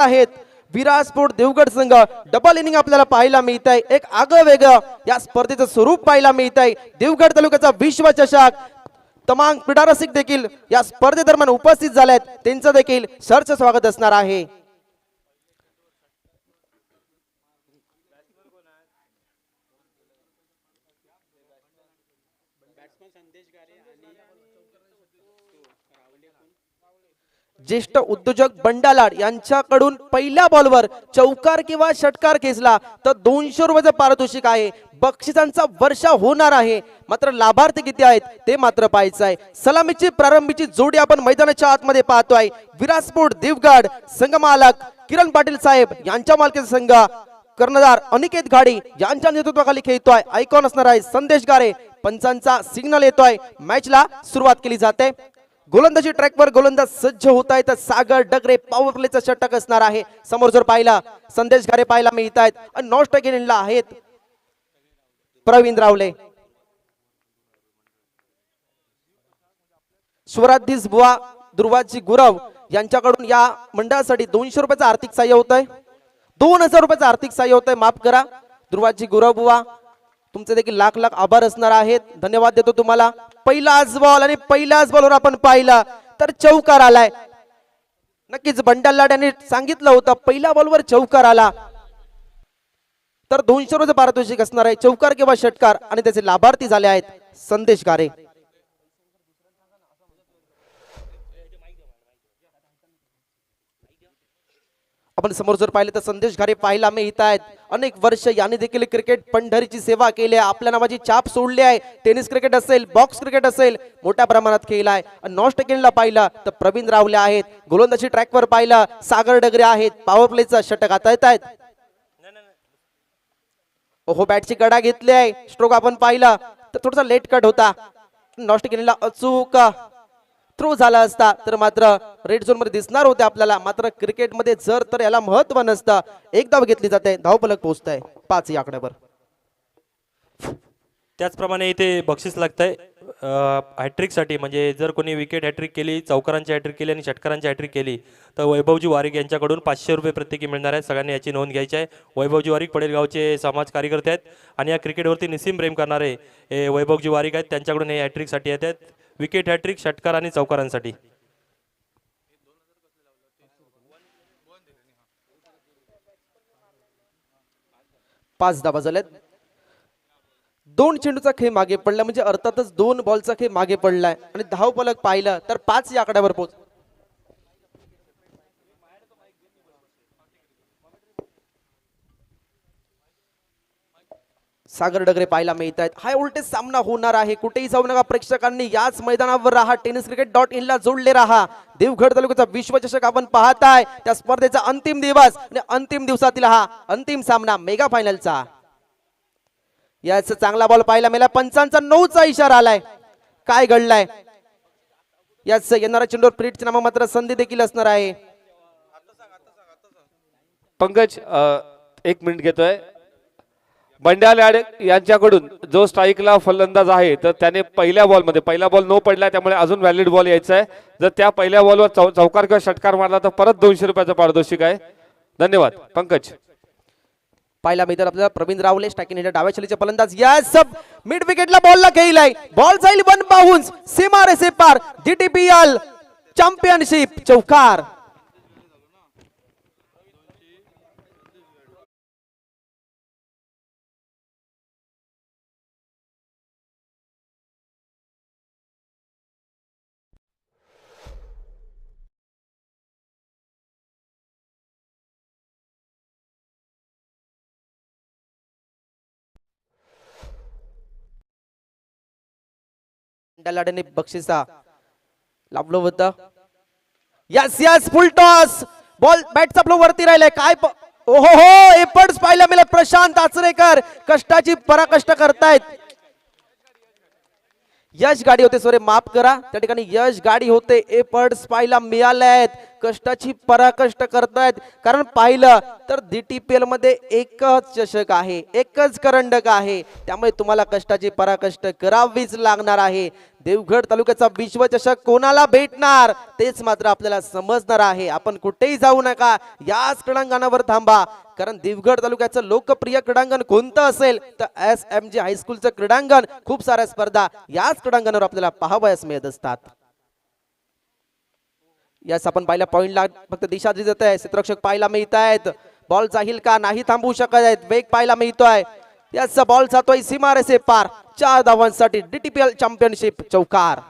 आहेत विराज स्पोर्ट देवगड संघ। Double inning आपल्याला पाहायला मिळत आहे, एक आगळं वेगळं या स्पर्धेचं स्वरूप पाहायला मिळत आहे। देवगड तालुक्याचा विश्वचषक तमाम क्रीडा रसिक देखील या स्पर्धेदरम्यान उपस्थित झाले आहेत, त्यांचं देखील सहर्ष स्वागत असणार आहे। ज्येष्ठ उद्योजक बंडा लाड यांच्याकडून पहिल्या बॉलवर चौकार किंवा षटकार खेचला तर 200 रुपयाचं पारितोषिक आहे। बक्षिसांचा वर्षा होणार आहे, मात्र लाभार्थी किती आहेत ते मात्र पाहायचं आहे। सलामीची प्रारंभीची जोडी आपण मैदानाच्या आतमध्ये पाहतोय। विराज स्पोर्ट देवगड संघ मालक किरण पाटील साहेब यांच्या मालकीचा संघ कर्णधार अनिकेत घाडी यांच्या नेतृत्वाखाली खेळतोय। आयकॉन असणार आहे संदेश गारे। पंचांचा सिग्नल येतोय, मॅचला सुरुवात केली जाते। गोलंदाजी ट्रॅकवर गोलंदाज सज्ज होत आहेत। सागर डगरे पॉवर प्लेचा षटक असणार आहे। समोर जर पाहिला संदेश घारे पाहायला मिळत आहेत आणि नॉस्ट अगेनला आहेत प्रवीण रावले। स्वराधीश बुवा दुर्वाजी गुरव यांच्याकडून या मंडळासाठी 200 रुपयाचं आर्थिक सहाय्य होत आहे। 2000 रुपयाचं आर्थिक सहाय्य होत आहे, माफ करा दुर्वाजी गुरव बुवा, तुमचे देखील लाख लाख आभार असणार आहेत। धन्यवाद देतो तुम्हाला। पहिलाच बॉल आणि पहिल्याच बॉलवर आपण पाहिला तर चौकार आलाय। नक्कीच बंडा लाड यांनी सांगितलं होतं पहिल्या बॉलवर चौकार आला तर 200 रुपये पारितोषिक असणार आहे, चौकार किंवा षटकार, आणि त्याचे लाभार्थी झाले आहेत संदेश गारे। आपण समोर जर पाहिले तर संदेश घारे पाहायला मिळत आहेत। अनेक वर्ष यांनी देखील क्रिकेट पंढरीची सेवा केली आहे, आपल्या नावाची छाप सोडली आहे। टेनिस क्रिकेट असेल, बॉक्स क्रिकेट असेल, मोठ्या प्रमाणात खेळला आहे। नॉस्ट अगेनला पाहिलं तर प्रवीण रावले आहेत। गोलंदाजी ट्रॅकवर पाहिलं सागर डगरे आहेत। पॉवर प्लेचा षटक आता येत आहेत। ओहो, बॅटची कडा घेतली आहे। स्ट्रोक आपण पाहिला तर थोडासा लेट कट होता। नॉस्ट अगेनला अचूक थ्रो झाला असता तर मात्र रेड झोन मध्ये दिसणार होते आपल्याला, मात्र क्रिकेटमध्ये जर तर याला महत्व नसतं। एक धाव घेतली जाते, धावफलक पोहोचतंय 5 या आकड्यावर। त्याचप्रमाणे इथे बक्षीस लागतंय हॅट्रिक साठी, म्हणजे जर कोणी विकेट हॅट्रिक केली, चौकारांची हॅट्रिक केली आणि षटकारांची हॅट्रिक केली तर वैभवजी वारिक यांच्याकडून 500 रुपये प्रत्येकी मिळणार आहे। सगळ्यांनी याची नोंद घ्यायची आहे। वैभवजी वारिक पडेलगावचे समाज कार्यकर्ते आहेत आणि या क्रिकेटवरती निस्सीम प्रेम करणारे हे वैभवजी वारिक आहेत। त्यांच्याकडून हे हॅट्रिक साठी येत आहेत, विकेट हॅट्रिक, षटकार आणि चौकारांसाठी। 5 धावा झाल्यात। 2 चेंडूचा खेळ मागे पडला, म्हणजे अर्थातच 2 बॉलचा खेळ मागे पडलाय आणि धावफलक पाहिलं तर 5 या आकड्यावर पोहोच। सागर डगरे पाहायला मिळत आहेत। हाय व्होल्टेज सामना होणार आहे, कुठेही जाऊ नका प्रेक्षकांनी, याच मैदानावर राहा। tenniscricket.in ला जोडले राहा। देवगड तालुक्याचा विश्वचषक आपण पाहताय, त्या स्पर्धेचा अंतिम दिवस आणि अंतिम दिवसातील हा अंतिम सामना मेगा फायनलचा। याचा चांगला बॉल पाहायला मिळाला, पंचांचा 9चा इशारा आलाय। काय घडलाय याच येणारा चेंडूवर प्लेटचे नाममात्र संधी देखील असणार आहे। पंकज 1 मिनिट घेतोय। बंडा लाड यांच्याकडून जो स्ट्राईकला फलंदाज आहे तर त्याने पहिल्या बॉलमध्ये पहिला बॉल नो पडला, त्यामुळे अजून व्हॅलिड बॉल यायचा आहे। जर त्या पहिल्या बॉलवर चौकार किंवा षटकार मारला तर परत 200 रुपयाचं पारितोषिक आहे। धन्यवाद पंकज। पाहिला मिळतात आपल्याला प्रवीण रावले स्ट्रायकिंग हेड डाव्या शैलीचे फलंदाज। यस, मिड विकेटला बॉलला खेळलाय, बॉल जाईल 1 बाउन्स, सीमा रेषे पार। DTPL चॅम्पियनशिप चौकार। लाडने बक्षिसा लाभलं होतं। Yes yes, full toss, ball बॅटचा फ्लो वरती राहिलाय। काय ओहो हो, एफर्ट्स पाहायला मिळाले। प्रशांत आचरेकर कष्टाची पराकष्ट करतायत। यश गाडी होते, सोरे माफ करा, त्या ठिकाणी यश गाडी होते। एफर्ट्स पाहायला मिळाले आहेत, कष्टाची पराकष्ट करतायत। कारण पाहिलं तर DTPL मध्ये एकच चषक आहे, एकच करंडक आहे, त्यामुळे तुम्हाला कष्टाची पराकष्ट करावीच लागणार आहे। देवगड तालुक्याचा विश्वचषक कोणाला भेटणार तेच मात्र आपल्याला समजणार आहे. आपण कुठेही जाऊ नका, याच क्रीडांगणावर थांबा, कारण देवगड तालुक्याचं लोकप्रिय क्रीडांगण कोणतं असेल तर SMG हायस्कूलचं क्रीडांगण. खूप साऱ्या स्पर्धा याच क्रीडांगणावर आपल्याला पाहावयास मिळत असतात. यास आपण पहिल्या पॉइंटला फक्त दिशा दिसत आहे, क्षेत्ररक्षक पाहायला मिळत आहेत. बॉल जाईल का नाही थांबू शकत आहेत, वेग पाहायला मिळतोय. याचा बॉल जातोय सीमारेषे पार. 4 धावांसाठी DTPL चॅम्पियनशिप चौकार.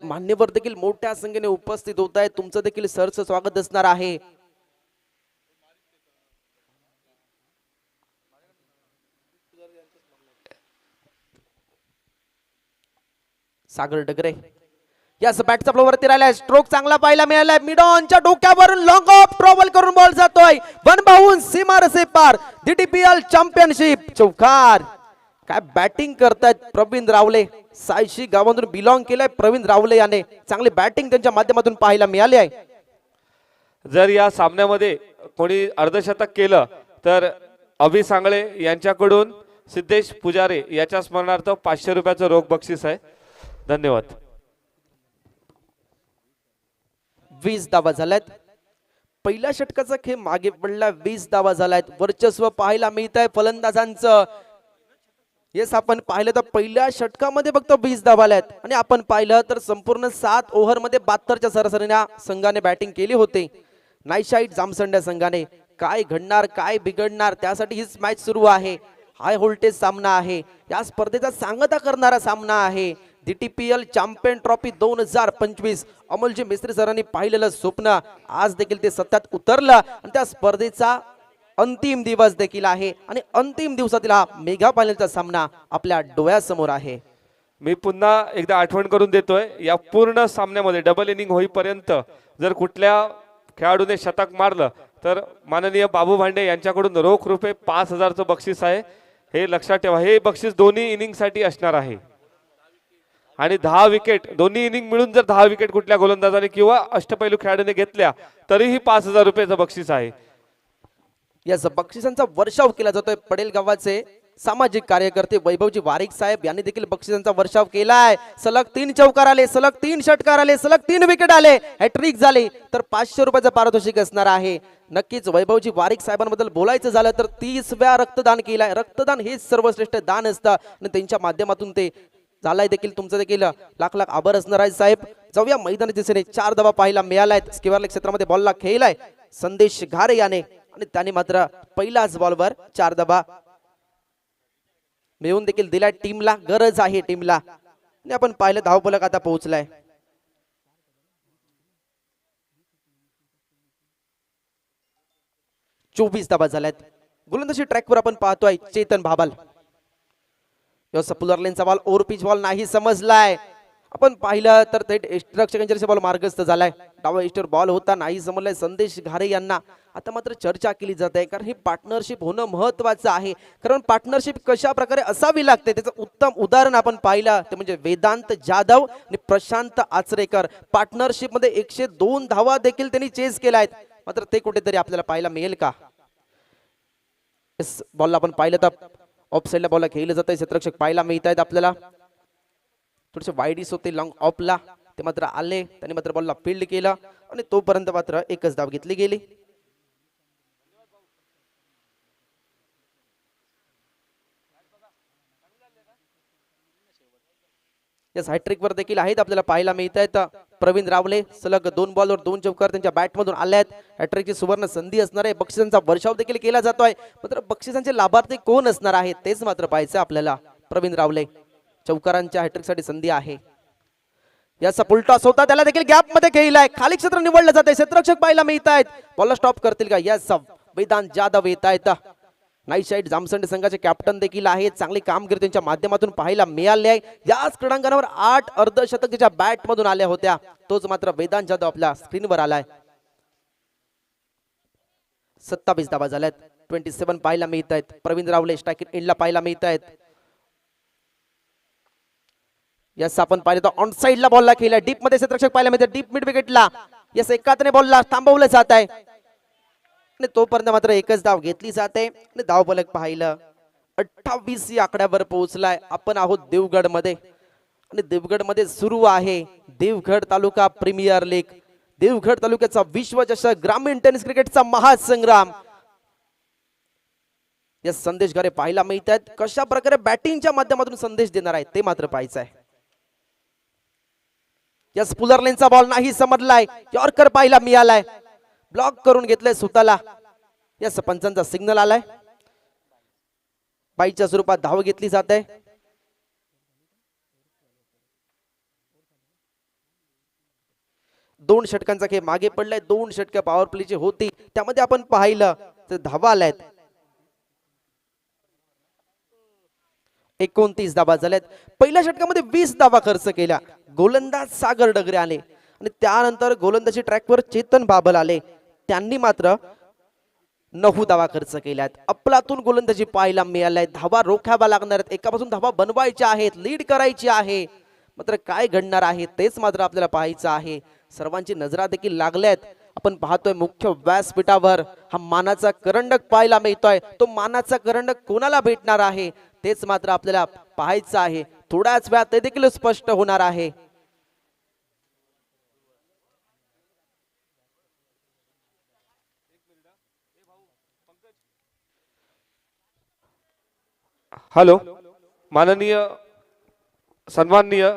मान्यवर देखील मोठ्या संख्येने उपस्थित होत आहेत. तुमचं देखील सरचं स्वागत असणार आहे. सागर डगरे यास बॅटचा फ्लो वरती राहिलाय. स्ट्रोक चांगला पाहायला मिळालाय. मिडॉनच्या डोक्यावरून लॉंग ऑफ ट्रॉबल करून बॉल जातोय वन बाउंस सीमारेषे पार. DTPL चॅम्पियनशिप चौकार. काय बॅटिंग करतायत प्रवीण रावले. सायशी गावातून बिलॉंग केलंय प्रवीण रावले याने. चांगली बॅटिंग त्यांच्या माध्यमातून पाहायला मिळाली आहे. जर या सामन्यामध्ये कोणी अर्धशतक केलं तर अभि सांगळे यांच्याकडून सिद्धेश पुजारे याच्या स्मरणार्थ 500 रुपयाचं रोख बक्षीस आहे. धन्यवाद. 20 धावा झाल्यात. पहिल्या षटकाचा खेळ मागे पडला. 20 धावा झाल्यात. वर्चस्व पाहायला मिळत आहे फलंदाजांचं. येस आपण पाहिलं तर पहिल्या षटकामध्ये फक्त 20 धावा आल्यात आणि आपण पाहिलं तर संपूर्ण 7 ओव्हरमध्ये 72च्या सरासरीने संघाने बॅटिंग केली होती. नाईशाईट जामसंड्या संघाने. काय घडणार काय बिघडणार त्यासाठी हीच मॅच सुरू आहे. हाय व्होल्टेज सामना आहे. या स्पर्धेचा सांगता करणारा सामना आहे. DTPL चॅम्पियन ट्रॉफी 2025 अमोलजी मिस्त्री सरांनी पाहिलेलं स्वप्न आज देखील ते सत्यात उतरलं आणि त्या स्पर्धेचा अंतिम दिवस देखील आहे आणि अंतिम दिवसातील हा मेगा फायनलचा सामना आपल्या डोळ्यासमोर आहे. मी पुन्हा एकदा आठवण करून देतोय, या पूर्ण सामन्यामध्ये डबल इनिंग होईपर्यंत जर कुठल्या खेळाडूने शतक मारलं तर माननीय बाबू भांडे यांच्याकडून रोख रुपये 5000चं बक्षीस आहे. हे लक्षात ठेवा. हे बक्षीस दोन्ही इनिंगसाठी असणार आहे आणि 10 विकेट दोन्ही इनिंग मिळून जर 10 विकेट कुठल्या गोलंदाजाने किंवा अष्टपैलू खेळाडूने घेतल्या तरीही 5000 रुपयाचं बक्षीस आहे. या बक्षिसांचा वर्षाव केला जातोय. पडेल गावाचे सामाजिक कार्यकर्ते वैभवजी वारिक साहेब यांनी देखील बक्षिसांचा वर्षाव केलाय. सलग 3 चौकार आले, सलग 3 षटकार आले, सलग 3 विकेट आले, हॅट्रिक झाली तर 500 रुपयाचं पारितोषिक असणार आहे. नक्कीच वैभवजी वारिक साहेबांबद्दल बोलायचं झालं तर 30व्या रक्तदान केलाय. रक्तदान हेच सर्वश्रेष्ठ दान असतं आणि त्यांच्या माध्यमातून ते झालाय देखील. तुमचं देखील लाख लाख आभार असणार आहे साहेब. जाऊया मैदानी दिशेने. 4 धावा पाहायला मिळालायत. स्क्वेअर क्षेत्रामध्ये बॉलला खेळलाय संदेश घारे याने आणि त्याने मात्र पहिल्याच बॉलवर 4 धावा मिळवून देखील दिलाय. टीमला गरज आहे टीमला. आणि आपण पाहिलं धावफलक आता पोहोचलाय. चोवीस धावा झाल्यात. गोलंदाजी ट्रॅकवर आपण पाहतोय चेतन भाबाल. पुलर लेनचा बॉल ओव्हर पिच बॉल नाही समजलाय. आपण पाहिलं तर थेट रक्षकांच्या बॉल मार्गस्थ झालाय. डावा इस्टर बॉल होता नाही समजलाय संदेश घारे यांना. आता मात्र चर्चा केली जात आहे कारण ही पार्टनरशिप होणं महत्वाचं आहे. कारण पार्टनरशिप कशा प्रकारे असावी लागते त्याचं उत्तम उदाहरण आपण पाहिलं ते म्हणजे वेदांत जाधव आणि प्रशांत आचरेकर. पार्टनरशिप मध्ये 102 धावा देखील त्यांनी चेस केल्या आहेत. मात्र ते कुठेतरी आपल्याला पाहायला मिळेल का. इस बॉलला आपण पाहिलं तर ऑफ साईडला बॉलला खेळलं जात आहे. क्षेत्ररक्षक पाहायला मिळत आहेत आपल्याला. थोडेसे वाईडीस होते लॉंग ऑफला ते मात्र आले. त्यांनी मात्र बॉलला फील्ड केला आणि तोपर्यंत मात्र एकच धाव घेतली गेली. या हॅट्रिक वर देखील आहेत आपल्याला पाहायला मिळत आहेत. प्रवीण रावले सलग 2 बॉलवर 2 चौकार त्यांच्या बॅट मधून आले आहेत. हॅट्रिकची सुवर्ण संधी असणार आहे. बक्षिसांचा वर्षाव देखील केला जातोय. मात्र बक्षिसांचे लाभार्थी कोण असणार आहेत तेच मात्र पाहायचं आपल्याला. प्रवीण रावले चौकारांच्या हॅट्रिक साठी संधी आहे. याचा पुलटॉस होता त्याला देखील गॅप मध्ये खेळलाय. खाली क्षेत्र निवडलं जाते. क्षेत्ररक्षक पाहायला मिळत आहेत. बॉलला स्टॉप करतील का. याच वेदांत जाधव येत आहेत. नाईशाईट जामसंडे संघाचे कॅप्टन देखील आहेत. चांगली कामगिरी त्यांच्या माध्यमातून पाहायला मिळाली आहे. याच क्रीडांगणावर 8 अर्धशतक त्याच्या बॅट मधून आल्या होत्या. तोच मात्र वेदांत जाधव आपल्या स्क्रीनवर आलाय. 27 धावा झाल्यात. 27 पाहायला मिळत आहेत. प्रवीण रावले स्ट्रायकिंग एंडला पाहायला मिळत आहेत. यस आपण पाहिलं तर ऑन साइडला बॉलला खेळला, डीप मध्ये क्षेत्ररक्षक पाहायला मिळते, डीप मिड विकेटला यस एकातने बॉलला थांबवलं जात आहे आणि तोपर्यंत मात्र एकच धाव घेतली जाते आणि धाव फलक पाहिलं 28 या आकड्यावर पोहोचलाय. आपण आहोत देवगड मध्ये आणि देवगड मध्ये सुरू आहे देवगड तालुका प्रीमियर लीग, देवगड तालुक्याचा विश्वचषक ग्रामीण टेनिस क्रिकेटचा महासंग्राम. या संदेश घरे पाहायला मिळत आहेत, कशा प्रकारे बॅटिंगच्या माध्यमातून संदेश देणार आहेत ते मात्र पाहायचं आहे. या स्पुलर लेनचा बॉल नाही समजलाय, यॉर्कर पाहायला मिळालाय, ब्लॉक करून घेतलंय स्वतःला. या पंचांचा सिग्नल आलाय, बाईच्या स्वरूपात धाव घेतली जात आहे. दोन षटकांचा खेळ मागे पडलाय, दोन षटक पॉवर प्लेची होती त्यामध्ये आपण पाहिलं तर धावा आल्यात 29 धावा झाल्यात. पहिल्या षटकामध्ये 20 धावा खर्च केल्या. गोलंदाज सागर डगरे आले आणि त्यानंतर गोलंदाजी ट्रॅकवर चेतन बाबल आले, त्यांनी मात्र 9 धावा खर्च केल्यात. अफलातून गोलंदाजी पाहायला मिळालाय, धावा रोखाव्या लागणार आहेत, एकापासून धावा बनवायच्या आहेत, लीड करायची आहे. मात्र काय घडणार आहे तेच मात्र आपल्याला पाहायचं आहे. सर्वांची नजरा देखील लागल्यात. आपण पाहतोय मुख्य व्यासपीठावर हा मानाचा करंडक पाहायला मिळतोय. तो मानाचा करंडक कोणाला भेटणार आहे तेच मात्र आपल्याला पाहायचं आहे. थोड्याच वेळात ते देखील स्पष्ट होणार आहे. हॅलो, माननीय सन्माननीय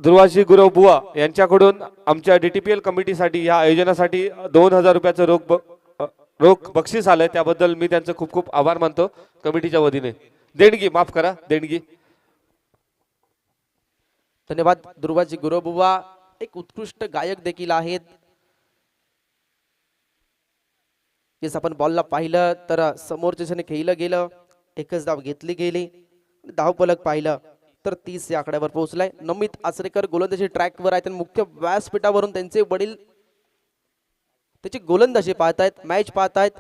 दुर्वाशी गुरव बुवा यांच्याकडून आमच्या DTPL कमिटीसाठी या आयोजनासाठी 2000 रुपयाचं रोख बक्षीस आलंय, त्याबद्दल मी त्यांचं खूप खूप आभार मानतो कमिटीच्या वतीने. देणगी माफ करा, देणगी. धन्यवाद. दुर्वाजी गुरव बुवा एक उत्कृष्ट गायक देखील आहेत. जस आपण बॉलला पाहिलं तर समोरच्या दिशेने खेळलं गेलं, एकच धाव घेतली गेली. धाव फलक पाहिलं तर 30 या आकड्यावर पोहोचलाय. नमित आचरेकर गोलंदाजी ट्रॅकवर आहेत, मुख्य व्यासपीठावरून त्यांचे वडील त्याची गोलंदाजी पाहतायत, मॅच पाहतायत.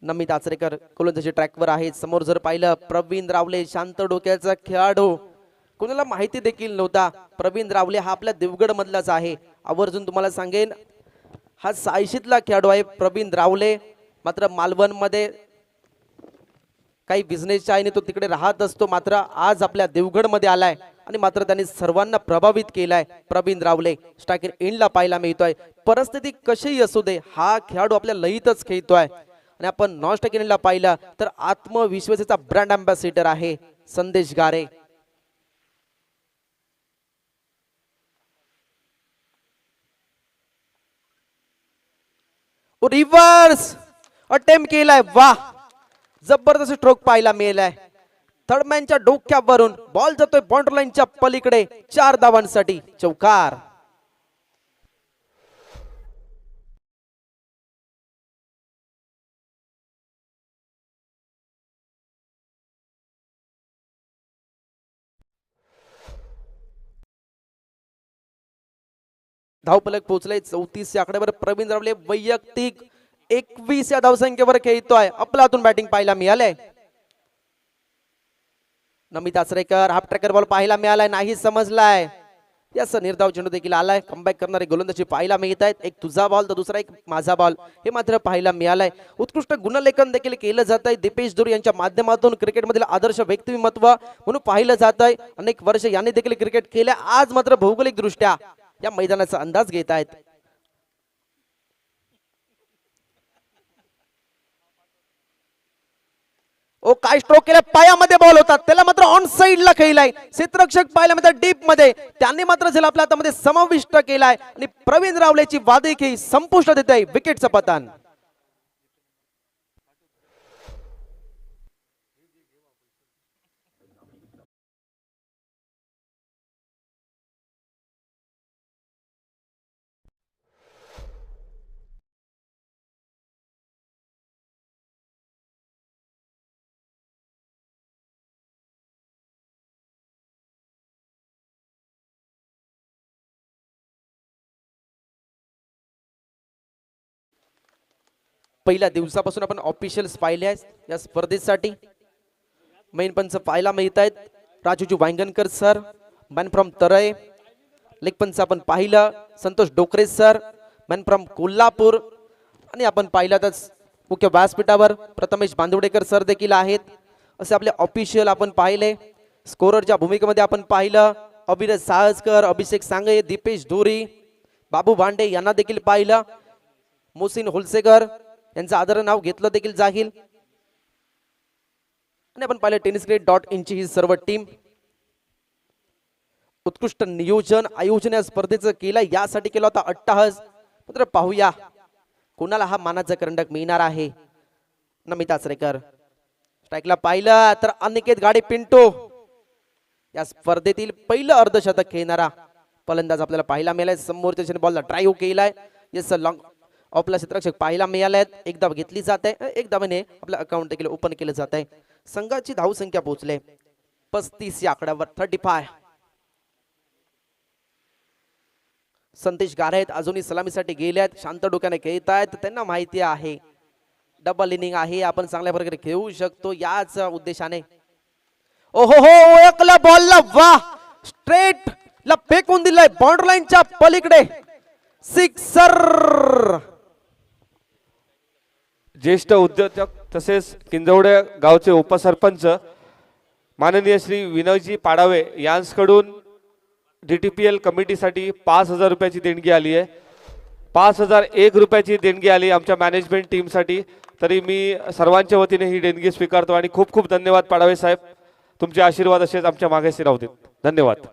नमित आचरेकर गोलंदाजी ट्रॅकवर आहेत. समोर जर पाहिलं प्रवीण रावले, शांत डोक्याचा खेळाडू, कोणाला माहिती देखील नव्हता प्रवीण रावले हा आपल्या देवगड मधलाच आहे. आवर्जून तुम्हाला सांगेन हा 86तला खेळाडू आहे प्रवीण रावले. मात्र मालवण मध्ये काही बिझनेसच्या आईने तो तिकडे राहत असतो, मात्र आज आपल्या देवगड मध्ये आलाय आणि मात्र त्यांनी सर्वांना प्रभावित केलाय. प्रवीण रावले स्ट्रायकर एंडला पाहायला मिळतोय. परिस्थिती कशीही असू दे हा खेळाडू आपल्या लयीतच खेळतोय. आणि आपण नॉन स्ट्रायकर एंडला पाहिलं तर आत्मविश्वासाचा ब्रँड अँबॅसिडर आहे संदेश गारे. रिव्हर्स अटेम्प्ट केलाय, वाह जबरदस्त स्ट्रोक पाहायला मिळालाय. थर्डमॅनच्या डोक्यावरून बॉल जातोय बाउंड्री लाईनच्या पलीकडे, 4 धावांसाठी चौकार. धावफलक पोहोचले 34 या आकड्यावर. प्रवीण रावले वैयक्तिक 21 या धावसंख्येवर खेळतोय. अफलातून बॅटिंग पाहायला मिळाले. नमित आचरेकर हाफ ट्रॅकर बॉल पाहायला मिळालाय, नाही समजलाय. यास निर्धाव चेंडू देखील आलाय. कमबॅक करणारे गोलंदाजी पाहायला मिळत आहेत. एक तुझा बॉल तर दुसरा एक माझा बॉल हे मात्र पाहायला मिळालाय. उत्कृष्ट गुणलेखन देखील केलं जात आहे दीपेश दुर यांच्या माध्यमातून. क्रिकेटमधील आदर्श व्यक्तिमत्व म्हणून पाहिलं जात आहे. अनेक वर्ष यांनी देखील क्रिकेट केले. आज मात्र भौगोलिक दृष्ट्या या मैदानाचा अंदाज घेत आहेत. ओ काय स्ट्रोक केला, पायामध्ये बॉल होता, त्याला मात्र ऑन साइडला खेळलाय. क्षेत्ररक्षक पाहायला मात्र डीप मध्ये, त्यांनी मात्र झेल आपल्या हातामध्ये समाविष्ट केलाय आणि प्रवीण रावलेची वादळी खेळी संपुष्ट देत आहे. विकेटचं पतन. पहिल्या दिवसापासून आपण ऑफिशियल्स पाहिले आहेत या स्पर्धेसाठी. मेन पंच पाहायला मिळत आहेत Rajuji Wangankar sir, man from तरय. लेग पंच आपण पाहिलं Santosh Dokre sir, man from Kolhapur. आणि आपण पाहिलं तर मुख्य व्यासपीठावर प्रथमेश बांदवडेकर सर देखील आहेत. असे आपले ऑफिशियल आपण पाहिले. स्कोररच्या भूमिकेमध्ये आपण पाहिलं अभिरज साहसकर, अभिषेक सांगळे, दीपेश धुरी, बाबू भांडे यांना देखील पाहिलं. मोसिन होलसेकर यांचं आदर नाव घेतलं देखील जाईल. आणि आपण पाहिलं tennisgrid.in ची ही सर्व टीम. उत्कृष्ट नियोजन आयोजन या स्पर्धेचं केलं, यासाठी केलं होता अट्टाहस. मात्र पाहूया कोणाला हा मानाचा करंडक मिळणार आहे. नमिता आचरेकर स्ट्राईकला पाहिलं तर अनिकेत गाडे पिंटो या स्पर्धेतील पहिलं अर्धशतक खेळणारा फलंदाज आपल्याला पाहायला मिळालाय. समोरच्या बॉलला ड्राईव्ह केलाय. येस लॉंग ऑफला क्षेत्ररक्षक पाहायला मिळाले आहेत. एक धाव घेतली जात आहे, एक धावाने आपलं अकाउंट देखील ओपन केलं जात आहे. संघाची धाव संख्या पोहोचले 35 या आकड्यावर 35. संदेश गारे आहेत अजूनही सलामीसाठी गेले आहेत, शांत डोक्याने खेळत आहेत. त्यांना माहिती आहे डबल इनिंग आहे, आपण चांगल्या प्रकारे खेळू शकतो याच उद्देशाने. ओहो हो एकला बॉलला वा स्ट्रेट ला फेकून दिलाय बाउंड्री लाईनच्या पलीकडे. सिक्सर. ज्येष्ठ उद्योजक तसेच किंजवडे गावचे उपसरपंच माननीय श्री विनयजी पाडावे यांच्याकडून DTPL कमिटीसाठी 5,000 रुपयाची देणगी आली आहे. 5,001 रुपयाची देणगी आली आमच्या मॅनेजमेंट टीमसाठी. तरी मी सर्वांच्या वतीने ही देणगी स्वीकारतो आणि खूप खूप धन्यवाद पाडावे साहेब. तुमचे आशीर्वाद असेच आमच्या मागेशी राहू देत. धन्यवाद.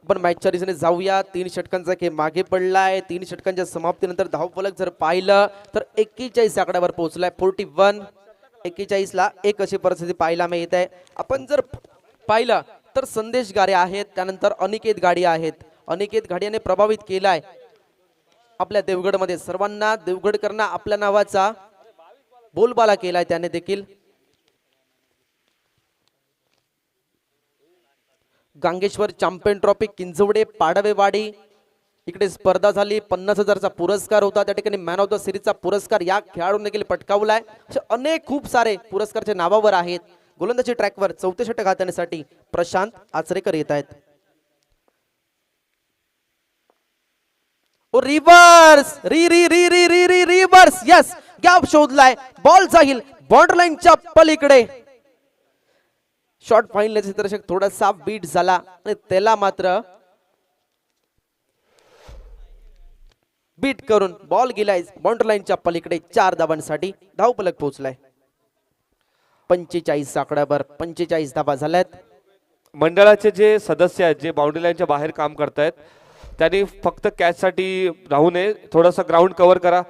आपण मॅचच्या दिशेने जाऊया. 3 षटकांचा खेळ मागे पडलाय. 3 षटकांच्या समाप्तीनंतर धावफलक जर पाहिलं तर 41 आकड्यावर पोहोचलाय. 41 41 ला 1 अशी परिस्थिती पाहायला मिळत आहे. आपण जर पाहिलं तर संदेश गारे आहेत, त्यानंतर अनिकेत गाडी आहेत. अनिकेत गाडीने प्रभावित केलाय आपल्या देवगडमध्ये. सर्वांना देवगडकरांना आपल्या नावाचा बोलबाला केलाय त्याने देखील. गांगेश्वर चॅम्पियन ट्रॉफी किंजवडे पाडवेवाडी इकडे स्पर्धा झाली. 50,000चा पुरस्कार होता. त्या ठिकाणी मॅन ऑफ द सिरीजचा पुरस्कार या खेळाडूने देखील पटकावलाय. असे अनेक खूप सारे पुरस्कारच्या नावावर आहेत. गोलंदाजी ट्रॅकवर 4थे षटक हाताळण्यासाठी प्रशांत आचरेकर येत आहेत. रिव्हर्स री री री री री री रिव्हर्स. यस गॅप शोधलाय. बॉल जाईल बाउंड्री लाईनच्या पलीकडे. शॉर्ट फाईनल क्षेत्ररक्षक थोडासा बीट झाला आणि त्याला मात्र बीट करून बॉल गेलाय बाउंड्री लाईनच्या पलीकडे. 4 धावांसाठी धावफलक पोहोचलाय. 45 आकड्यावर 45 धावा झाल्यात. मंडळाचे जे सदस्य आहेत जे बाउंड्री लाईनच्या बाहेर काम करतायत त्यांनी फक्त कॅच साठी राहू नये, थोडासा ग्राउंड कव्हर करा.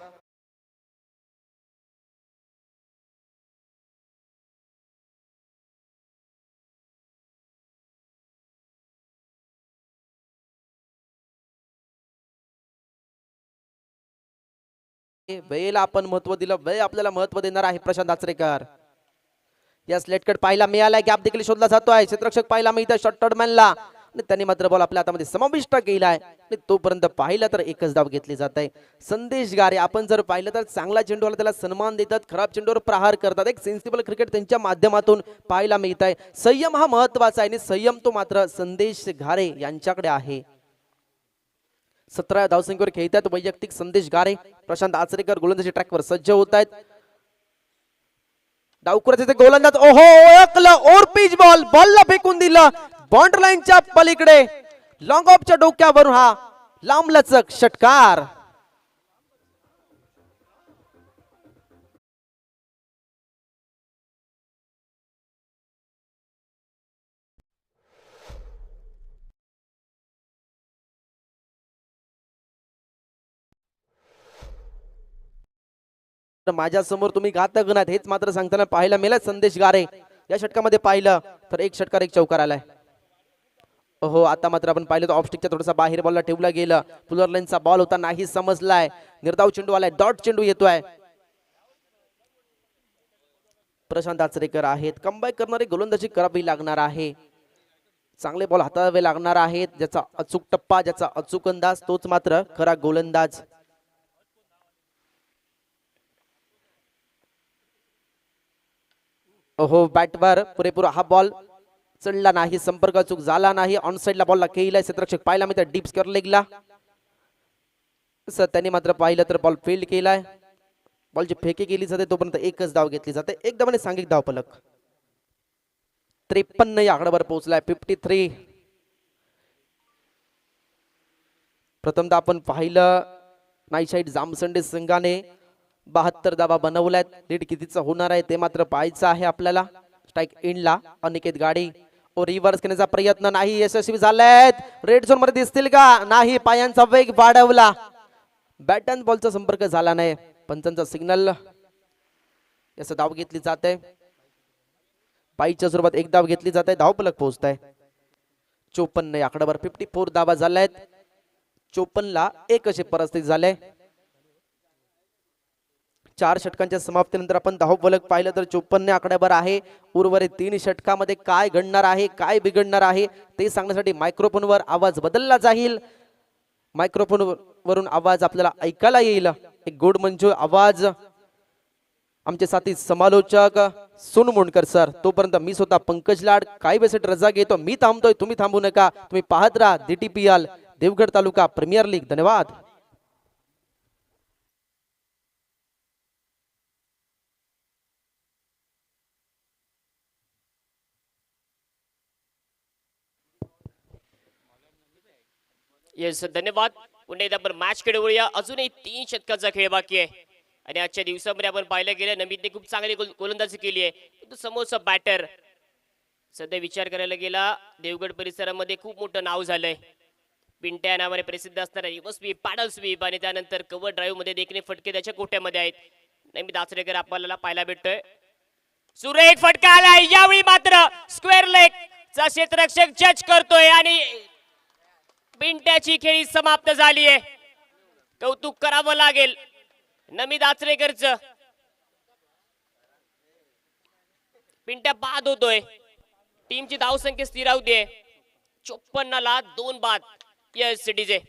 वेळेला आपण महत्व दिलं, वेळ आपल्याला महत्व देणार आहे प्रशांत आचरेकर. या स्लेटकट पाहायला मिळालाय. गॅप देखील शोधला जातोय. क्षेत्ररक्षक पाहायला मिळतोय शॉर्ट मॅनला आणि त्यांनी मात्र बॉल आपल्या हातामध्ये समाविष्ट केलाय आणि तोपर्यंत पाहिलं तर एकच धाव घेतली जात आहे. संदेश गारे आपण जर पाहिलं तर चांगला चेंडूला त्याला सन्मान देतात, खराब चेंडूवर प्रहार करतात. एक सेन्सिबल क्रिकेट त्यांच्या माध्यमातून पाहायला मिळत आहे. संयम हा महत्वाचा आहे आणि संयम तो मात्र संदेश गारे यांच्याकडे आहे. 17 धावसंख्येवर खेळतात वैयक्तिक संदेश गारे. प्रशांत आचरेकर गोलंदाजी ट्रॅकवर सज्ज होत आहेत. डावकुराचे गोलंदाज ओहो ओळखलं. ओर पिच बॉल बॉलला फेकून दिलं बाउंड्री लाईनच्या पलीकडे. लॉंग ऑफच्या डोक्यावरून हा लांबलचक षटकार. माझ्या समोर तुम्ही घातक नाहीत हेच मात्र सांगताना पाहायला मिळालं. संदेश गारे या षटकामध्ये पाहिलं तर 1 षटकार 1 चौकार आलाय. हो आता मात्र आपण पाहिलं तर ऑफस्टिकच्या थोडासा बाहेर बॉलला ठेवला गेला. पुलर लाईनचा बॉल होता नाही समजलाय. निर्धाव चेंडू आलाय. डॉट चेंडू येतोय. प्रशांत आचरेकर आहेत. कमबॅक करणारी गोलंदाजी करावी लागणार आहे. चांगले बॉल हाताळावे लागणार आहेत. ज्याचा अचूक टप्पा ज्याचा अचूक अंदाज तोच मात्र खरा गोलंदाज. हो बॅटवर पुरेपूर हा बॉल चढला नाही, संपर्क चूक झाला नाही, ऑन साइडला बॉलला केलाय क्षेत्ररक्षक पाहिला मी तर डीप स्क्वेअर लेगला. त्यांनी मात्र पाहिलं तर बॉल फील्ड केलाय. बॉलची फेकी केली जाते तोपर्यंत एकच धाव घेतली जाते. एकदम सांघिक धाव फलक 53 या आकड्यावर पोहोचलाय. 53. प्रथमतः आपण पाहिलं नाईशाईट जामसंडे संघाने 72 धावा बनवल्यात. लीड कितीचा होणार आहे ते मात्र पाहायचं आहे आपल्याला. स्ट्राईक एंडला अनिकेत गाडी रिव्हर्स करण्याचा प्रयत्न नाही यशस्वी झालाय. रेड झोन मध्ये दिसतील का नाही, पायांचा वेग वाढवला, बॅट अँड बॉलचा संपर्क झाला नाही. पंचांचा सिग्नल याचं धाव घेतली जाते. पायीच्या स्वरूपात एक धाव घेतली जाते. धाव फलक पोहोचत आहे 54 या आकड्यावर. 54 धावा झाल्यात. 54 ला एक अशी परिस्थिती झाली. 4 षटकांच्या समाप्तीनंतर आपण धाव फलक पाहिलं तर 54 आकड्यावर आहे. उर्वरित 3 षटकामध्ये काय घडणार आहे, काय बिघडणार आहे ते सांगण्यासाठी मायक्रोफोनवर आवाज बदलला जाईल. मायक्रोफोन वरून आवाज आपल्याला ऐकायला येईल. एक गोड मंजूळ आवाज आमचे साथी समालोचक सोनू मुंडकर सर. तोपर्यंत मी स्वतः पंकज लाड काही वेळेसाठी रजा घेतो. मी थांबतोय, तुम्ही थांबू नका. तुम्ही पाहत राहा DTPL देवगड तालुका प्रीमियर लीग. धन्यवाद. येस धन्यवाद. पुन्हा एकदा आपण मॅच कडे वळूया. अजूनही 3 षटकाचा खेळ बाकी आहे आणि आजच्या दिवसामध्ये आपण पाहिलं गेलं नमितने खूप चांगली गोलंदाजी केली आहे. तो समोरचा बॅटर सध्या विचार करायला गेला देवगड परिसरामध्ये खूप मोठं नाव झालंय. पिंट्या नावाने प्रसिद्ध असणारा रिव्हर्स स्वीप, पॅडल स्वीप आणि त्यानंतर कव्हर ड्राईव्ह मध्ये देखणे फटके त्याच्या कोट्यामध्ये आहेत. नमित दाचरेकर आपल्याला पाहायला भेटतोय. सुरेख फटका आलाय. यावेळी मात्र स्क्वेअर लेग चा क्षेत्ररक्षक जज करतोय आणि पिंट्याची खेळी समाप्त झाली आहे. कौतुक करावं लागेल नमित आचरेकरचं. पिंट्या बाद होतोय. टीमची धावसंख्या स्थिर होते 54 ला 2 बाद. Yes DJ.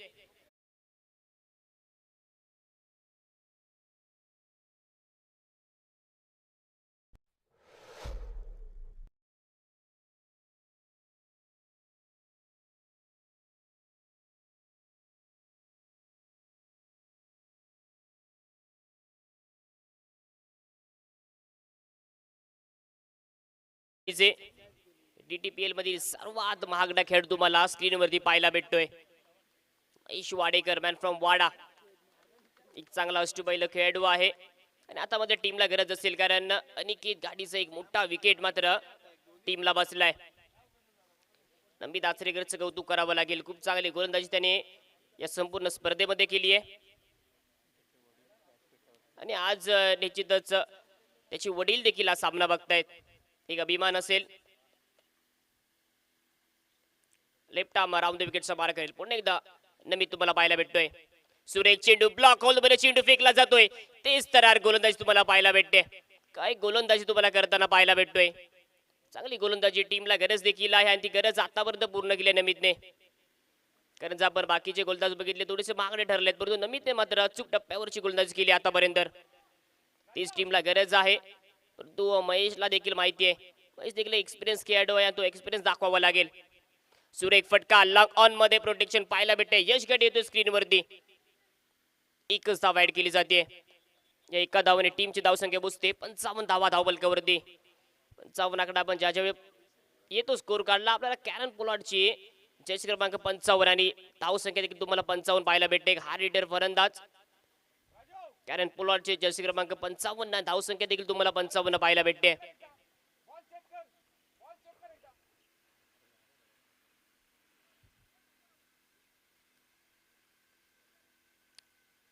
DTPL मधील सर्वात महागडा खेळ तुम्हाला स्क्रीनवरती पाहायला भेटतोय. महेश वाडेकर मॅन फ्रॉम वाडा एक चांगला अष्टपैलू खेळाडू आहे आणि आता मध्ये टीमला गरज असेल कारण अनिकेत गाडीचा एक मोठा विकेट मात्र टीमला बसलाय. नमित आचरेकरचं कौतुक करावं लागेल. खूप चांगली गोलंदाजी त्याने या संपूर्ण स्पर्धेमध्ये केली आहे आणि आज निश्चितच त्याचे वडील देखील हा सामना बघतायत. एक अभिमान असेल. लेफ्ट आर्म राऊंड द विकेटचा मार करेल. पुन्हा एकदा नमित तुम्हाला पाहायला भेटतोय. सुरेख चेंडू ब्लॉक होल मध्ये चेंडू फेकला जातोय. तेच तरार गोलंदाजी तुम्हाला पाहायला भेटते. काय गोलंदाजी तुम्हाला करताना पाहायला भेटतोय. चांगली गोलंदाजी टीमला गरज देखील आहे आणि ती गरज आतापर्यंत पूर्ण केली नमितने. कारण जर आपण बाकीचे गोलंदाज बघितले थोडेसे महागडे ठरलेत परंतु नमितने मात्र अचूक टप्प्यावरची गोलंदाजी केली आतापर्यंत. तीच टीमला गरज आहे. परंतु महेशला देखील माहिती आहे महेश देखील एक्सपिरियन्स खेळाडू आहे. तो एक्सपिरियन्स दाखवावा लागेल. सुरेख फटका लॉक ऑन मध्ये प्रोटेक्शन पाहायला भेटते. यश गट येतो स्क्रीन वरती. एकच धाव ऍड केली जाते. या एका धावाने टीमची धावसंख्या पोहोचते 55 धावा धावफलकावरती. 55 आकडा आपण ज्या वेळी येतो स्कोर काढला आपल्याला कॅरन पोलार्डची जर्सी क्रमांक 55 आणि धावसंख्या देखील तुम्हाला 55 पाहायला भेटते. हा रिटर फलंदाज कॅरन पोलार्डचे जर्सी क्रमांक 55 धावसंख्या देखील तुम्हाला 55 पाहायला भेटते.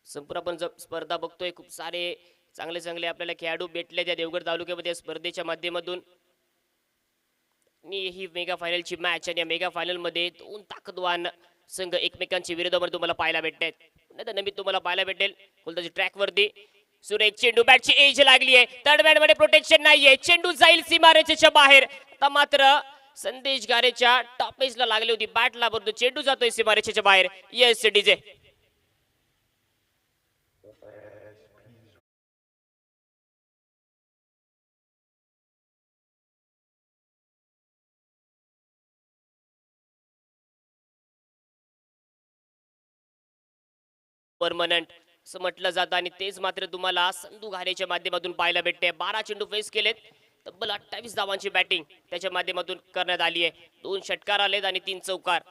संपूर्ण आपण स्पर्धा बघतोय खूप सारे चांगले चांगले आपल्याला खेळाडू भेटले त्या देवगड तालुक्यामध्ये स्पर्धेच्या माध्यमातून. ही मेगा फायनलची मॅच आणि या मेगा फायनल मध्ये 2 ताकदवान संघ एकमेकांच्या विरोधामध्ये तुम्हाला पाहायला भेटतात. नाही नमित तुम्हाला पाहायला भेटेल गोलंदाजी ट्रॅक वरती. सुरेख चेंडू बॅटची एज लागली आहे. थर्ड बॅट मध्ये प्रोटेक्शन नाहीये. चेंडू जाईल सीमारेषेच्या बाहेर. आता मात्र संदेश गारेच्या टॉप एजला लागली होती बॅटला परंतु चेंडू जातोय सीमारेषेच्या बाहेर. Yes DJ. परमनंट असं म्हटलं जातं आणि तेच मात्र तुम्हाला संधू घारेच्या माध्यमातून पाहायला भेटते. 12 चेंडू फेस केलेत, तब्बल 28 धावांची बॅटिंग त्याच्या माध्यमातून करण्यात आली आहे. 2 षटकार आलेत आणि 3 चौकार.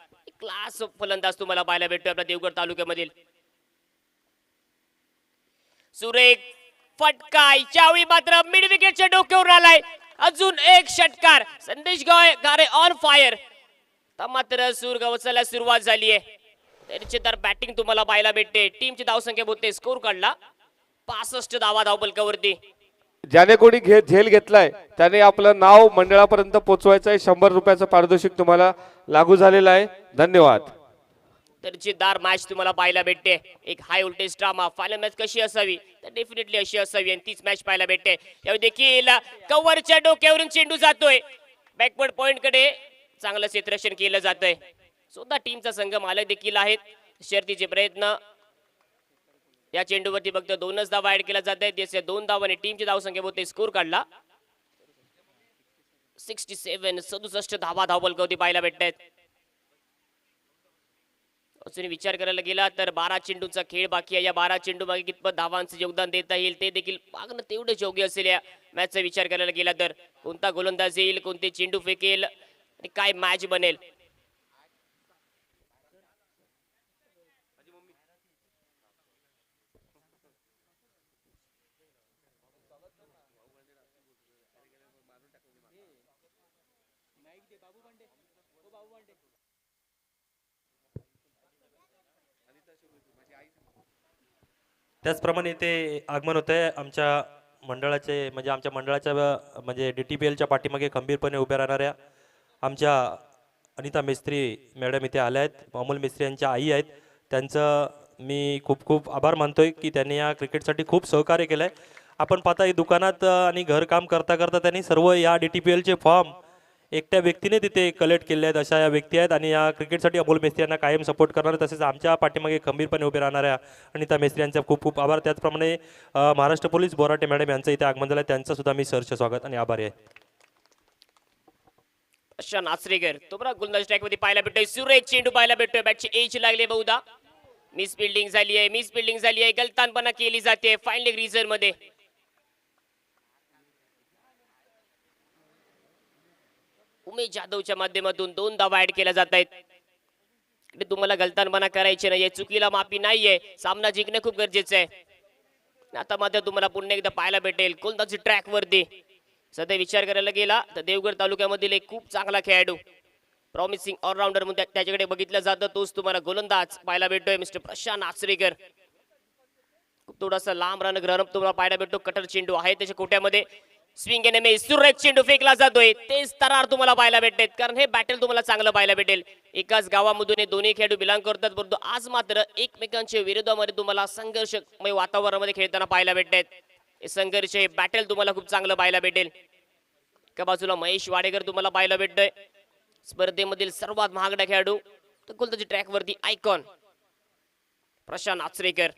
क्लास फलंदाज तुम्हाला पाहायला भेटतोय आपल्या देवगड तालुक्यामधील. सुरेख फटका यावेळी मात्र मिड विकेटच्या डोक्यावर आलाय. अजून एक षटकार. संदेश घारे ऑन फायर. मात्र सूर गवसायला सुरुवात झाली आहे. दर्जेदार बॅटिंग तुम्हाला पाहायला भेटते. टीमची धावसंख्या बोलते स्कोर काढला 65 धावा धावपलकावरती. ज्याने कोणी झेल घेतलाय त्याने आपलं नाव मंडळापर्यंत पोहोचवायचं आहे. 100 रुपयाचं पारितोषिक तुम्हाला लागू झालेलं आहे. धन्यवाद. दर्जेदार मॅच तुम्हाला पाहायला भेटते. एक high voltage drama. Final match कशी असावी तर डेफिनेटली अशी असावी आणि तीच मॅच पाहायला भेटते. यावेळी देखील कव्हरच्या डोक्यावरून चेंडू जातोय बॅकवर्ड पॉइंट कडे. चांगलं क्षेत्ररक्षण केलं जातंय. सुद्धा टीमचा संघ मालक देखील आहेत. शर्तीचे प्रयत्न. या चेंडूवरती फक्त 2च धावा ऍड केला जात आहेत. 2 धावांनी टीमची धावसंख्या बोलते स्कोर काढला 67 धावा धावपलकावरती पाहायला भेटतायत. अजून विचार करायला गेला तर 12 चेंडूचा खेळ बाकी आहे. या 12 चेंडू मागे कितपत धावांचं योगदान देता येईल ते देखील पाहणं तेवढंच योग्य असेल. या मॅचचा विचार करायला गेला तर कोणता गोलंदाज येईल, कोणते चेंडू फेकेल आणि काय मॅच बनेल. त्याचप्रमाणे इथे आगमन होत आहे आमच्या मंडळाचे आमच्या मंडळाच्या म्हणजे DTPLच्या पाठीमागे खंबीरपणे उभ्या राहणाऱ्या आमच्या अनिता मिस्त्री मॅडम इथे आल्या आहेत. अमोल मिस्त्री यांच्या आई आहेत. त्यांचं मी खूप खूप आभार मानतोय की त्यांनी या क्रिकेटसाठी खूप सहकार्य केलं आहे. आपण पाहता दुकानात आणि घरकाम करता करता त्यांनी सर्व या DTPLचे फॉर्म एकट्या व्यक्तीने तिथे कलेक्ट केले आहेत. अशा या व्यक्ती आहेत आणि या क्रिकेटसाठी अमोल मेस्त्री यांना कायम सपोर्ट करणार. तसेच आमच्या पाठीमागे खंबीरपणे उभे राहणाऱ्या अनिता मेस्त्री यांचा खूप खूप आभार. त्याचप्रमाणे महाराष्ट्र पोलीस बोराटे मॅडम यांचं इथे आगमन झालं. त्यांचं सुद्धा मी सहर्ष स्वागत आणि आभारी आहे. अशा नाचरेकर तुम्हाला गोलंदाज स्ट्राईक मध्ये पाहायला भेटतोय. सुरेख चेंडू पाहायला भेटतोय. बॅटची एज लागले बहुधा. मिस फिल्डिंग झाली आहे. गलतानपणा केली जाते फाईन लेग रिझर्व मध्ये. उमेश जाधवच्या माध्यमातून 2 धावा ऍड केल्या जात आहेत. तुम्हाला गलतानपणा करायचे नाहीये, चुकीला माफी नाहीये. सामना जिंकणे खूप गरजेचं आहे. आता मात्र तुम्हाला पुन्हा एकदा पाहायला भेटेल गोलंदाजी ट्रॅक वरती. सध्या विचार करायला गेला तर देवगड तालुक्यामधील एक खूप चांगला खेळाडू प्रॉमिसिंग ऑलराऊंडर म्हणून त्याच्याकडे बघितलं जातं. तोच तुम्हाला गोलंदाज पाहायला भेटतोय मिस्टर प्रशांत आचरेकर. खूप थोडासा लांब रन तुम्हाला पाहायला भेटतो. कटर चेंडू आहे त्याच्या कोट्यामध्ये. स्विंग एनमे सुरेख चेंडू फेकला जातोय. तेच तरार तुम्हाला पाहायला भेटते कारण हे बॅटल तुम्हाला चांगलं पाहायला भेटेल. एकाच गावामधून हे दोन्ही खेळाडू बिलॉंग करतात परंतु आज मात्र एकमेकांच्या विरोधामध्ये तुम्हाला संघर्षमय वातावरणामध्ये खेळताना पाहायला भेटतात. हे संघर्ष हे बॅटल तुम्हाला खूप चांगलं पाहायला भेटेल. एका बाजूला महेश वाडेकर तुम्हाला पाहायला भेटतोय स्पर्धेमधील सर्वात महागडा खेळाडू. तर गोलंदाजी ट्रॅक वरती आयकॉन प्रशांत आचरेकर.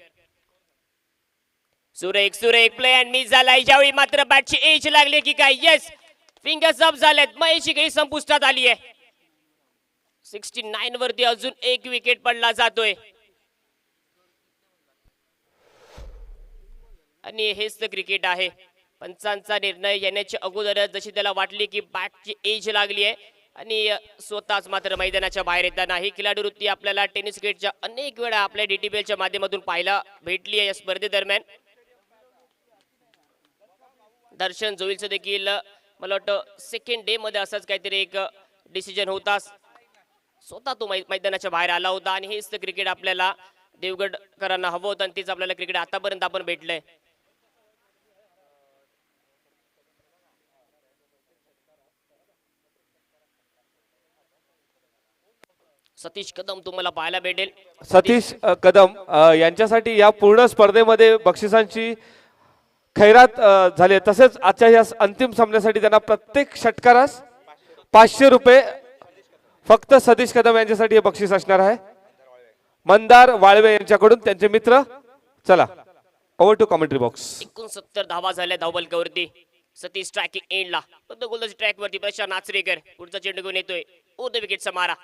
सुरेख प्ले अँड मिस झालाय. ज्यावेळी मात्र बॅटची एज लागली की काय येस फिंगर्स अप झालेत. महेश काही संपुष्टात आली आहे. 69 वरती अजून एक विकेट पडला जातोय आणि हेच तर क्रिकेट आहे. पंचांचा निर्णय येण्याच्या अगोदर जशी त्याला वाटली की बॅटची एज लागली आहे आणि स्वतःच मात्र मैदानाच्या बाहेर येताना ही खिलाडू वृत्ती आपल्याला टेनिस क्रिकेटच्या अनेक वेळा आपल्या DTPLच्या माध्यमातून पाहायला भेटली आहे. या स्पर्धेदरम्यान दर्शन जोईलचं देखील मला वाटतं सेकंड डे मध्ये असंच काहीतरी एक डिसिजन होता. स्वतः तो मैदानाच्या बाहेर आला होता आणि हेच तर क्रिकेट आपल्याला देवगडकरांना हवं होतं आणि तेच आपल्याला क्रिकेट आतापर्यंत आपण भेटलंय. सतीश कदम तुम्हाला पाहायला भेटेल. सतीश कदम यांच्यासाठी या पूर्ण स्पर्धेमध्ये बक्षिसांची खैरात झाले. तसेच आजच्या या अंतिम सामन्यासाठी त्यांना प्रत्येक षटकारास 500 रुपये फक्त सतीश कदम यांच्यासाठी हे बक्षीस असणार आहे. मंदार वाळवे यांच्याकडून त्यांचे मित्र. चला ओव्हर टू कमेंट्री बॉक्स. 69 धावा झाल्या धावबलकावरती. सतीश स्ट्रायकिंग एंडला फक्त गोलंदाजी ट्रॅक वरती प्रशांत नाचरेकर पुढचा चेंडू घेऊन येतोय. ओव्हर द विकेटचा मारा.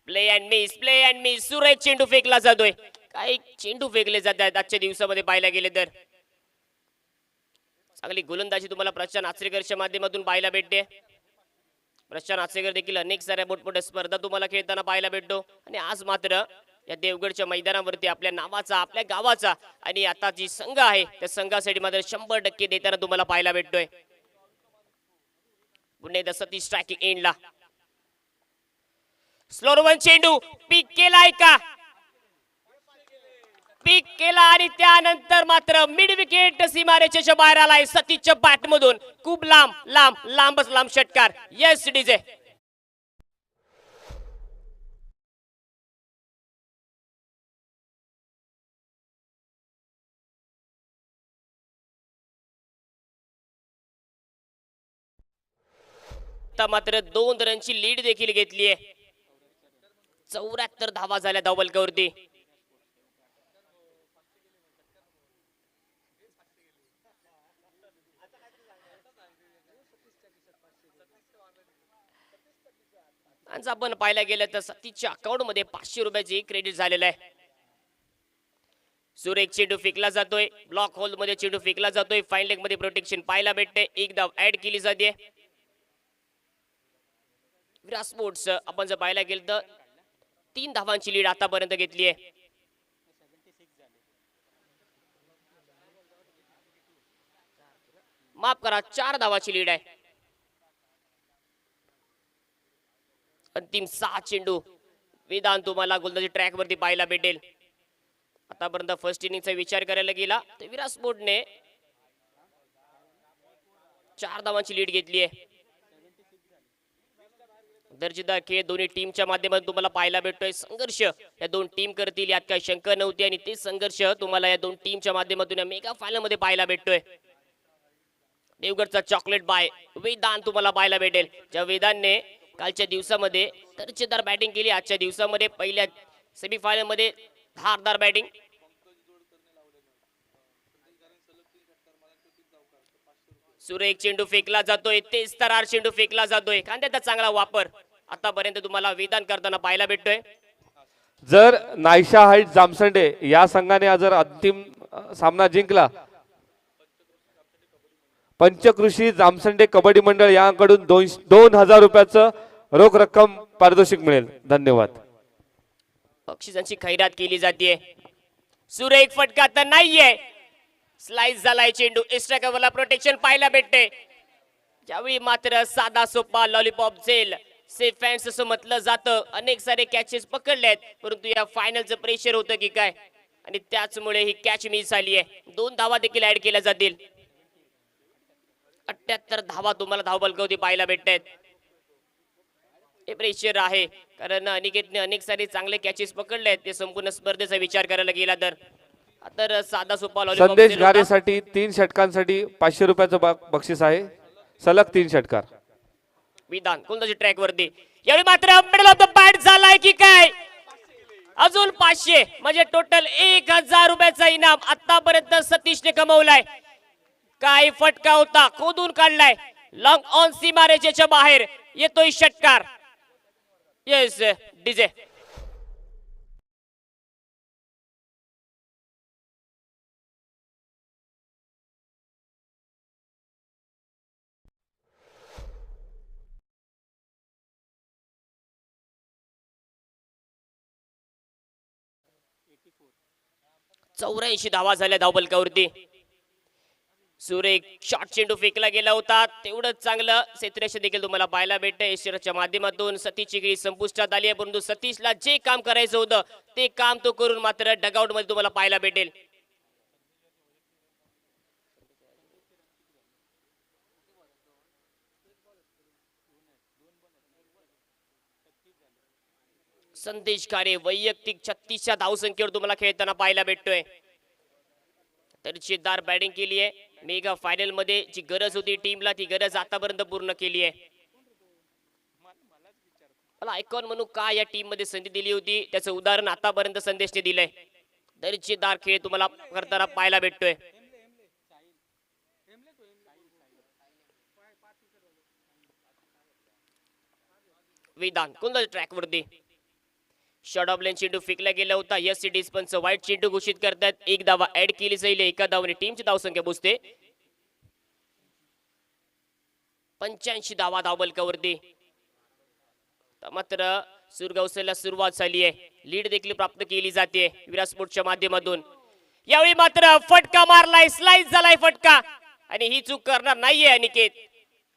प्ले अँड मिस सुरेख चेंडू फेकला जातोय. काही चेंडू फेकले जात आहेत आजच्या दिवसामध्ये पाहायला गेले तर. चांगली गोलंदाजी तुम्हाला प्रशांत आचरेकरच्या माध्यमातून पाहायला भेटते. प्रशांत आचरेकर देखील अनेक साऱ्या मोठमोठ्या स्पर्धा तुम्हाला खेळताना पाहायला भेटतो आणि आज मात्र या देवगडच्या मैदानावरती आपल्या नावाचा, आपल्या गावाचा आणि आता जी संघ आहे त्या संघासाठी मात्र 100% देताना तुम्हाला पाहायला भेटतोय. पुन्हा एकदा सतीश स्ट्रायकिंग एंडला. स्लोरवन चेंडू पीक केलाय का? पीक केला आणि त्यानंतर मात्र मिड विकेट सीमारेषेच्या बाहेर आलाय सतीशच्या बॅट मधून. खूप लांबच लांब षटकार. Yes DJ. मात्र 2 रनची लीड देखील घेतली आहे. 74 धावा झाल्या धावफलकावरती. आज आपण पाहायला गेलं तर सतीशच्या अकाउंट मध्ये 500 रुपयाचे क्रेडिट झालेलं आहे. सुरेख चेंडू फेकला जातोय. ब्लॉक होल मध्ये चेंडू फेकला जातोय. फाईन लेग मध्ये प्रोटेक्शन पाहायला भेटते. एक धाव ऍड केली जाते. विराट स्पोर्ट्स आपण जर पाहायला गेलं तर 3 धावांची लीड आतापर्यंत घेतली आहे. माफ करा, 4 धावाची लीड आहे. अंतिम 6 चेंडू विधान तुम्हाला गोलंदाजी ट्रॅक वरती पाहायला भेटेल. आतापर्यंत फर्स्ट इनिंगचा विचार करायला गेला तर विराट स्पोर्टने 4 धावांची लीड घेतली आहे. दर्जेदार खेळ दोन्ही टीमच्या माध्यमातून तुम्हाला पाहायला भेटतोय. संघर्ष या 2 टीम करतील यात काही शंका नव्हती आणि ते संघर्ष तुम्हाला या 2 टीमच्या माध्यमातून या मेगा फायनल मध्ये पाहायला भेटतोय. देवगडचा चॉकलेट बाय वेदांत तुम्हाला पाहायला भेटेल. ज्या वेदांतने कालच्या दिवसामध्ये दर्जेदार बॅटिंग केली. आजच्या दिवसामध्ये पहिल्या सेमीफायनल मध्ये धारदार बॅटिंग. सुरेख चेंडू फेकला जातोय. तेज तरार चेंडू फेकला जातोय. कांद्याचा चांगला वापर आतापर्यंत तुम्हाला वेदांत करताना पाहायला भेटतोय. जर नायशा हाईट जामसंडे या संघाने जर अंतिम सामना जिंकला, पंचकृषी जामसंडे कबड्डी मंडळ यांकडून 2000 रुपयाचं रोख रक्कम पारितोषिक मिळेल. धन्यवाद. बक्षिसांची खैरात केली जाते. सुरेख फटका तर नाहीये. स्लाइस झालाय चेंडू. एक्स्ट्रा कव्हरला प्रोटेक्शन पाहायला भेटते. ज्यावेळी मात्र साधा सोपा लॉलीपॉप झेल सेफ हँड्स असं म्हटलं जातं. अनेक सारे कॅचेस पकडलेत परंतु या फायनलचं प्रेशर होतं की काय आणि त्याचमुळे ही कॅच मिस झाली आहे. 2 धावा देखील ऍड केल्या जातील. 78 धावा तुम्हाला धावफलकावरती पाहायला भेटतात. हे प्रेशर आहे कारण अनिकेतने अनेक सारे चांगले कॅचेस पकडलेत. ते संपूर्ण स्पर्धेचा विचार करायला गेला तर साधा सोपा लॉलीपॉप संदेश गारेसाठी 3 षटकांसाठी 500 रुपयाचं बक्षीस आहे. सलग 3 षटकार. विधान कोणत्याची ट्रॅक वरती यावेळी मात्र मिडल ऑफ द बॅट झालाय की काय. अजून 500 म्हणजे टोटल 1000 रुपयाचा इनाम आतापर्यंत सतीशने कमवलाय. काय फटका होता, खोदून काढलाय. लॉंग ऑन सीमारेषेच्या बाहेर येतोय षटकार. Yes DJ. चौऱ्याऐंशी धावा झाल्या धावफलकावरती. सुरेख शॉर्ट चेंडू फेकला गेला होता. तेवढंच चांगलं क्षेत्ररक्षण देखील तुम्हाला पाहायला भेटतं. एशियरच्या माध्यमातून सतीशची खेळी संपुष्टात आली आहे परंतु सतीशला जे काम करायचं होतं ते काम तो करून मात्र डगआउट मध्ये तुम्हाला पाहायला भेटेल. संदेश खारे वैयक्तिक 36च्या धावसंख्येवर तुम्हाला खेळताना पाहायला भेटतोय. दर्जेदार बॅटिंग केली आहे. मेगा फायनल मध्ये जी गरज होती टीमला ती गरज आतापर्यंत पूर्ण केली आहे. मला आयकॉन म्हणून का या टीम मध्ये संधी दिली होती त्याचं उदाहरण आतापर्यंत संदेशने दिलंय. दर्जेदार खेळ तुम्हाला करताना पाहायला भेटतोय. विधान कोणत्या ट्रॅक वरती शॉर्ट ऑफ लेन चेंडू फेकला गेला होता. यस सिटीज पंच वाईट चेंडू घोषित करतात. एक धावा ऍड केली जाईल. एका धावाने टीमची धावसंख्या पोहोचते 85 धावा धावबलकावरती. मात्र सुरगावसेला सुरुवात झाली आहे. लीड देखील प्राप्त केली जाते विराट स्पोर्ट्सच्या माध्यमातून. यावेळी मात्र फटका मारलाय, स्लाइस झालाय फटका आणि ही चूक करणार नाहीये अनिकेत,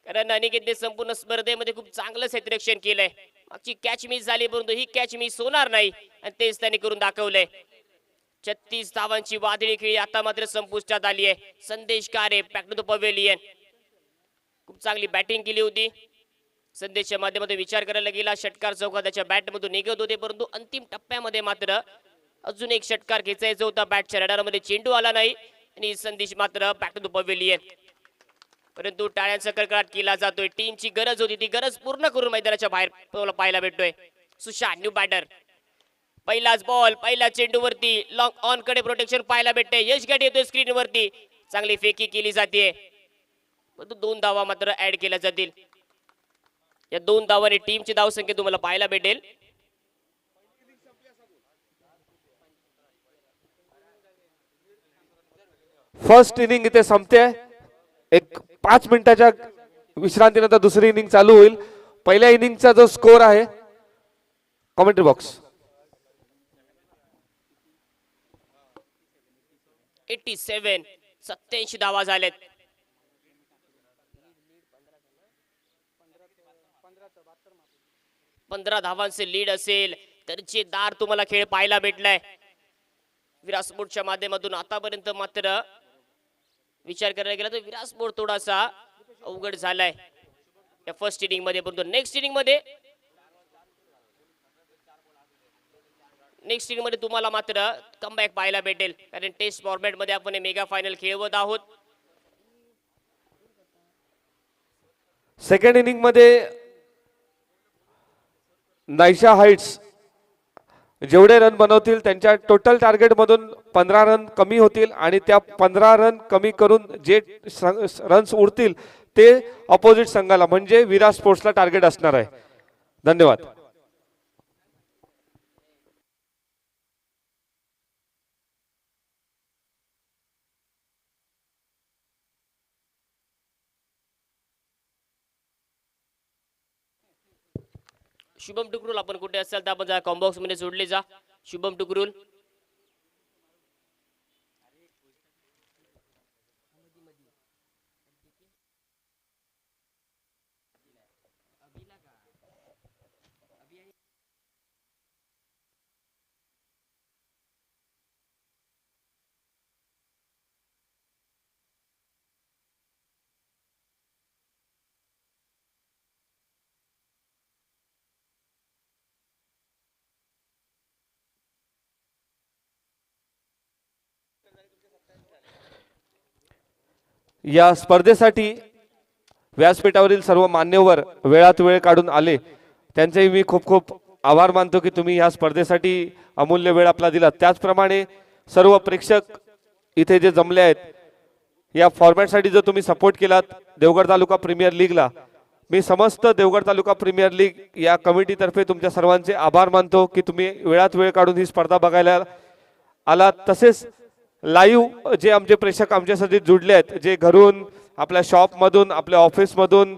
कारण अनिकेतने संपूर्ण स्पर्धेमध्ये खूप चांगलं क्षेत्ररक्षण केलंय. मागची कॅच मिस झाली परंतु ही कॅच मिस होणार नाही आणि तेच त्यांनी करून दाखवलंय. 36 धावांची वादळी खेळी आता मात्र संपुष्टात आली आहे. संदेश कारे बॅक टू द पवेलियन. खूप चांगली बॅटिंग केली होती. संदेशच्या माध्यमातून विचार करायला गेला. षटकार चौका त्याच्या बॅटमधून निघत होते परंतु अंतिम टप्प्यामध्ये मात्र अजून एक षटकार खेचायचा होता. बॅटच्या रडारमध्ये चेंडू आला नाही आणि संदेश मात्र बॅक टू द पवेलियन. परंतु टाळ्यांचा कडकडाट केला जातोय. टीमची गरज होती ती गरज पूर्ण करून मैदानाच्या बाहेर पाहायला भेटतोय. Sushant new batter. पहिलाच बॉल पहिल्या चेंडूवरती लॉंग ऑन कडे प्रोटेक्शन पाहायला भेटते. यश गाडी येतोय स्क्रीन वरती. चांगली फेकी केली जाते परंतु 2 धावा मात्र ऍड केल्या जातील. या 2 धावांनी टीमची धावसंख्या तुम्हाला पाहायला भेटेल. फर्स्ट इनिंग इथे संपते. एक 5 मिनिटाच्या विश्रांतीनंतर दुसरी इनिंग चालू होईल. पहिल्या इनिंगचा जो स्कोर आहे कमेंट्री बॉक्स 87 धावा झाल्यात. 15 धावांचे लीड असेल तर दार तुम्हाला खेळ पाहायला भेटलाय विराट स्पोर्ट्सच्या माध्यमातून. आतापर्यंत मात्र विचार करायला गेला तर विराट स्पोर्ट थोडासा अवघड झालाय या फर्स्ट इनिंग मध्ये. परंतु नेक्स्ट इनिंग मध्ये तुम्हाला मात्र कमबॅक पाहायला भेटेल, कारण टेस्ट फॉर्मॅट मध्ये आपण मेगा फायनल खेळवत आहोत. सेकंड इनिंग मध्ये नायशा हाइट्स जेवढे रन बनवतील त्यांच्या टोटल टार्गेट मधून 15 रन कमी होतील आणि त्या 15 रन कमी करून जे रन्स उरतील ते ऑपोजिट संघाला म्हणजे विराट स्पोर्ट्सला टार्गेट असणार आहे. धन्यवाद. शुभम टुकरुल आपण कुठे असाल तर आपण कॉम्बॉक्स मध्ये जोडले जा. शुभम टुकरुल. या स्पर्धेसाठी व्यासपीठावरील सर्व मान्यवर वेळात वेळ काढून आले त्यांचेही मी खूप खूप आभार मानतो की तुम्ही या स्पर्धेसाठी अमूल्य वेळ आपला दिला. त्याचप्रमाणे सर्व प्रेक्षक इथे जे जमले आहेत या फॉर्मॅटसाठी जर तुम्ही सपोर्ट केलात देवगड तालुका प्रीमियर लीगला, मी समस्त देवगड तालुका प्रीमियर लीग या कमिटीतर्फे तुमच्या सर्वांचे आभार मानतो की तुम्ही वेळात वेळ काढून ही स्पर्धा बघायला आलात. तसेच लाईव्ह जे आमचे प्रेक्षक आमच्यासाठी जुडले आहेत, जे घरून आपल्या शॉपमधून आपल्या ऑफिसमधून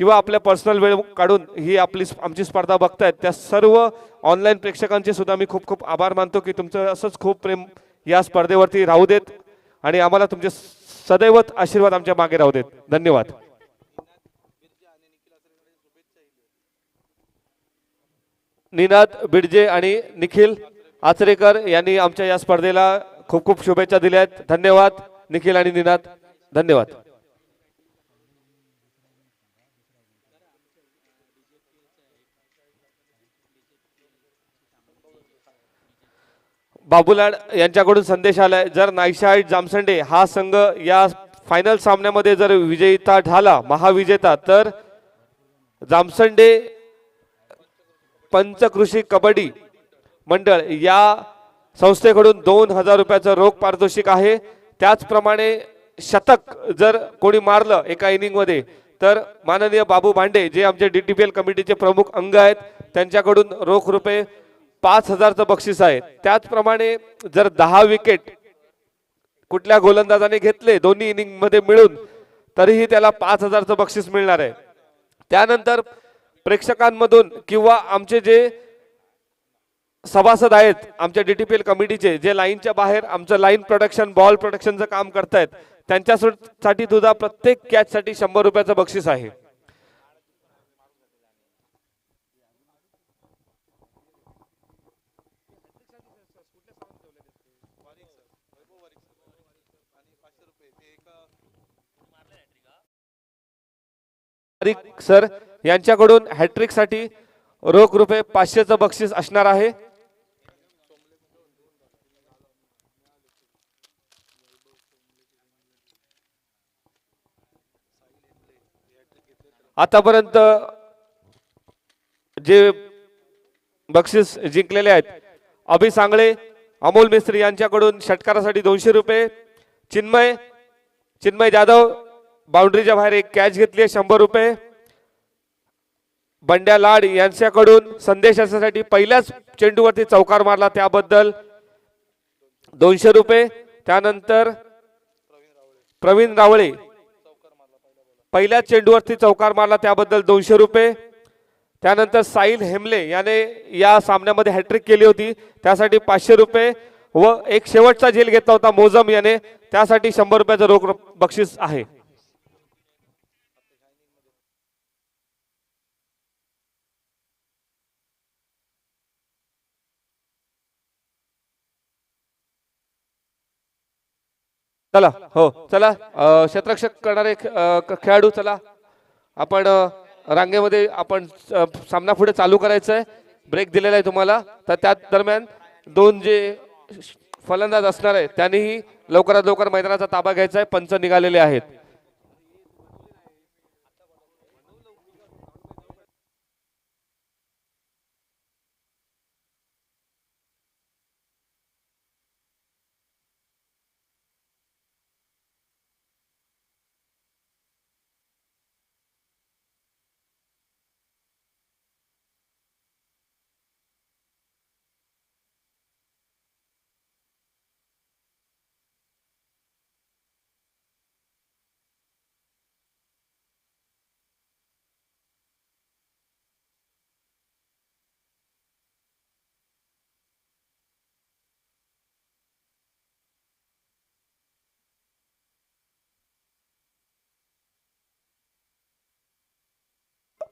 किंवा आपल्या पर्सनल वेळ काढून ही आमची स्पर्धा बघतायत, त्या सर्व ऑनलाईन प्रेक्षकांचे सुद्धा मी खूप खूप आभार मानतो की तुमचं असंच खूप प्रेम या स्पर्धेवरती राहू देत आणि आम्हाला तुमचे सदैवत आशीर्वाद आमच्या मागे राहू देत. धन्यवाद. निनाद बिडजे आणि निखिल आचरेकर यांनी आमच्या या स्पर्धेला खूप खूप शुभेच्छा दिल्या आहेत. धन्यवाद निखिल आणि निनाद. धन्यवाद. बाबूलाड यांच्याकडून संदेश आलाय, जर नायशा हाइट्स जामसंडे हा संघ या फायनल सामन्यामध्ये जर विजेता झाला, महाविजेता, तर जामसंडे पंचकृषी कबड्डी मंडळ या संस्थेकडून 2000 रुपयाचं रोख पारितोषिक आहे. त्याचप्रमाणे शतक जर कोणी मारलं एका इनिंग मध्ये तर माननीय बाबू भांडे जे आमचे DTPL कमिटीचे प्रमुख अंग आहेत त्यांच्याकडून रोख रुपये 5,000चं बक्षीस आहे. त्याचप्रमाणे जर 10 विकेट कुठल्या गोलंदाजाने घेतले दोन्ही इनिंग मध्ये मिळून तरीही त्याला 5,000चं बक्षीस मिळणार आहे. त्यानंतर प्रेक्षकांमधून किंवा आमचे जे सभासद आहेत आमच्या DTPL कमिटीचे जे लाईनच्या बाहेर आमचं लाईन प्रोटेक्शन बॉल प्रोटेक्शनचं काम करतायत त्यांच्यासाठी सुद्धा प्रत्येक कॅचसाठी 100 रुपयाचं बक्षीस आहे. सर यांच्याकडून हॅट्रिक साठी रोख रुपये 500चं बक्षीस असणार आहे. आतापर्यंत जे बक्षीस जिंकलेले आहेत अभि सांगळे अमोल मिस्त्री यांच्याकडून षटकारासाठी 200 रुपये. चिन्मय जाधव बाउंड्रीच्या बाहेर एक कॅच घेतली आहे 100 रुपये. बंड्या लाड यांच्याकडून संदेश यासाठी पहिल्याच चेंडूवरती चौकार मारला त्याबद्दल 200 रुपये. त्यानंतर प्रवीण रावळे पहिल्याच चेंडूवरती चौकार मारला त्याबद्दल 200 रुपये. त्यानंतर साहिल हेमले याने या सामन्यामध्ये हॅट्रिक केली होती त्यासाठी 500 रुपये व एक शेवटचा झेल घेतला होता मोजम याने त्यासाठी 100 रुपयाचं रोख बक्षीस आहे. चला हो चला क्षेत्ररक्षक करणारे खेळाडू चला आपण रांगेमध्ये आपण सामना पुढे चालू करायचा आहे. ब्रेक दिलेला आहे तुम्हाला तर त्या दरम्यान दोन जे फलंदाज असणार आहे त्यांनीही लवकरात लवकर मैदानाचा ताबा घ्यायचा आहे. पंच निघालेले आहेत.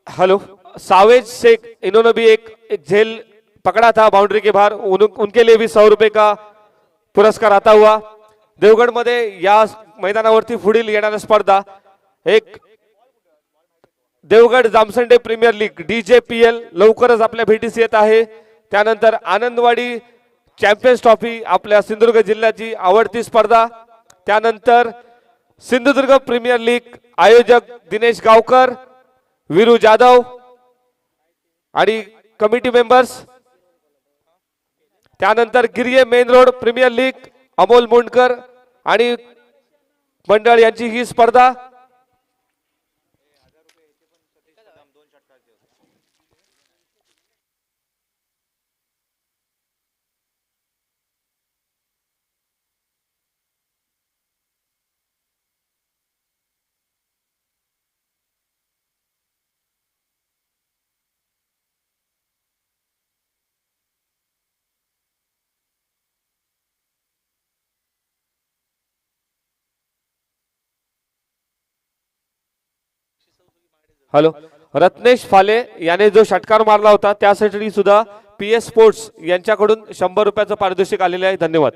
हेलो सावेज शेख इन्होंने भी एक झेल पकड़ा था बाउंड्री के बाहर उनके लिए भी 100 रुपए का पुरस्कार आता हुआ. देवगड मध्ये या मैदानावरती पुढील येणाऱ्या स्पर्धा एक Devgad Jamsande premier league DJPL लवकरच आपल्या भेटीस येत आहे. त्यानंतर आनंदवाडी चॅम्पियन्स ट्रॉफी आपल्या सिंधुदुर्ग जिल्ह्याची आवडती स्पर्धा. त्यानंतर सिंधुदुर्ग प्रीमियर लीग आयोजक दिनेश गावकर वीरू जाधव आणि कमिटी मेंबर्स. त्यानंतर Giriye main road premier league Amol Mundkar आणि मंडळ यांची ही स्पर्धा. हॅलो रत्नेश फाले याने जो षटकार मारला होता त्यासाठी सुद्धा PS स्पोर्ट्स यांच्याकडून 100 रुपयाचं पारितोषिक आलेले आहे. धन्यवाद.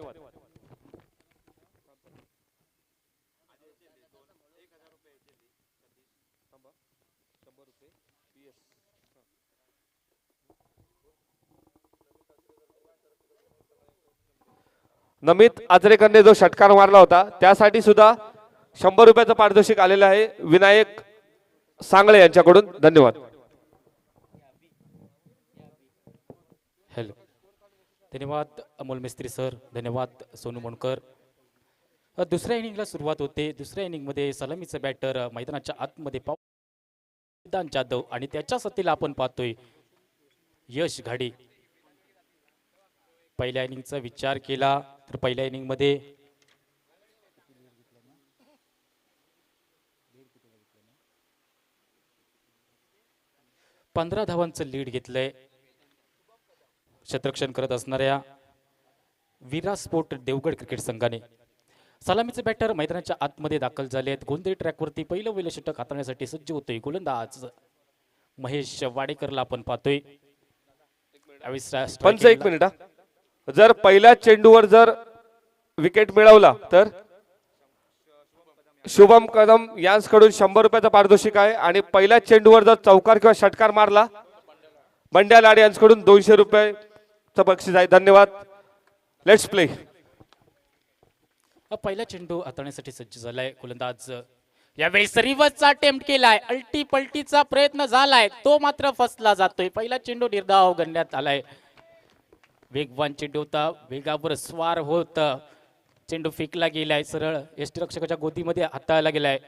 नमित आचरेकरने जो षटकार मारला होता त्यासाठी सुद्धा 100 रुपयाचं पारितोषिक आलेलं आहे विनायक सांगळे यांच्याकडून. धन्यवाद. हॅलो धन्यवाद अमोल मिस्त्री सर. धन्यवाद सोनू मोणकर. दुसऱ्या इनिंगला सुरुवात होते. दुसऱ्या इनिंगमध्ये सलामीचं बॅटर मैदानाच्या आतमध्ये सिद्धांत जाधव आणि त्याच्या सत्तेला आपण पाहतोय यश घाडी. पहिल्या इनिंगचा विचार केला तर पहिल्या इनिंगमध्ये 15 धावांचं लीड घेतलंय क्षेत्ररक्षण करत असणाऱ्या विरा स्पोर्ट देवगड क्रिकेट संघाने. सलामीचे बॅटर मैदानाच्या आतमध्ये दाखल झाले आहेत. गोंधळी ट्रॅकवरती पहिलं षटक हाताळण्यासाठी सज्ज होतोय गोलंदाज महेश वाडेकरला आपण पाहतोय. पंच एक मिनिट हा. जर पहिल्या चेंडूवर जर विकेट मिळवला तर शुभम कदम यांच्याकडून 100 रुपयाचं पारितोषिक आहे आणि पहिल्या चेंडूवर जर चौकार किंवा षटकार मारला बंड्या लाड यांच्याकडून 200 रुपयाचं बक्षीस आहे. धन्यवाद. Let's play. पहिला चेंडू हाताळण्यासाठी सज्ज झालाय गोलंदाज. यावेळी रिव्हर्सचा अटेम्प्ट केलाय. अल्टी पलटीचा प्रयत्न झालाय तो मात्र फसला जातोय. पहिला चेंडू निर्धाव गणण्यात आलाय. वेगवान चेंडू होता. वेगावर स्वार होत चेंडू फेकला गेलाय. सरळ यष्टीरक्षकाच्या गोदीमध्ये हाताळला गेलाय.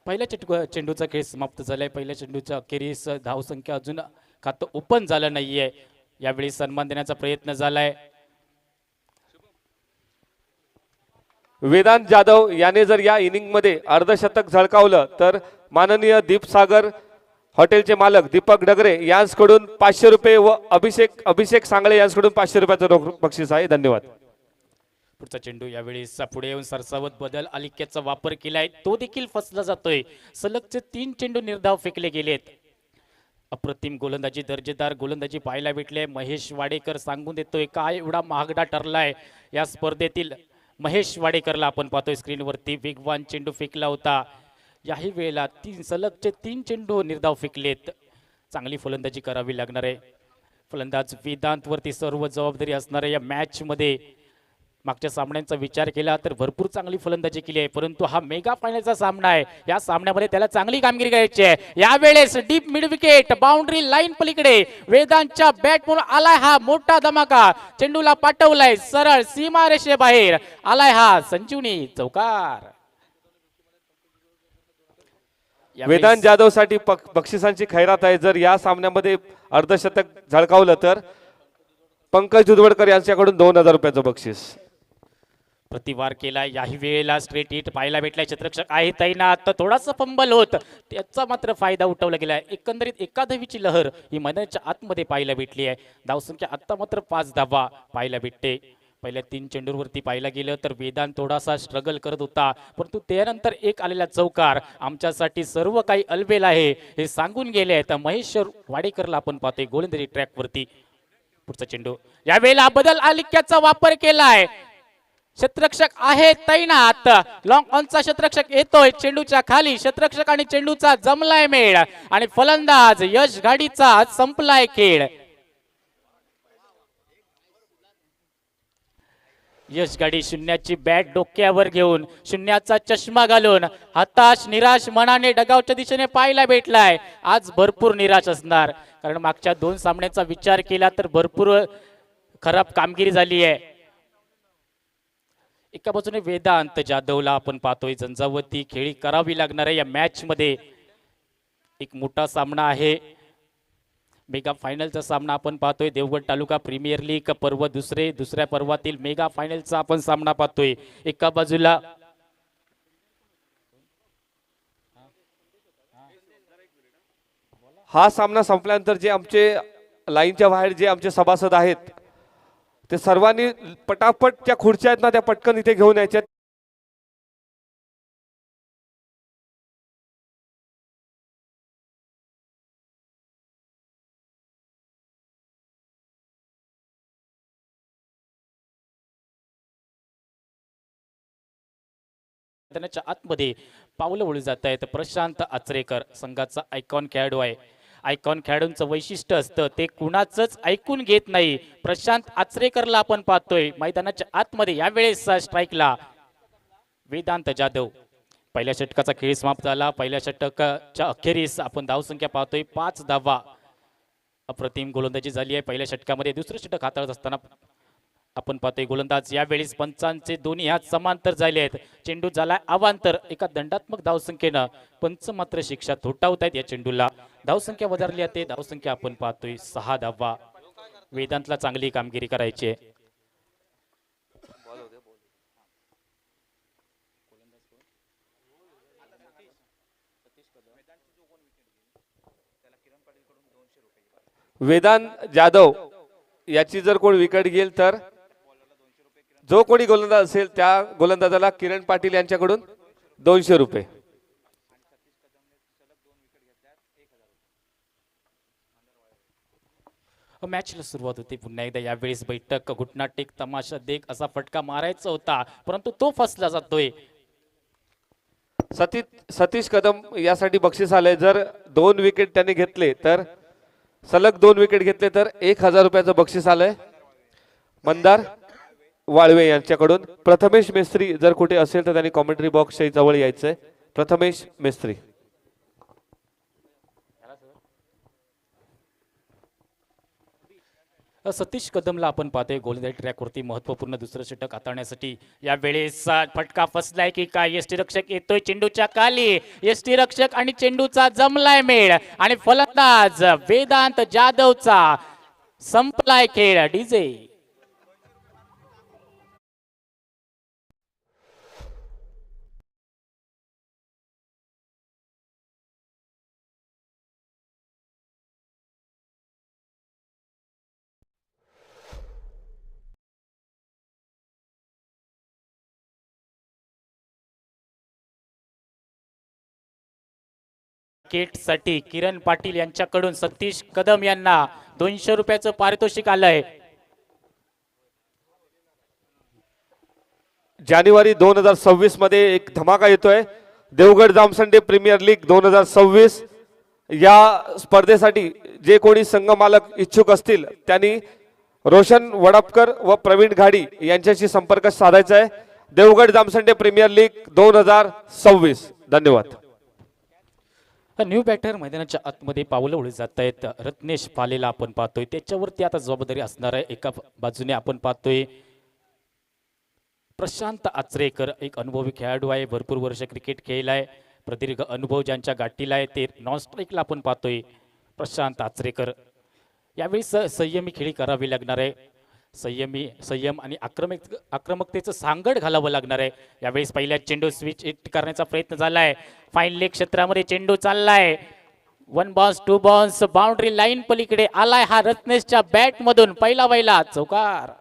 पहिल्या चेंडूचा खेळ समाप्त झालाय. पहिल्या चेंडूच्या अखेरीस धावसंख्या अजून खातं ओपन झालं नाहीये. यावेळी सन्मान देण्याचा प्रयत्न झालाय. वेदांत जाधव याने जर या इनिंग मध्ये अर्धशतक झळकावलं तर माननीय दीपसागर हॉटेलचे मालक दीपक डगरे यांच्याकडून 500 रुपये व अभिषेक सांगळे यांच्याकडून 500 रुपयाचं रोख बक्षीस आहे. धन्यवाद. पुढचा चेंडू यावेळी पुढे येऊन सरसावत बदल आलिक्याचा वापर केलाय तो देखील फसला जातोय. सलगचे 3 चेंडू निर्धाव फेकले गेलेत. अप्रतिम गोलंदाजी दर्जेदार गोलंदाजी पाहायला भेटले. महेश वाडेकर सांगून देतोय काय एवढा महागडा ठरलाय या स्पर्धेतील. महेश वाडेकरला आपण पाहतोय स्क्रीनवरती. वेगवान चेंडू फेकला होता. याही वेळेला 3 सलगचे 3 चेंडू निर्धाव फेकलेत. चांगली फलंदाजी करावी लागणार आहे. फलंदाज वेदांत वरती सर्व जबाबदारी असणाऱ्या या मॅच मध्ये मागच्या सामन्यांचा विचार केला तर भरपूर चांगली फलंदाजी केली आहे. परंतु हा मेगा फायनलचा सामना आहे. या सामन्यामध्ये त्याला चांगली कामगिरी करायची आहे. यावेळेस deep mid wicket boundary line पलीकडे वेदांतच्या बॅट म्हणून आलाय हा मोठा धमाका. चेंडूला पाठवलाय सरळ सीमा रेषेबाहेर आलाय हा संजीवनी चौकार. वेदांत जाधव साठी बक्षिसांची खैरात आहे. जर या सामन्यामध्ये अर्धशतक झळकावलं तर पंकज दुधवडकर यांच्याकडून 2000 रुपयाचं बक्षीस. प्रतिवार केला. याही वेळेला स्ट्रेट हिट पाहायला भेटलाय. क्षेत्ररक्षक आहे तैनात तर थोडासा फंबल होत त्याचा मात्र फायदा उठवला गेलाय. एकंदरीत एकादवीची लहर ही मैदानाच्या आतमध्ये पाहायला भेटली आहे. धावसंख्या आता मात्र 5 धावा पाहायला भेटते. पहिल्या 3 चेंडूवरती पाहायला गेलं तर वेदांत थोडासा स्ट्रगल करत होता. परंतु त्यानंतर एक आलेला चौकार आमच्यासाठी सर्व काही अलबेल आहे हे सांगून गेले. तर महेश वाडेकरला आपण पाहतोय गोलंदाजी ट्रॅकवरती. पुढचा चेंडू यावेळेला बदल आलिक्याचा वापर केलाय. क्षेत्ररक्षक आहे तैनात. लॉंग ऑनचा क्षेत्ररक्षक येतोय चेंडूच्या खाली. क्षेत्ररक्षक आणि चेंडूचा जमलाय मेळ आणि फलंदाज यश गाडीचा संपलाय खेळ. यश गाडी शून्याची बॅट डोक्यावर घेऊन शून्याचा चष्मा घालून हताश निराश मनाने डगावच्या दिशेने पाहायला भेटलाय. आज भरपूर निराश असणार कारण मागच्या 2 सामन्याचा विचार केला तर भरपूर खराब कामगिरी झाली आहे. एका बाजूने वेदांत जाधवला आपण पाहतोय झंझावती खेळी करावी लागणार आहे. या मॅच मध्ये एक मोठा सामना आहे. मेगा फायनलचा सामना आपण पाहतोय. देवगड तालुका प्रीमियर लीग पर्व दुसऱ्या पर्वातील मेगा फायनलचा आपण सामना पाहतोय. एका बाजूला हा सामना संपल्यानंतर जे आमचे लाईनच्या बाहेर जे आमचे सभासद आहेत ते सर्वांनी पटापट त्या खुर्च्या आहेत ना त्या पटकन इथे घेऊन यायच्या. मैदानाच्या आतमध्ये पावलं वळू जात आहेत. प्रशांत आचरेकर संघाचा आयकॉन खेळाडू आहे. आयकॉन खेळाडूंचं वैशिष्ट्य असतं ते कुणाचंच ऐकून घेत नाही. प्रशांत आचरेकरला आपण पाहतोय मैदानाच्या आतमध्ये. यावेळेस स्ट्राईकला वेदांत जाधव. पहिल्या षटकाचा खेळ समाप्त झाला. पहिल्या षटकाच्या अखेरीस आपण धावसंख्या पाहतोय 5 धावा. अप्रतिम गोलंदाजी झाली आहे पहिल्या षटकामध्ये. दुसरं षटक हाताळत असताना आपण पाहतोय गोलंदाज यावेळेस पंचांचे दोन्ही हात समांतर झाले आहेत. चेंडू झाला अवांतर. एका दंडात्मक धावसंख्येनं पंच मात्र शिक्षा थोटावत आहेत या चेंडूला. धावसंख्या वधारली आहे. धावसंख्या आपण पाहतोय 6 धावा. वेदांतला चांगली कामगिरी करायची आहे. वेदांत जाधव याची जर कोण विकेट घेईल तर जो कोणी गोलंदाज असेल त्या गोलंदाजाला किरण पाटील यांच्याकडून 200 रुपये. मॅचला सुरुवात होती पुन्हा एकदा. यावेळेस बैठक घुटना टेक तमाशा देख असा फटका मारायचा होता, परंतु तो फसला जातोय. सतीश कदम यासाठी बक्षीस आलंय. जर 2 विकेट त्यांनी घेतले तर सलग 2 विकेट घेतले तर 1000 रुपयाचं बक्षीस आलंय मंदार वाळवे यांच्याकडून. प्रथमेश मेस्त्री जर कुठे असेल तर त्यांनी कॉमेंट्री बॉक्सच्या जवळ यायचंय. प्रथमेश मेस्त्री. सतीश कदमला आपण पाहतोय गोलंदाजी ट्रॅकवरती महत्वपूर्ण दुसरं षटक हाताळण्यासाठी. यावेळेस फटका फसलाय की काय? यष्टीरक्षक येतोय चेंडूच्या खाली. यष्टीरक्षक आणि चेंडूचा जमलाय मेळ आणि फलंदाज वेदांत जाधवचा संपलाय खेळ. डीजे साठी किरण पाटील यांच्याकडून सतीश कदम यांना 200 रुपयाचं पारितोषिक आलंय. जानेवारी 2026 मध्ये एक धमाका येतोय. देवगड जामसंडे प्रीमियर लीग 2026 या स्पर्धेसाठी जे कोणी संघ मालक इच्छुक असतील त्यांनी रोशन वडपकर व प्रवीण घाडी यांच्याशी संपर्क साधायचा आहे. Devgad Jamsande premier league 2026. धन्यवाद. न्यू बॅटर मैदानाच्या आतमध्ये पावलं उडत जात आहेत. रत्नेश पालेला आपण पाहतोय, त्याच्यावरती आता जबाबदारी असणार आहे. एका बाजूने आपण पाहतोय प्रशांत आचरेकर, एक अनुभवी खेळाडू आहे, भरपूर वर्ष क्रिकेट खेळलाय, प्रदीर्घ अनुभव ज्यांच्या गाठीला आहे ते नॉन स्ट्राईकला आपण पाहतोय प्रशांत आचरेकर. यावेळी संयमी खेळी करावी लागणार आहे. संयम आणि आक्रमकतेचं सांगड घालावं लागणार आहे. यावेळेस पहिल्या चेंडू स्विच हिट करण्याचा प्रयत्न झालाय. फाईन लेग क्षेत्रामध्ये चेंडू चाललाय. 1 बॉन्स 2 बॉन्स बाउंड्री लाईन पलीकडे आलाय हा रत्नेशच्या बॅट मधून पहिला चौकार.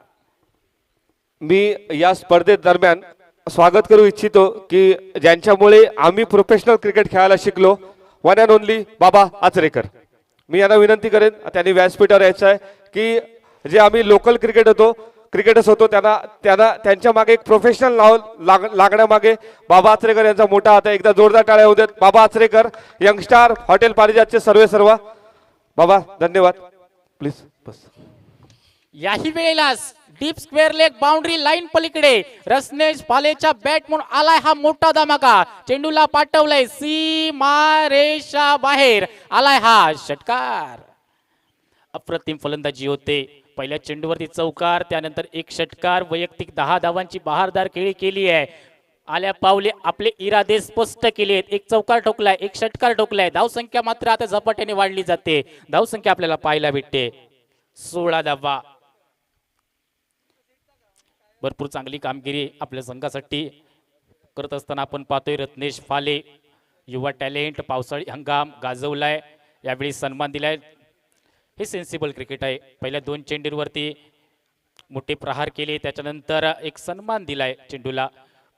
मी या स्पर्धे दरम्यान स्वागत करू इच्छितो की ज्यांच्यामुळे आम्ही प्रोफेशनल क्रिकेट खेळायला शिकलो, वन अँड ओनली बाबा आचरेकर. मी यांना विनंती करेन त्यांनी व्यासपीठावर यायचं आहे की जे आम्ही लोकल क्रिकेटर्स होतो त्यांना त्यांच्या मागे एक प्रोफेशनल नाव लागण्यामागे बाबा आचरेकर यांचा मोठा हात आहे. एकदा जोरदार टाळ्या होऊ देत. बाबा आचरेकर, यंगस्टार, हॉटेल पारिजातचे सर्व. बाबा धन्यवाद. प्लीज बस. याही वेळेला deep square leg boundary line पलीकडे रत्नेश पालेच्या बॅट म्हणून आलाय हा मोठा धमाका. चेंडूला पाठवलाय सीमा रेषा बाहेर आलाय हा षटकार. अप्रतिम फलंदाजी होते. पहिल्या चेंडूवरती चौकार, त्यानंतर एक षटकार, वैयक्तिक 10 धावांची बहारदार खेळी केली आहे. आल्या पावले आपले इरादे स्पष्ट केले आहेत. एक चौकार ठोकलाय, एक षटकार ठोकलाय. धावसंख्या मात्र आता झपाट्याने वाढली जाते. धावसंख्या आपल्याला पाहायला भेटते 16 धावा. भरपूर चांगली कामगिरी आपल्या संघासाठी करत असताना आपण पाहतोय रत्नेश फाले, युवा टॅलेंट, पावसाळी हंगाम गाजवलाय. यावेळी सन्मान दिलाय. हे सेन्सिबल क्रिकेट आहे. पहिल्या 2 चेंडूवरती मोठे प्रहार केले, त्याच्यानंतर एक सन्मान दिलाय चेंडूला.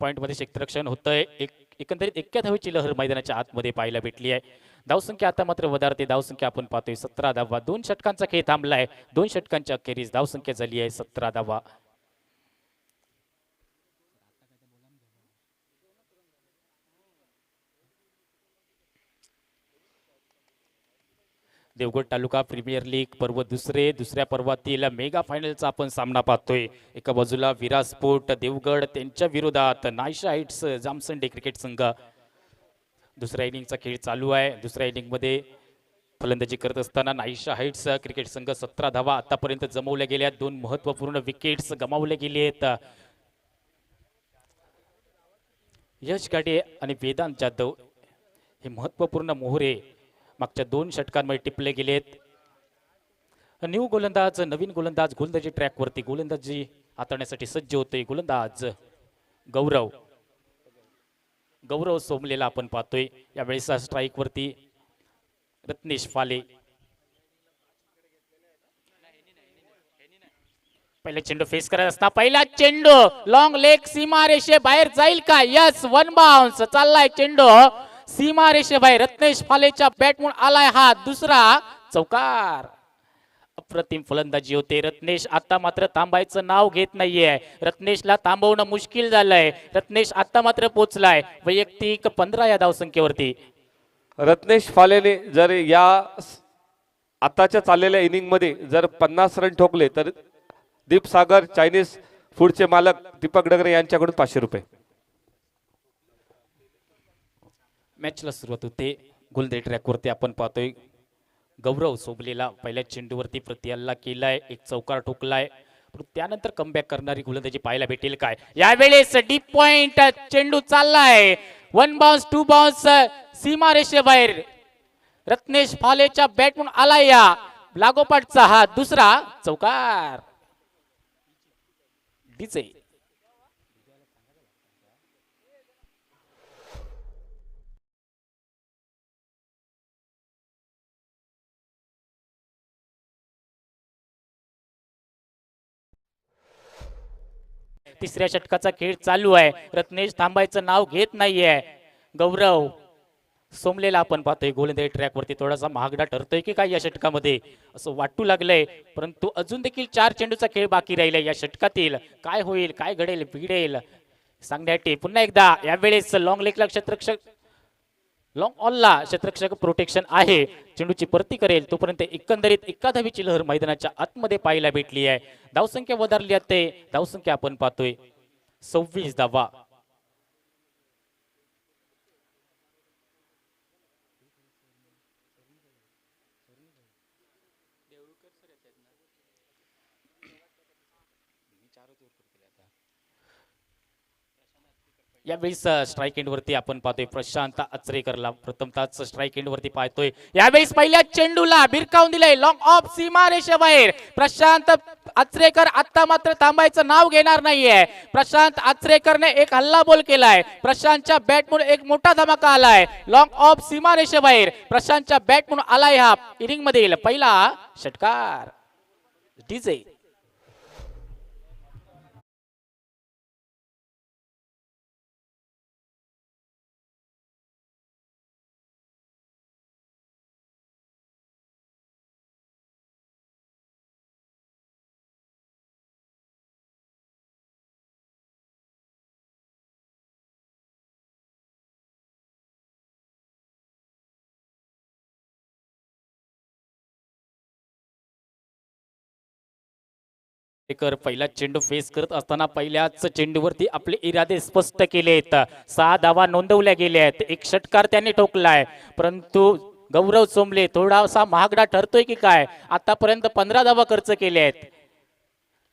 पॉईंटमध्ये क्षेत्ररक्षण होतंय. एकंदरीत 91 धावेची लहर मैदानाच्या आतमध्ये पाहायला भेटली आहे. धावसंख्या आता मात्र वधारते. धावसंख्या आपण पाहतोय 17 धावा. 2 षटकांचा खेळ थांबलाय. 2 षटकांच्या अखेरीस धावसंख्या झाली आहे 17 धावा. देवगड तालुका प्रीमियर लीग पर्व दुसऱ्या पर्वातील मेगा फायनलचा आपण सामना पाहतोय. एका बाजूला विराज स्पोर्ट देवगड, त्यांच्या विरोधात नायशा हाईट्स जामसंडे क्रिकेट संघ. दुसऱ्या इनिंगचा खेळ चालू आहे. दुसऱ्या इनिंगमध्ये फलंदाजी करत असताना नायशा हाईट्स क्रिकेट संघ 17 धावा आतापर्यंत जमवल्या गेल्या. 2 महत्वपूर्ण विकेट्स गमावले गेले आहेत. यश गाडे आणि वेदांत जाधव हे महत्वपूर्ण मोहरे मागच्या 2 षटकांमध्ये टिपले गेलेत. न्यू गोलंदाज नवीन गोलंदाज गोलंदाजी ट्रॅकवरती गोलंदाजी हाताळण्यासाठी सज्ज होते गोलंदाज गौरव गौरव सोमलेला आपण पाहतोय यावेळेस स्ट्राईक वरती रत्नेश फाले. पहिला चेंडू फेस करत असता पहिला चेंडू लॉंग लेग सीमा रेषे बाहेर जाईल का? यस, वन बाउन्स चाललाय चेंडू सीमा रेषे बाहेर. रत्नेश फालेच्या बॅट म्हणून आलाय हा दुसरा चौकार. अप्रतिम फलंदाजी होते. रत्नेश आता मात्र थांबायचं नाव घेत नाहीये. रत्नेशला थांबवणं मुश्किल झालंय. रत्नेश आता मात्र पोहोचलाय वैयक्तिक 15 या धावसंख्येवरती. रत्नेश फालेने जर या आताच्या चाललेल्या इनिंग मध्ये जर 50 रन ठोकले तर दीप सागर चायनीज फूडचे मालक दीपक डगरे यांच्याकडून 500 रुपये. मॅचला सुरुवात होते गोलंदाजी ट्रॅकवरती आपण पाहतोय गौरव सोबलेला पहिल्या चेंडूवरती प्रतिहल्ला केलाय. एक चौकार ठोकलाय. त्यानंतर कमबॅक करणारी गोलंदाजी पाहायला भेटेल काय? यावेळेस डीप पॉइंट चेंडू चाललाय. वन बाउन्स टू बाउन्स सीमा रेषेबाहेर. रत्नेश फालेच्या बॅट म्हणून आलाय या लागोपाठचा हा दुसरा चौकार. डीजे तिसऱ्या षटकाचा खेळ चालू आहे. रत्नेश थांबायचं नाव घेत नाहीये. गौरव सोमलेला आपण पाहतोय गोलंदाजी ट्रॅकवरती थोडासा महागडा ठरतोय की काय या षटकामध्ये असं वाटू लागलंय. परंतु अजून देखील 4 चेंडूचा खेळ बाकी राहिलाय. या षटकातील काय होईल काय घडेल बिघडेल सांगण्यासाठी पुन्हा एकदा यावेळेस लॉंग लेगला क्षेत्ररक्षक लॉंग ऑलला क्षेत्ररक्षक प्रोटेक्शन आहे. चेंडूची परती करेल तोपर्यंत एकंदरीत एकाधावीची लहर मैदानाच्या आतमध्ये पाहायला भेटली आहे. धावसंख्या वधारली आहे. धावसंख्या आपण पाहतोय 26 धावा. यावेळेस स्ट्राईक एंड वरती आपण पाहतोय प्रशांत आचरेकरला प्रथमताच स्ट्राईक एंड वरती पाहतोय. यावेळेस पहिल्या चेंडूला भिरकावून दिलंय लॉंग ऑफ सीमा रेषेबाहेर. प्रशांत आचरेकर आता मात्र थांबायचं नाव घेणार नाहीये. प्रशांत आचरेकरने एक हल्ला बोल केलाय. प्रशांतच्या बॅट म्हणून एक मोठा धमाका आलाय. लॉंग ऑफ सीमा रेषेबाहेर प्रशांतच्या बॅट म्हणून आलाय हा इनिंग मधील पहिला षटकार. डीजे पहिला चेंडू फेस करत असताना पहिल्याच चेंडूवरती आपले इरादे स्पष्ट केलेत. 6 धावा नोंदवल्या गेल्या आहेत. एक षटकार त्यांनी ठोकलाय. परंतु गौरव सोमले थोडासा महागडा ठरतोय की काय? आतापर्यंत 15 धावा खर्च केल्या आहेत.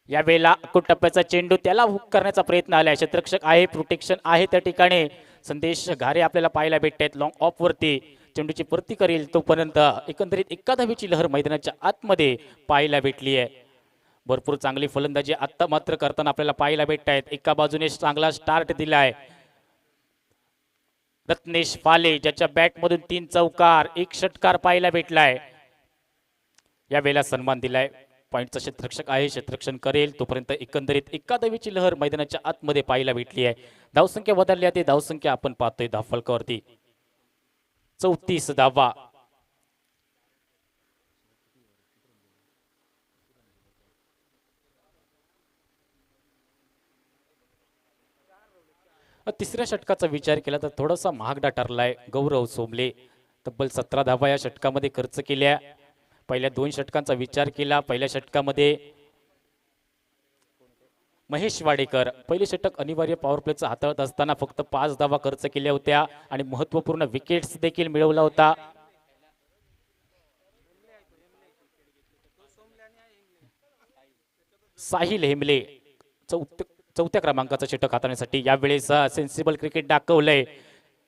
यावेळेला टप्प्याचा चेंडू त्याला हुक करण्याचा प्रयत्न आलाय. क्षेत्ररक्षक आहे प्रोटेक्शन आहे त्या ठिकाणी. संदेश घारे आपल्याला पाहायला भेटतात. लॉंग ऑफ वरती चेंडूची परती करेल तोपर्यंत एकंदरीत एकाधावीची लहर मैदानाच्या आतमध्ये पाहायला भेटली आहे. भरपूर चांगली फलंदाजी आता मात्र करताना आपल्याला पाहायला भेटत आहेत. एका बाजूने चांगला स्टार्ट दिलाय रत्नेश फाले ज्याच्या बॅट मधून 3 चौकार 1 षटकार पाहायला भेटलाय. यावेळेला सन्मान दिलाय. पॉइंटचा क्षेत्ररक्षक आहे क्षेत्ररक्षण करेल तोपर्यंत एकंदरीत एकाधावीची लहर मैदानाच्या आतमध्ये पाहायला भेटली आहे. धावसंख्या बदलली आहे. धावसंख्या आपण पाहतोय धावफलकावरती 34 धावा. तिसऱ्या षटकाचा विचार केला तर थोडासा महागडा ठरलाय. गौरव सोमले तब्बल 17 धावा या षटकामध्ये खर्च केल्या. पहिल्या 2 षटकांचा विचार केला. पहिल्या षटकामध्ये महेश वाडेकर पहिले षटक अनिवार्य पॉवर प्लेचा हाताळत असताना फक्त 5 धावा खर्च केल्या होत्या आणि महत्त्वपूर्ण विकेट्स देखील मिळवला होता. साहिल हेमले चौथ्या क्रमांकाचा षटक हाताळण्यासाठी यावेळेस सेन्सिबल क्रिकेट दाखवलंय.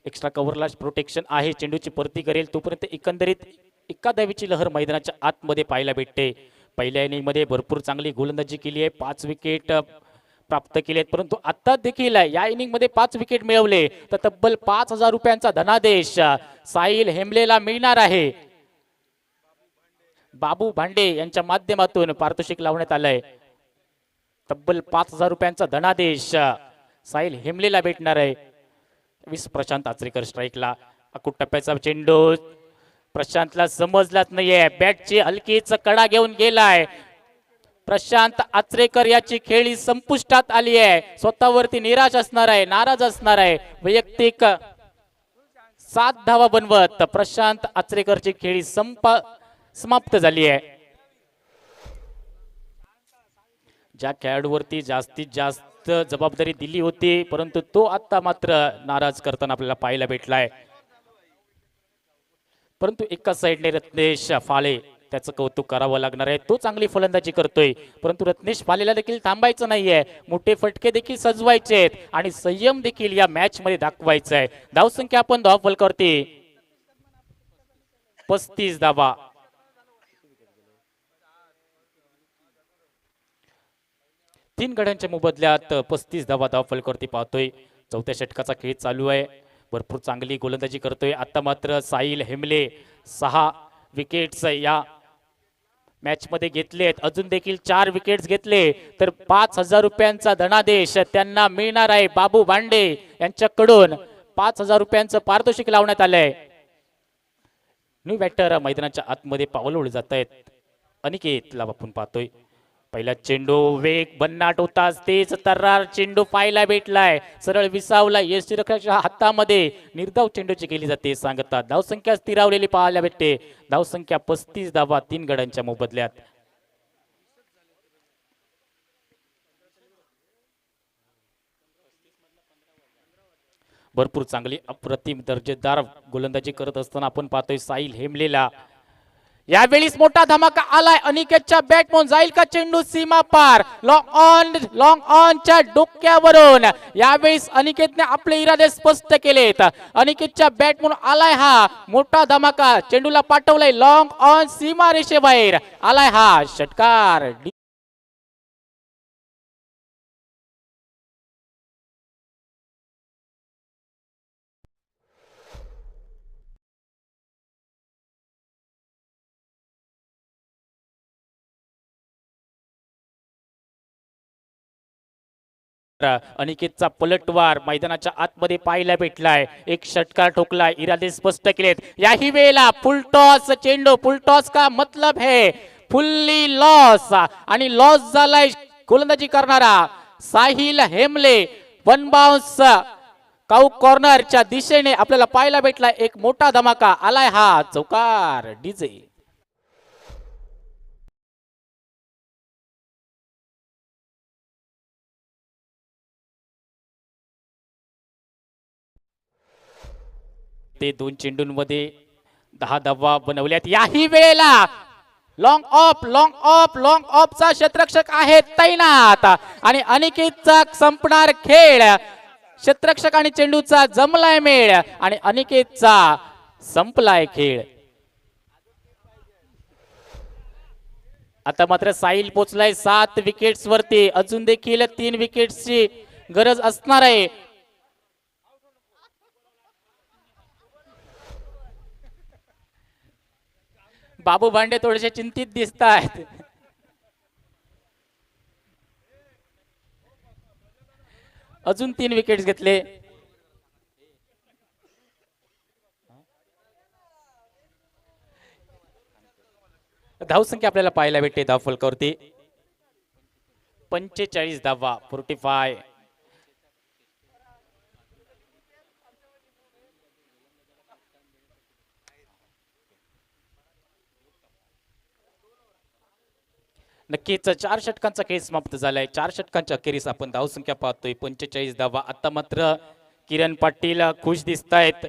एक्स्ट्रा कव्हरला प्रोटेक्शन आहे. चेंडूची परती करेल तोपर्यंत एकंदरीत एकाधावीची लहर मैदानाच्या आतमध्ये पाहायला भेटते. पहिल्या इनिंग मध्ये भरपूर चांगली गोलंदाजी केली आहे, 5 विकेट प्राप्त केले आहेत, परंतु आता देखील या इनिंग मध्ये 5 विकेट मिळवले तर तब्बल 5,000 रुपयांचा धनादेश साहिल हेमलेला मिळणार आहे. बाबू भांडे यांच्या माध्यमातून पारितोषिक लावण्यात आलंय. तब्बल 5,000 रुपयांचा धनादेश साहिल हेमलेला भेटणार आहे. प्रशांत आचरेकर स्ट्राईकला. अकुट टप्प्याचा चेंडू प्रशांतला समजलाच नाहीये, बॅटची हलकीच कडा घेऊन गेलाय. प्रशांत आचरेकर याची खेळी संपुष्टात आली आहे. स्वतःवरती निराश असणार आहे, नाराज असणार आहे. वैयक्तिक 7 धावा बनवत प्रशांत आचरेकरची खेळी समाप्त झाली आहे. ज्या खेळाडूवरती जास्तीत जास्त जबाबदारी दिली होती, परंतु तो आता मात्र नाराज करताना आपल्याला पाहायला भेटलाय. परंतु एका साईडने रत्नेश फाळे, त्याचं कौतुक करावं लागणार आहे. तो चांगली फलंदाजी करतोय, परंतु रत्नेश फाळेला देखील थांबायचं नाहीये. मोठे फटके देखील सजवायचे आहेत आणि संयम देखील या मॅच मध्ये दाखवायचा आहे. धावसंख्या आपण धाव फलकावरती 35 धावा. तीन गड्यांच्या मोबदल्यात 35 धावा धाव फलकावरती पाहतोय. चौथ्या षटकाचा खेळ चालू आहे. भरपूर चांगली गोलंदाजी करतोय. आता मात्र साहिल हेमले 6 विकेट्स या मॅच मध्ये घेतलेत. अजून देखील 4 विकेट्स घेतले तर 5,000 रुपयांचा धनादेश त्यांना मिळणार आहे. बाबू भांडे यांच्याकडून 5,000 रुपयांचं पारितोषिक लावण्यात आलंय. न्यू बॅटर मैदानाच्या आतमध्ये पावलं जात आहेत. अनिकेतला आपण पाहतोय. पहिला चेंडू वेग भन्नाट होताच तेच तर्रार चेंडू पाहायला भेटलाय. सरळ विसावला यष्टीरक्षकाच्या हातामध्ये. निर्धाव चेंडूची केली जाते सांगतात. धावसंख्या स्थिरावलेली पाहायला भेटते. धावसंख्या 35 धावा 3 गड्यांच्या मोबदल्यात. भरपूर चांगली अप्रतिम दर्जेदार गोलंदाजी करत असताना आपण पाहतोय साहिल हेमलेला. यावेळीस मोठा धमाका आलाय. अनिकेतच्या बॅटमोन जाईल का चेंडू सीमा पार. लॉंग ऑनच्या डोक्यावरून यावेळीस अनिकेतने आपले इरादे स्पष्ट केलेत. अनिकेतच्या बॅटमोन आलाय हा मोठा धमाका. चेंडूला पाठवलाय लॉंग ऑन सीमा रेषेबाहेर आलाय हा षटकार. अनिकेतचा पलटवार मैदानाच्या आतमध्ये पाहायला भेटलाय. एक षटकार ठोकलाय, इरादे स्पष्ट केलेत. याही वेळेला फुलटॉस चेंडू. फुलटॉस का मतलब है फुल्ली लॉस आणि लॉस झालाय गोलंदाजी करणारा साहिल हेमले. 1 बाउन्स काऊ कॉर्नरच्या दिशेने आपल्याला पाहायला भेटला. एक मोठा धमाका आलाय हा चौकार. डीजे ते 2 चेंडूंमध्ये 10 धावा बनवल्यात. याही वेळेला लॉंग ऑफचा क्षेत्ररक्षक आहे तैनात आणि अनिकेतचा संपणार खेळ. क्षेत्ररक्षक आणि चेंडूचा जमलाय मेळ आणि अनिकेतचा संपलाय खेळ. आता मात्र साहिल पोचलाय 7 विकेट्स वरती. अजून देखील 3 विकेट्सची गरज असणार आहे. बाबू भांडे थोडेसे चिंतित दिसत आहेत. अजून 3 विकेट्स घेतले. धावसंख्या आपल्याला पाहायला भेटते धाव फलकावरती 45 धावा 45. नक्कीच 4 षटकांचा खेळ समाप्त झालाय. 4 षटकांच्या अखेरीस आपण धावसंख्या पाहतोय 45 धावा. आता मात्र किरण पाटील खुश दिसत आहेत.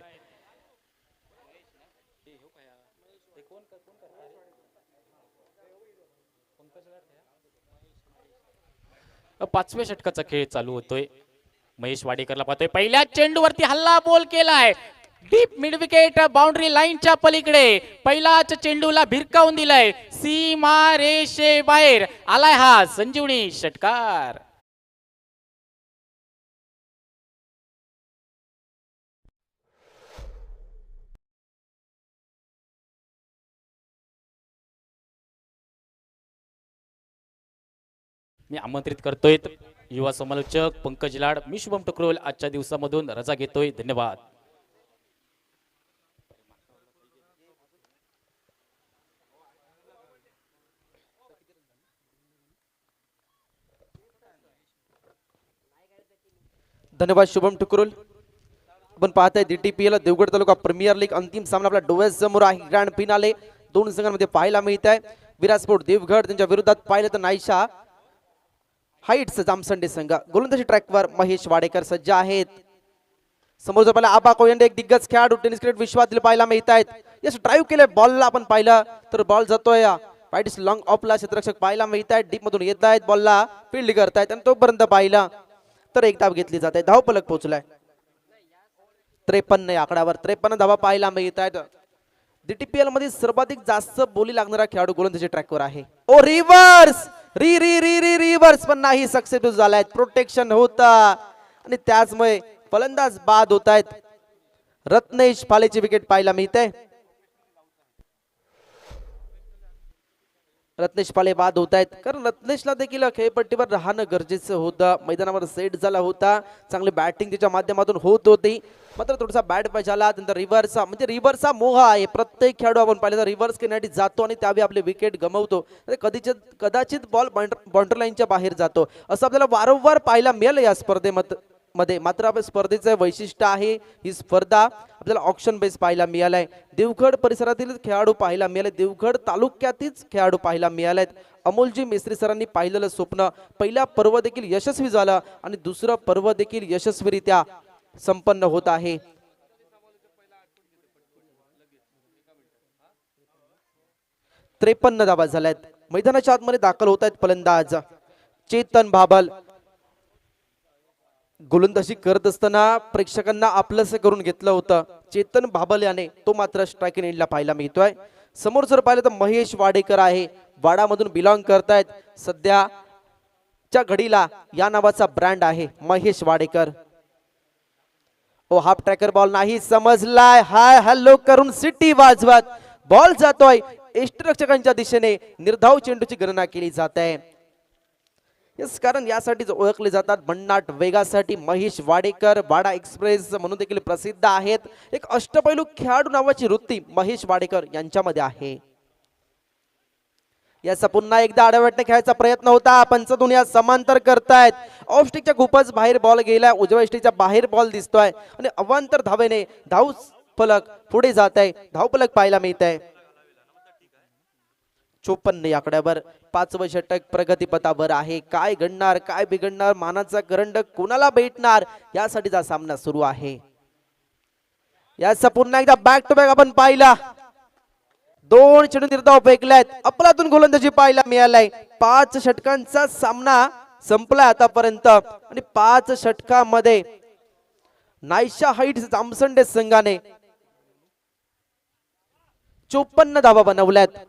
पाचव्या षटकाचा खेळ चालू होतोय. महेश वाडेकरला पाहतोय. पहिल्या चेंडूवरती हल्ला बोल केलाय. डीप मिड विकेट बाउंड्री लाईनच्या पलीकडे पहिलाच चेंडूला भिरकावून दिलाय, सीमा रेषे बाहेर आलाय हा संजीवनी षटकार. मी आमंत्रित करतोय युवा समालोचक पंकज लाड, मी शुभम टकरोल आजच्या दिवसामधून रजा घेतोय. धन्यवाद. धन्यवाद शुभम टुकरुल. आपण पाहताय DTPL देवगड तालुका प्रीमियर लीग अंतिम सामना आपल्या डोळ्यासमोर आहे. ग्रँड फिनाले दोन संघांमध्ये पाहायला मिळत आहे. विराट स्पोर्ट देवगड त्यांच्या विरोधात पाहिलं तर नायशा हाईट्स जामसंडे संघ. गोलंदाजी ट्रॅकवर महेश वाडेकर सज्ज आहेत. समोर जो पाहिला आबा कोयंडे एक दिग्गज खेळाडू टेनिस क्रिकेट विश्वातील पाहायला मिळत आहेत. यस ड्राईव्ह केले बॉलला आपण पाहिलं तर बॉल जातोय वाईट लॉंग ऑफला क्षेत्ररक्षक पाहायला मिळत आहेत. डीप मधून येत आहेत बॉलला फील्ड करतायत आणि तोपर्यंत पाहिला तर एक धाव घेतली जाते. धावफलक पोहोचलाय 53 या आकड्यावर 53 धावा पाहायला मिळत आहेत. DTPL मध्ये सर्वाधिक जास्त बोली लागणारा खेळाडू गोलंदाजी ट्रॅकवर आहे. ओ रिव्हर्स री री री री रिव्हर्स पण नाही सक्सेसफुल झालाय. प्रोटेक्शन होता आणि त्याचमुळे फलंदाज बाद होत आहेत. रत्नेश फालेची विकेट पाहायला मिळते. रत्नेश पाले बाद होत आहेत कारण रत्नेशला देखील खेळपट्टीवर राहणं गरजेचं होतं. मैदानावर सेट झाला होता, चांगली बॅटिंग त्याच्या माध्यमातून होत होती, मात्र थोडासा बॅट पाय झाला. त्यानंतर रिव्हर्सचा म्हणजे रिव्हर्सचा मोह आहे. प्रत्येक खेळाडू आपण पाहिलं तर रिव्हर्स करण्यासाठी जातो आणि त्यावेळी आपले विकेट गमावतो. कदाचित बॉल बाउंड्री लाईनच्या बाहेर जातो असं आपल्याला वारंवार पाहायला मिळालं या स्पर्धेमध्ये. मात्र आपल्या स्पर्धेचं वैशिष्ट्य आहे ही स्पर्धा आपल्याला ऑप्शन बेस पाहायला मिळालाय. देवगड परिसरातील खेळाडू पाहायला मिळाले, देवगड तालुक्यातीलच खेळाडू पाहायला मिळालेत. अमोलजी मिस्त्री सरांनी पाहिलेलं स्वप्न पहिला पर्व देखील यशस्वी झालं आणि दुसरं पर्व देखील यशस्वीरित्या संपन्न होत आहे. त्रेपन्न धावा झाल्यात. मैदानाच्या आतमध्ये दाखल होत आहेत फलंदाज चेतन भाबल. गोलंदाजी करत असताना प्रेक्षकांना आपलंसं करून घेतलं होतं चेतन भाबल याने, तो मात्र स्ट्रायकिंग एंडला पाहायला मिळतोय. समोर जर पाहिलं तर महेश वाडेकर आहे, वाडामधून बिलॉंग करतायत. सध्याच्या घडीला या नावाचा ब्रँड आहे महेश वाडेकर. ओ हाफ ट्रॅकर बॉल नाही समजलाय. हाय हॅलो करून सिटी वाजवत बॉल जातोय यष्टिरक्षकांच्या दिशेने. निर्धाव चेंडूची गणना केली जात आहे. यस कारण यासाठी ओळखले जातात भन्नाट वेगासाठी महेश वाडेकर. वाडा एक्सप्रेस म्हणून देखील प्रसिद्ध आहेत. एक अष्टपैलू खेळाडू नावाची वृत्ती महेश वाडेकर यांच्यामध्ये आहे. याचा पुन्हा एकदा आडव्याटने खेळायचा प्रयत्न होता. पंचदुनिया समांतर करतायत. ऑफ स्टिकच्या खूपच बाहेर बॉल गेलाय. उजव्या स्टिकच्या बाहेर बॉल दिसतोय आणि अवांतर धावेने धाव फलक पुढे जात आहे. धावफलक पाहायला मिळत आहे 54 या आकड्यावर. 5वं षटक प्रगतीपथावर आहे. काय घडणार, काय बिघडणार, मानाचा करंडक कोणाला भेटणार यासाठीचा सामना सुरू आहे. याचा पुन्हा एकदा बॅक टू बॅक आपण पाहिला. 2 चेंडू निर्धाव फेकल्यात. अफलातून गोलंदाजी पाहायला मिळालाय. 5 षटकांचा सामना संपलाय आतापर्यंत आणि 5 षटकामध्ये नायशा हाईट्स जामसंडे संघाने 54 धावा बनवल्यात.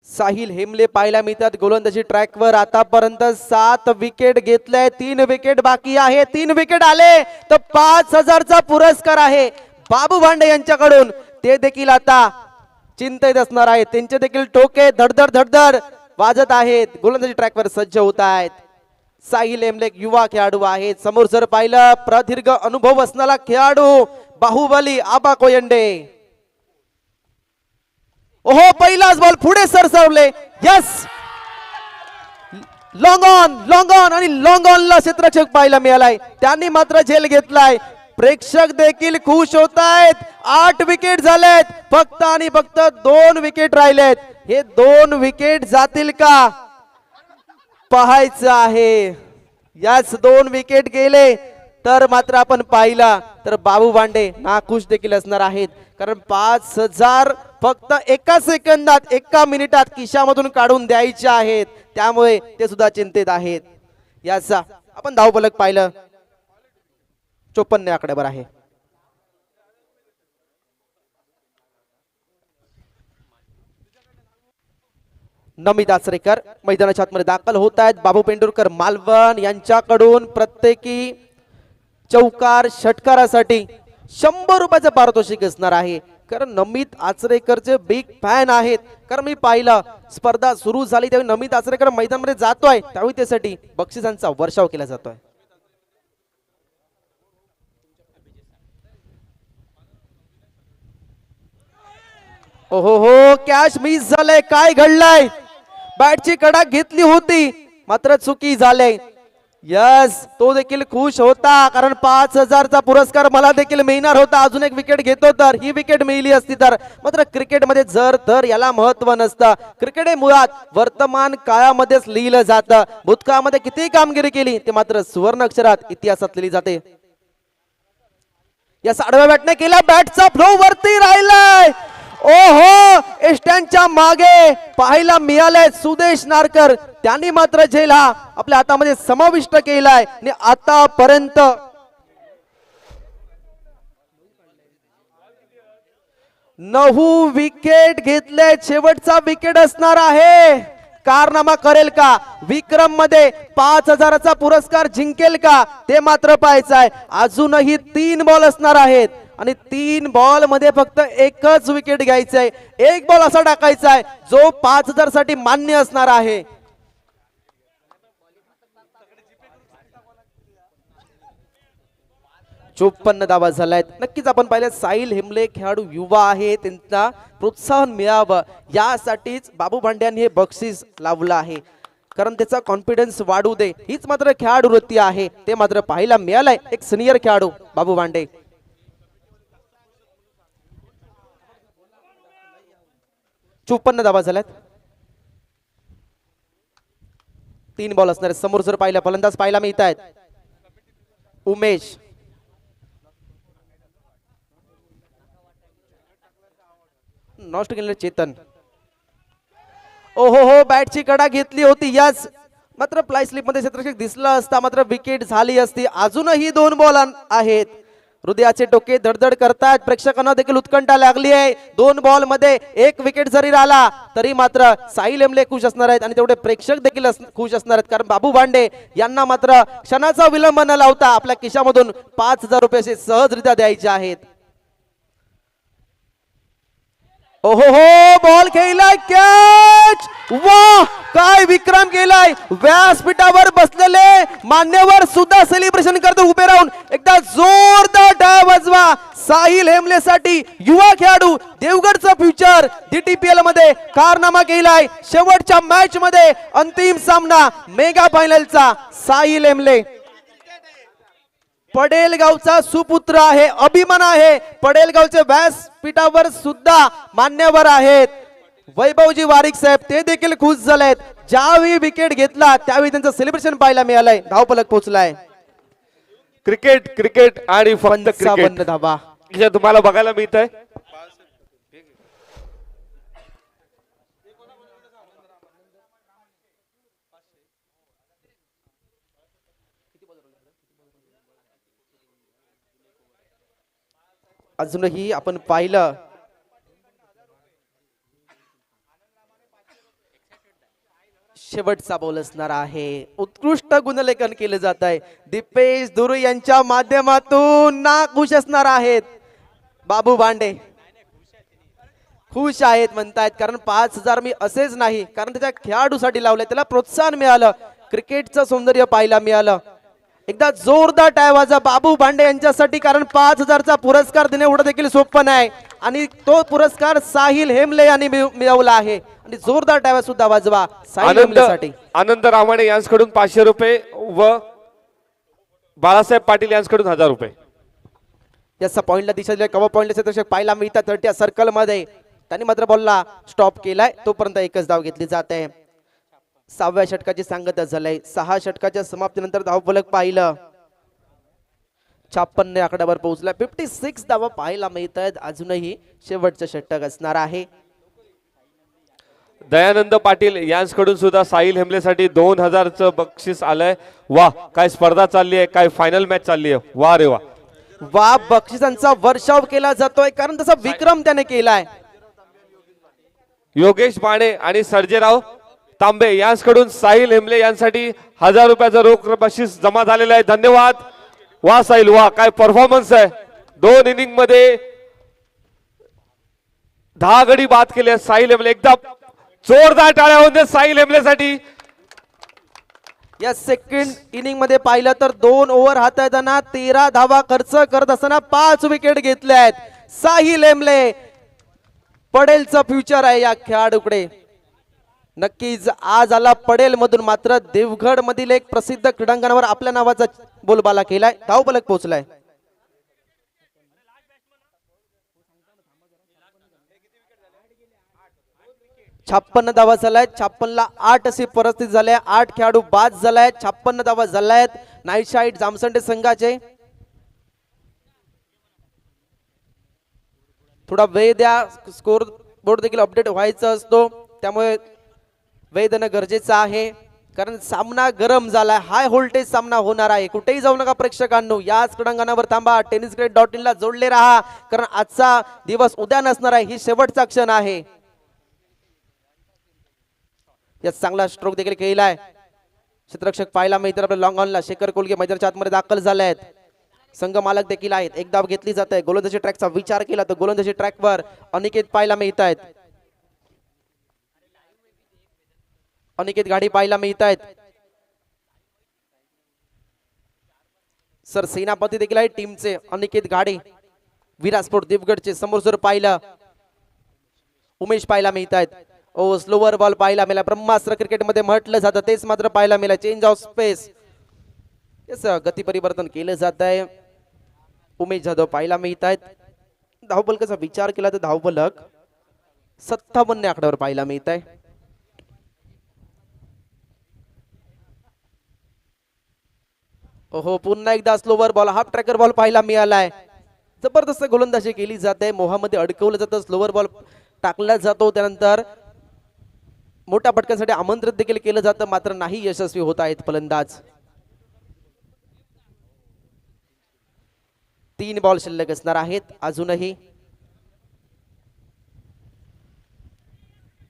साहिल हेमले पाहायला मिळतात गोलंदाजी ट्रॅकवर. आतापर्यंत 7 विकेट घेतले, 3 विकेट बाकी आहे. 3 विकेट आले तर 5000चा पुरस्कार आहे बाबू भांडे यांच्याकडून. ते देखील आता चिंतेत असणार आहेत. त्यांचे देखील टोके धडधड धडधड वाजत आहेत. गोलंदाजी ट्रॅकवर सज्ज होत आहेत. साहिल हेमले युवा खेळाडू आहेत. समोर जर पाहिलं प्रदीर्घ अनुभव असणारा खेळाडू बाहुबली आबा कोयंडे. ओहो पहिलाच बॉल पुढे सरसावले. यस लॉंग ऑन आणि लॉंग ऑनला क्षेत्ररक्षक पाहायला मिळालाय. त्यांनी मात्र झेल घेतलाय. प्रेक्षक देखील खुश होत आहेत. 8 विकेट झालेत. फक्त आणि फक्त 2 विकेट राहिलेत. हे 2 विकेट जातील का? पाहायचं आहे. याच 2 विकेट गेले तर मात्र आपण पाहिला तर बाबू भांडे नाखुश देखील असणार आहेत, कारण 5,000 फक्त एका सेकंदात, एका मिनिटात खिशामधून काढून द्यायचे आहेत. त्यामुळे ते सुद्धा चिंतेत आहेत. याचा आपण धावफलक पाहिलं 54 आकड्यावर आहे. नमित आचरेकर मैदानाच्या आतमध्ये दाखल होत आहेत. बाबू पेंडुरकर मालवण यांच्याकडून प्रत्येकी चौकार षटकारासाठी 100 रुपयाचं पारितोषिक असणार आहे. कारण नमित आचरेकरचे बिग फॅन आहेत. कारण मी पाहिलं स्पर्धा सुरू झाली त्यावेळी नमित आचरेकर मैदानामध्ये जातोय, त्यावेळी त्यासाठी बक्षिसांचा वर्षाव केला जातोय. ओहो हो, कॅच मिस झालंय. काय घडलंय? बॅटची कडा घेतली होती मात्र चुकी झाले. यस, तो देखील खुश होता कारण 5,000चा पुरस्कार मला देखील मिळणार होता. अजून एक विकेट घेतो तर ही विकेट मिळली असती तर. मात्र क्रिकेटमध्ये जर तर याला महत्व नसतं. क्रिकेट हे मुळात वर्तमान काळामध्येच लिहिलं जातं. भूतकाळामध्ये किती कामगिरी केली ते मात्र सुवर्ण अक्षरात इतिहासात लिहिली जाते. या आडव्या बॅटने केला, बॅटचा फ्लो वरती राहिलाय. ओहो, एस्टँडच्या मागे पाहायला मिळालंय सुदेश नारकर, त्यांनी मात्र झेल हा आपल्या हातामध्ये समाविष्ट केलाय आणि आतापर्यंत 9 विकेट घेतले. शेवटचा विकेट असणार आहे. कारनामा करेल का? विक्रम मध्ये 5,000चा पुरस्कार जिंकेल का? ते मात्र पाहायचं आहे. अजूनही 3 बॉल असणार आहेत आणि 3 बॉल मध्ये फक्त एकच विकेट घ्यायचं आहे. एक बॉल असा टाकायचा आहे जो 5,000 साठी मान्य असणार आहे. चोपन्न धावा झाल्यात. नक्कीच आपण पाहिलं साहिल हेमले खेळाडू युवा आहे, त्यांना प्रोत्साहन मिळावं यासाठीच बाबू भांड्यांनी हे बक्षीस लावलं आहे. कारण त्याचा कॉन्फिडन्स वाढू दे, हीच मात्र खेळाडू वृत्ती आहे. ते मात्र पाहायला मिळालंय. एक सिनियर खेळाडू बाबू भांडे. 54 धावा झाल्यात. 3 बॉल असणार. समोर जर पाहिलं फलंदाज पाहायला मिळत आहेत. उमेश, नॉस्ट केलेलं चेतन. ओहो हो, बॅटची कडा घेतली होती. याच मात्र प्लाय स्लिप मध्ये क्षेत्ररक्षक दिसला असता मात्र विकेट झाली असती. अजूनही 2 बॉल आहेत. हृदयाचे टोके धडधड करतात. प्रेक्षकांना देखील उत्कंठा लागली आहे. 2 बॉल मध्ये 1 विकेट जरी राहिला तरी मात्र साहिल हेमले खुश असणार आहेत आणि तेवढे प्रेक्षक देखील खुश असणार आहेत. कारण बाबू भांडे यांना मात्र क्षणाचा विलंब न लावता आपल्या खिशामधून 5,000 रुपये सहजरित्या द्यायचे आहेत. ओहो हो, बॉल खेळलाय, कॅच. वाह, काय विक्रम केलाय. व्यासपीठावर बसलेले मान्यवर सुद्धा सेलिब्रेशन करतो उभे राहून. एकदा जोरदार टाळ्या वाजवा साहिल हेमले साठी. युवा खेळाडू, देवगडचा फ्युचर DTPL मध्ये कारनामा केलाय. शेवटच्या मॅच मध्ये अंतिम सामना मेगा फायनलचा साहिल हेमले पडेल गावचा सुपुत्र आहे, अभिमान आहे. पडेल गावचे व्यासपीठावर सुद्धा मान्यवर आहेत. वैभवजी वारिक साहेब ते देखील खुश झालेत. ज्यावेळी विकेट घेतला त्यावेळी त्यांचं सेलिब्रेशन पाहायला मिळालंय. धावफलक पोहोचलाय. क्रिकेट क्रिकेट आणि फक्त 55 धावा हे तुम्हाला बघायला मिळत आहे. अजूनही आपण पाहिलं शेवटचा बॉल असणार आहे. उत्कृष्ट गुणलेखन केलं जात आहे. दीपेश दुरू यांच्या माध्यमातून ना खुश असणार आहेत बाबू भांडे. खुश आहेत म्हणतायत कारण 5,000 मी असेच नाही, कारण त्याच्या खेळाडूसाठी लावलंय, त्याला प्रोत्साहन मिळालं, क्रिकेटचं सौंदर्य पाहायला मिळालं. एकदा जोरदार टाळ्या वाजवा बाबू भांडे यांच्यासाठी, कारण 5,000चा पुरस्कार देणे एवढं देखील सोपं नाही आणि तो पुरस्कार साहिल हेमले यांनी मिळवला आहे. आणि जोरदार टाळ्या सुद्धा वाजवा साहिल हेमलेसाठी. आनंद रामाणे यांच्याकडून 500 रुपये व बाळासाहेब पाटील यांच्याकडून 1,000 रुपये. याचा पॉइंटला दिशा दिल्या. कव्हर पॉइंटला क्षेत्ररक्षक पाहायला मिळतात 30 सर्कल मध्ये. त्यांनी मात्र बॉलला स्टॉप केलाय. तोपर्यंत एकच धाव घेतली जाते. 6व्या षटकाची सांगता झालंय. 6 षटकाच्या समाप्तीनंतर धावफलक पाहिलं 56 आकड्यावर पोहोचला. 56 धावा पाहायला मिळत आहेत. अजूनही शेवटचं षटक असणार आहे. दयानंद पाटील यांच्याकडून सुद्धा साहिल हेमलेसाठी 2000चं बक्षीस आलंय. वा काय स्पर्धा चालली आहे, काय फायनल मॅच चालली आहे. वा रे वा. वा बक्षिसांचा वर्षाव केला जातोय कारण तसा विक्रम त्याने केलाय. योगेश माने आणि सर्जेराव तांबे यांच्याकडून साहिल हेमले यांसाठी 1000 रुपयाचं रोख बक्षीस जमा झालेलं आहे. धन्यवाद. वा साहिल वा काय परफॉर्मन्स आहे. 2 इनिंग मध्ये 10 गडी बाद केले साहिल हेमले. एकदा जोरदार टाळ्या होऊन दे साहिल हेमलेसाठी. या सेकंड इनिंग मध्ये पाहिलं तर 2 ओव्हर हाताळताना 13 धावा खर्च करत असताना 5 विकेट घेतल्या आहेत. साहिल हेमले पडेलचं फ्युचर आहे या खेळाडूकडे. नक्कीच आज आला पडेल मधून, मात्र देवगड मधील एक प्रसिद्ध क्रीडांगणावर आपल्या नावाचा बोलबाला केलाय. धावफलक पोहोचलाय. छप्पन्न धावा झालाय. 56ला 8 अशी परिस्थिती झाली. 8 खेळाडू बाद झालाय. 56 धावा झाल्यात नाईट शाईट जामसंडे संघाचे. थोडा वेळ द्या, स्कोर बोर्ड देखील अपडेट व्हायचा असतो, त्यामुळे वेळ देणं गरजेचं आहे कारण सामना गरम झालाय. हाय व्होल्टेज सामना होणार आहे. कुठेही जाऊ नका प्रेक्षकांनो, याच क्रीडांगणावर थांबा. tennisgrid.in ला जोडले राहा कारण आजचा दिवस उद्या नसणार आहे. ही शेवटचा क्षण आहे. यात चांगला स्ट्रोक देखील केलाय. क्षेत्ररक्षक पाहायला मिळतात आपल्या लॉंग ऑनला. शेखर कोलगे मैदानाच्या आतमध्ये दाखल झाले आहेत. संघ मालक देखील आहेत. एक धाव घेतली जाते. गोलंदाजी ट्रॅकचा विचार केला तर गोलंदाजी ट्रॅकवर अनिकेत पाहायला मिळत आहेत. अनिकेत गाडी पाहायला मिळत आहेत. सर सेनापती देखील आहेत टीमचे. अनिकेत गाडी विरासपोर्ट देवगडचे. समोर जर पाहिलं उमेश पाहायला मिळत आहेत. ओ स्लोवर बॉल पाहायला मिळाला. ब्रह्मास्त्र क्रिकेटमध्ये म्हटलं जातं तेच मात्र पाहायला मिळालं. चेंज ऑफ स्पेस, गती परिवर्तन केलं जात आहे. उमेश जाधव पाहायला मिळत आहेत. धावफलकाचा विचार केला तर धावफलक 57 आकड्यावर पाहायला मिळत आहे. ओहो पुन्हा एकदा slower ball, half tracker ball पाहायला मिळालाय. जबरदस्त गोलंदाजी केली जाते. मोहामध्ये अडकवलं जातं. स्लोवर बॉल टाकला जातो, त्यानंतर मोठ्या फटक्यांसाठी आमंत्रित देखील केलं जातं, मात्र नाही यशस्वी होत आहेत फलंदाज. 3 बॉल शिल्लक असणार आहेत अजूनही.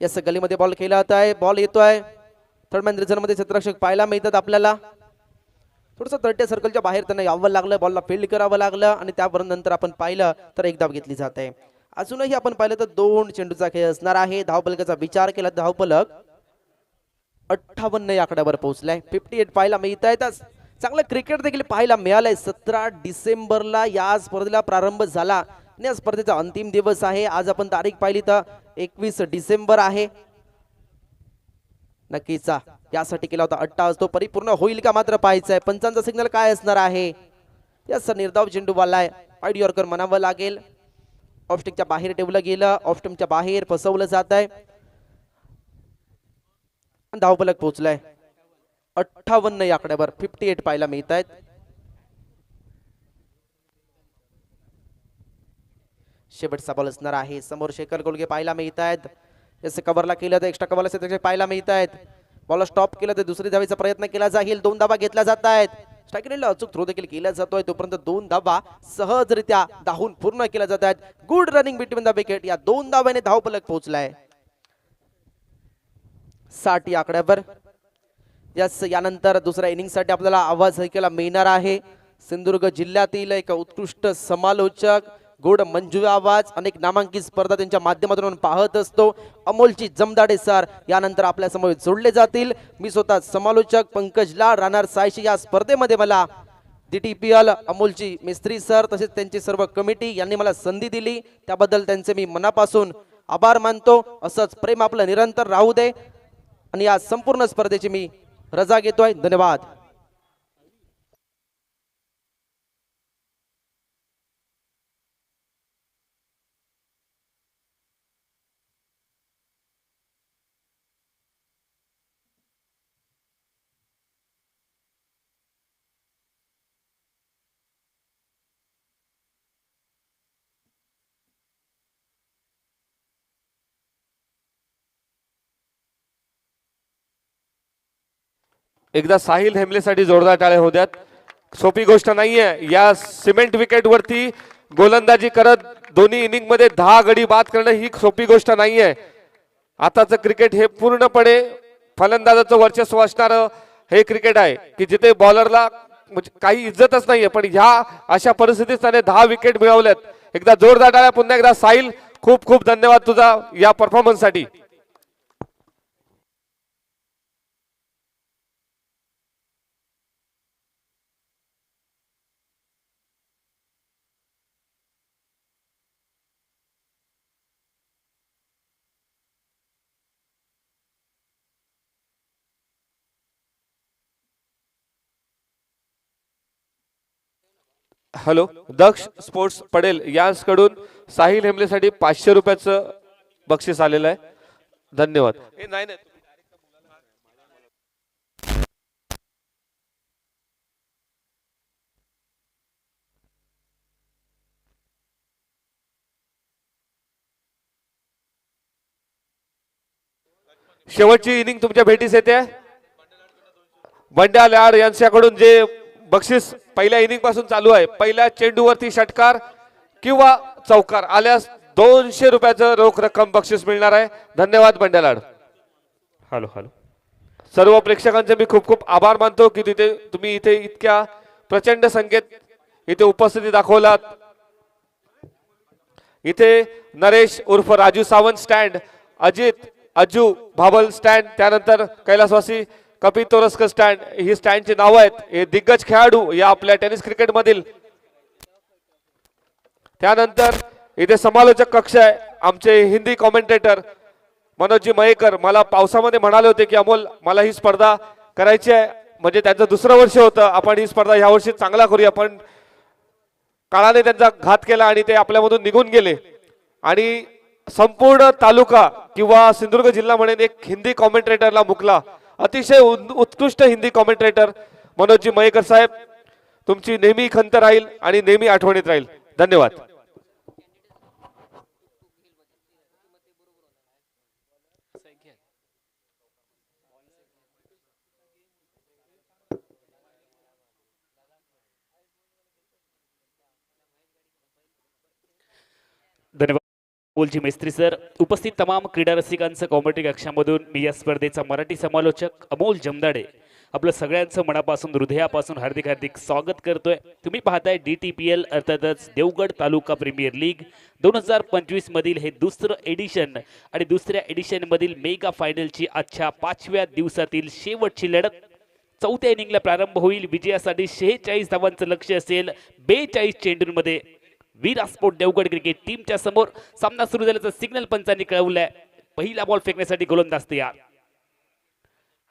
यस गलीमध्ये बॉल केला जात आहे. बॉल येतोय थर्ड मॅन रिझन मध्ये. क्षेत्ररक्षक पाहायला मिळतात आपल्याला. थोडंसं 30 सर्कलच्या बाहेर त्यांना यावं लागलं, बॉलला फील्ड करावं लागलं आणि त्यापर्यंत नंतर आपण पाहिलं तर एक धाव घेतली जात आहे. अजूनही आपण पाहिलं तर 2 चेंडूचा खेळ असणार आहे. धावफलकाचा विचार केला तर धावफलक 58 या आकड्यावर पोहोचलाय. 58 पाहायला मिळत आहे. चांगलं क्रिकेट देखील पाहायला मिळालंय. 17 डिसेंबरला या स्पर्धेला प्रारंभ झाला आणि या स्पर्धेचा अंतिम दिवस आहे. आज आपण तारीख पाहिली तर 21 डिसेंबर आहे. नक्कीच यासाठी केला होता अट्टा असतो परिपूर्ण होईल का मात्र पाहायचंय. पंचांचा सिग्नल काय असणार आहे. याच निर्धाव चेंडू वालाय. वाईड यॉर्कर म्हणावं लागेल. ऑफस्टिकच्या बाहेर ठेवलं गेलं. ऑफस्टमच्या बाहेर फसवलं जात आहे. धावफलक पोहोचलाय 58 या आकड्यावर. 58 पाहायला मिळत आहेत. शेवटचा बॉल असणार आहे. समोर शेखर कोलगे पाहायला मिळत आहेत. जसं कव्हरला केलं तर एक्स्ट्रा कव्हरला पाहायला मिळत आहेत. बॉल स्टॉप केलं तर दुसरी धावेचा प्रयत्न केला जाईल. 2 धावा घेतल्या जात आहेत. स्ट्राईक रेटला अचूक थ्रो देखील केला जातोय. तोपर्यंत 2 धावा सहजरित्या धावून पूर्ण केल्या जात आहेत. Good running between the wicket. या 2 धाव्याने धावफलक पोहोचलाय 60 या आकड्यावर. यस यानंतर दुसऱ्या इनिंगसाठी आपल्याला आवाज ऐकायला मिळणार आहे. सिंधुदुर्ग जिल्ह्यातील एक उत्कृष्ट समालोचक, गोड मंजू आवाज, अनेक नामांकित स्पर्धा त्यांच्या माध्यमातून आपण पाहत असतो. अमोलची जमदाडे सर यानंतर आपल्या समोर जोडले जातील. मी स्वतः समालोचक पंकज लाड राहणार सायशी. या स्पर्धेमध्ये मला DTPL अमोलची मिस्त्री सर तसेच त्यांची सर्व कमिटी यांनी मला संधी दिली, त्याबद्दल त्यांचे मी मनापासून आभार मानतो. असंच प्रेम आपलं निरंतर राहू दे आणि या संपूर्ण स्पर्धेची मी रजा घेतोय. धन्यवाद. एकदा साहिल हेमलेसाठी जोरदार टाळ्या होऊ द्यात. सोपी गोष्ट नाहीये या सिमेंट विकेट वरती गोलंदाजी करत दोन्ही इनिंग मध्ये 10 गडी बाद करणं ही सोपी गोष्ट नाहीये. आताचं क्रिकेट हे पूर्णपणे फलंदाजाचं वर्चस्व असणारं हे क्रिकेट आहे की जिथे बॉलरला म्हणजे काही इज्जतच नाहीये. पण ह्या अशा परिस्थितीत त्याने 10 विकेट मिळवल्यात. एकदा जोरदार टाळ्या पुन्हा एकदा साहिल, खूप खूप धन्यवाद तुझा या परफॉर्मन्स साठी. हॅलो, दक्ष स्पोर्ट्स पडेल यांकडून साहिल हेमलेसाठी 500 रुपयाचं बक्षीस आलेलं आहे. धन्यवाद. नाही नाही शेवटची इनिंग तुमच्या भेटीस येते. बंड्या लाड यांच्याकडून जे बक्षीस पहिल्या इनिंग पासून चालू आहे, पहिल्या चेंडूवरती षटकार किंवा चौकार आल्यास 200 रुपयाचं रोख रक्कम बक्षीस मिळणार आहे. धन्यवाद बंड्या लाड. Hello hello. सर्व प्रेक्षकांचे मी खूप खूप आभार मानतो की तुम्ही इथे इतक्या प्रचंड संख्येत इथे उपस्थिती दाखवलात. इथे नरेश उर्फ Raju Sawant stand, Ajit Ajju viable stand, त्यानंतर कैलासवासी कपिल तोरस्कर स्टँड, ही स्टँडची नावं आहेत. हे दिग्गज खेळाडू या आपल्या टेनिस क्रिकेट मधील. त्यानंतर इथे समालोचक कक्ष आहे. आमचे हिंदी कॉमेंटेटर मनोजी मयेकर मला पावसामध्ये म्हणाले होते की अमोल मला ही स्पर्धा करायची आहे, म्हणजे त्यांचं दुसरं वर्ष होतं. आपण ही स्पर्धा ह्या वर्षी चांगला करूया, पण काळाने त्यांचा घात केला आणि ते आपल्यामधून निघून गेले. आणि संपूर्ण तालुका किंवा सिंधुदुर्ग जिल्हा म्हणून एक हिंदी कॉमेंटेटरला मुकला. अतिशय उत्कृष्ट हिंदी कॉमेंटेटर मनोजी मयेकर साहेब, तुमची नेहमी खंत राहील आणि नेहमी आठवणीत राहील. धन्यवाद. धन्यवाद बोलची मैत्री सर. उपस्थित तमाम क्रीडा रसिकांचं कॉमेंट्री कक्षामधून मी या स्पर्धेचा मराठी समालोचक अमोल जमदाडे आपलं सगळ्यांचं मनापासून हृदयापासून हार्दिक हार्दिक स्वागत करतोय. तुम्ही पाहताय DTPL अर्थातच देवगड तालुका प्रीमियर लीग 2025 मधील हे दुसरं एडिशन आणि दुसऱ्या एडिशन मधील मेगा फायनलची आजच्या 5व्या दिवसातील शेवटची लढत. चौथ्या इनिंगला प्रारंभ होईल. विजयासाठी 46 धावांचं लक्ष्य असेल 42 चेंडूंमध्ये. वीरास्पोर्ट देवगड क्रिकेट टीमच्या समोर सामना सुरू झाल्याचं सिग्नल पंचांनी कळवलंय. पहिला बॉल फेकण्यासाठी गोलंदाज तयार.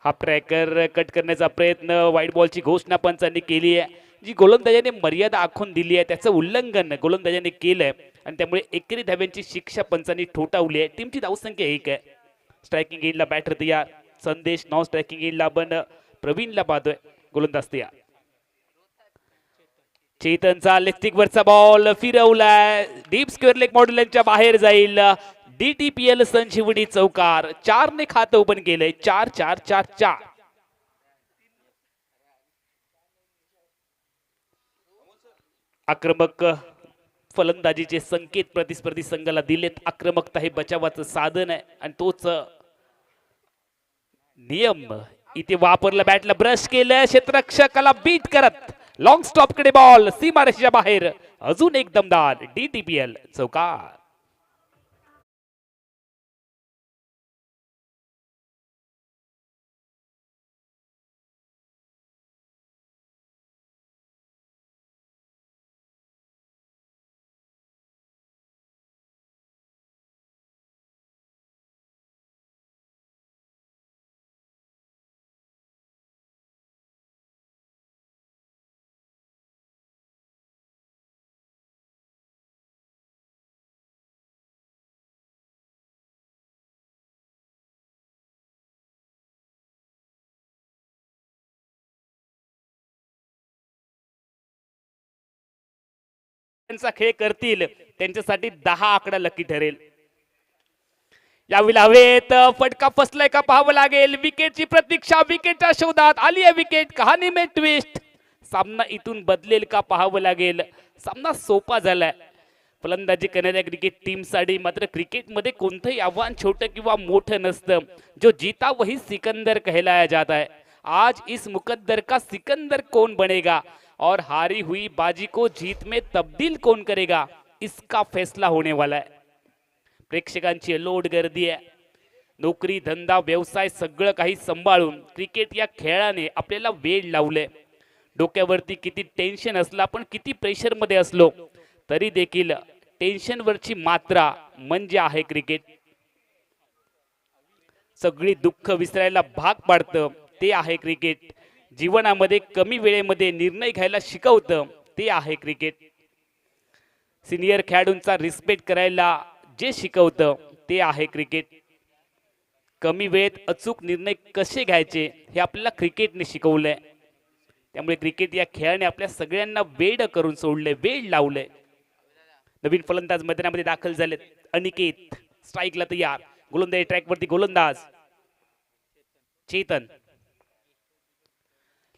हाफ ट्रॅकर कट करण्याचा प्रयत्न, वाईट बॉलची घोषणा पंचांनी केली आहे. जी गोलंदाजाने मर्यादा आखून दिली आहे त्याचं उल्लंघन गोलंदाजाने केलंय आणि त्यामुळे एकेरी धाव्यांची शिक्षा पंचांनी ठोठावली आहे. टीमची धावसंख्या 1 आहे. स्ट्रायकिंग एंडला बॅटर तयार संदेश, नॉन स्ट्रायकिंग एंडला आपण प्रवीणला पाहतोय. गोलंदाज तयार. चेतनचा लेग वरचा बॉल फिरवलाय, डीप स्क्वेअर लेग मॉड्युलरच्या बाहेर जाईल. DTPL संजीवनी चौकार. 4 ने खातं ओपन केलंय. 4-4-4-4. आक्रमक फलंदाजीचे संकेत प्रतिस्पर्धी संघाला दिलेत. आक्रमकता हे बचावाचं साधन आहे आणि तोच नियम इथे वापरला. बॅटला ब्रश केलं, क्षेत्ररक्षकाला बीट करत लॉंग स्टॉप कडे बॉल सीमारेषेच्या बाहेर. अजून एक दमदार DTPL चौकार. खेळ करतील त्यांच्यासाठी 10 आकडा लकी ठरेल. यावेळी हवेत फटका फसलाय का पाहावं लागेल. विकेटची प्रतीक्षा, विकेटच्या शोधात आली आहे विकेट. कहाणी में ट्विस्ट. सामना इथून बदलेल का पाहावं लागेल. सामना सोपा झालाय फलंदाजी करणाऱ्या क्रिकेट टीमसाठी. मात्र क्रिकेटमध्ये कोणतंही आव्हान छोटं किंवा मोठं नसतं. जो जीता वही सिकंदर कहलाया जाता है. आज इस मुकद्दर का सिकंदर कौन बनेगा और हारी हुई बाजी को जीत में तब्दील कौन करेगा, इसका फैसला होने वाला है. प्रेक्षकांची लोड गर्दी आहे. नोकरी धंदा व्यवसाय सगळं काही सांभाळून क्रिकेट या खेळाने आपल्याला वेळ लावले. डोक्यावरती किती टेन्शन असलं, आपण किती प्रेशर मध्ये असलो तरी देखील टेन्शनवरची मात्रा म्हणजे आहे क्रिकेट. सगळी दुःख विसरायला भाग पाडतं ते आहे क्रिकेट. जीवनामध्ये कमी वेळेमध्ये निर्णय घ्यायला शिकवतं ते आहे क्रिकेट. सिनियर खेळाडूंचा रिस्पेक्ट करायला जे शिकवतं ते आहे क्रिकेट. कमी वेळेत अचूक निर्णय कसे घ्यायचे हे आपल्याला क्रिकेटने शिकवलंय. त्यामुळे क्रिकेट या खेळाने आपल्या सगळ्यांना वेड करून सोडले, वेळ लावले. नवीन फलंदाज मैदानामध्ये दाखल झालेत. अनिकेत स्ट्राईकला तयार. गोलंदाज ट्रॅकवरती गोलंदाज चेतन.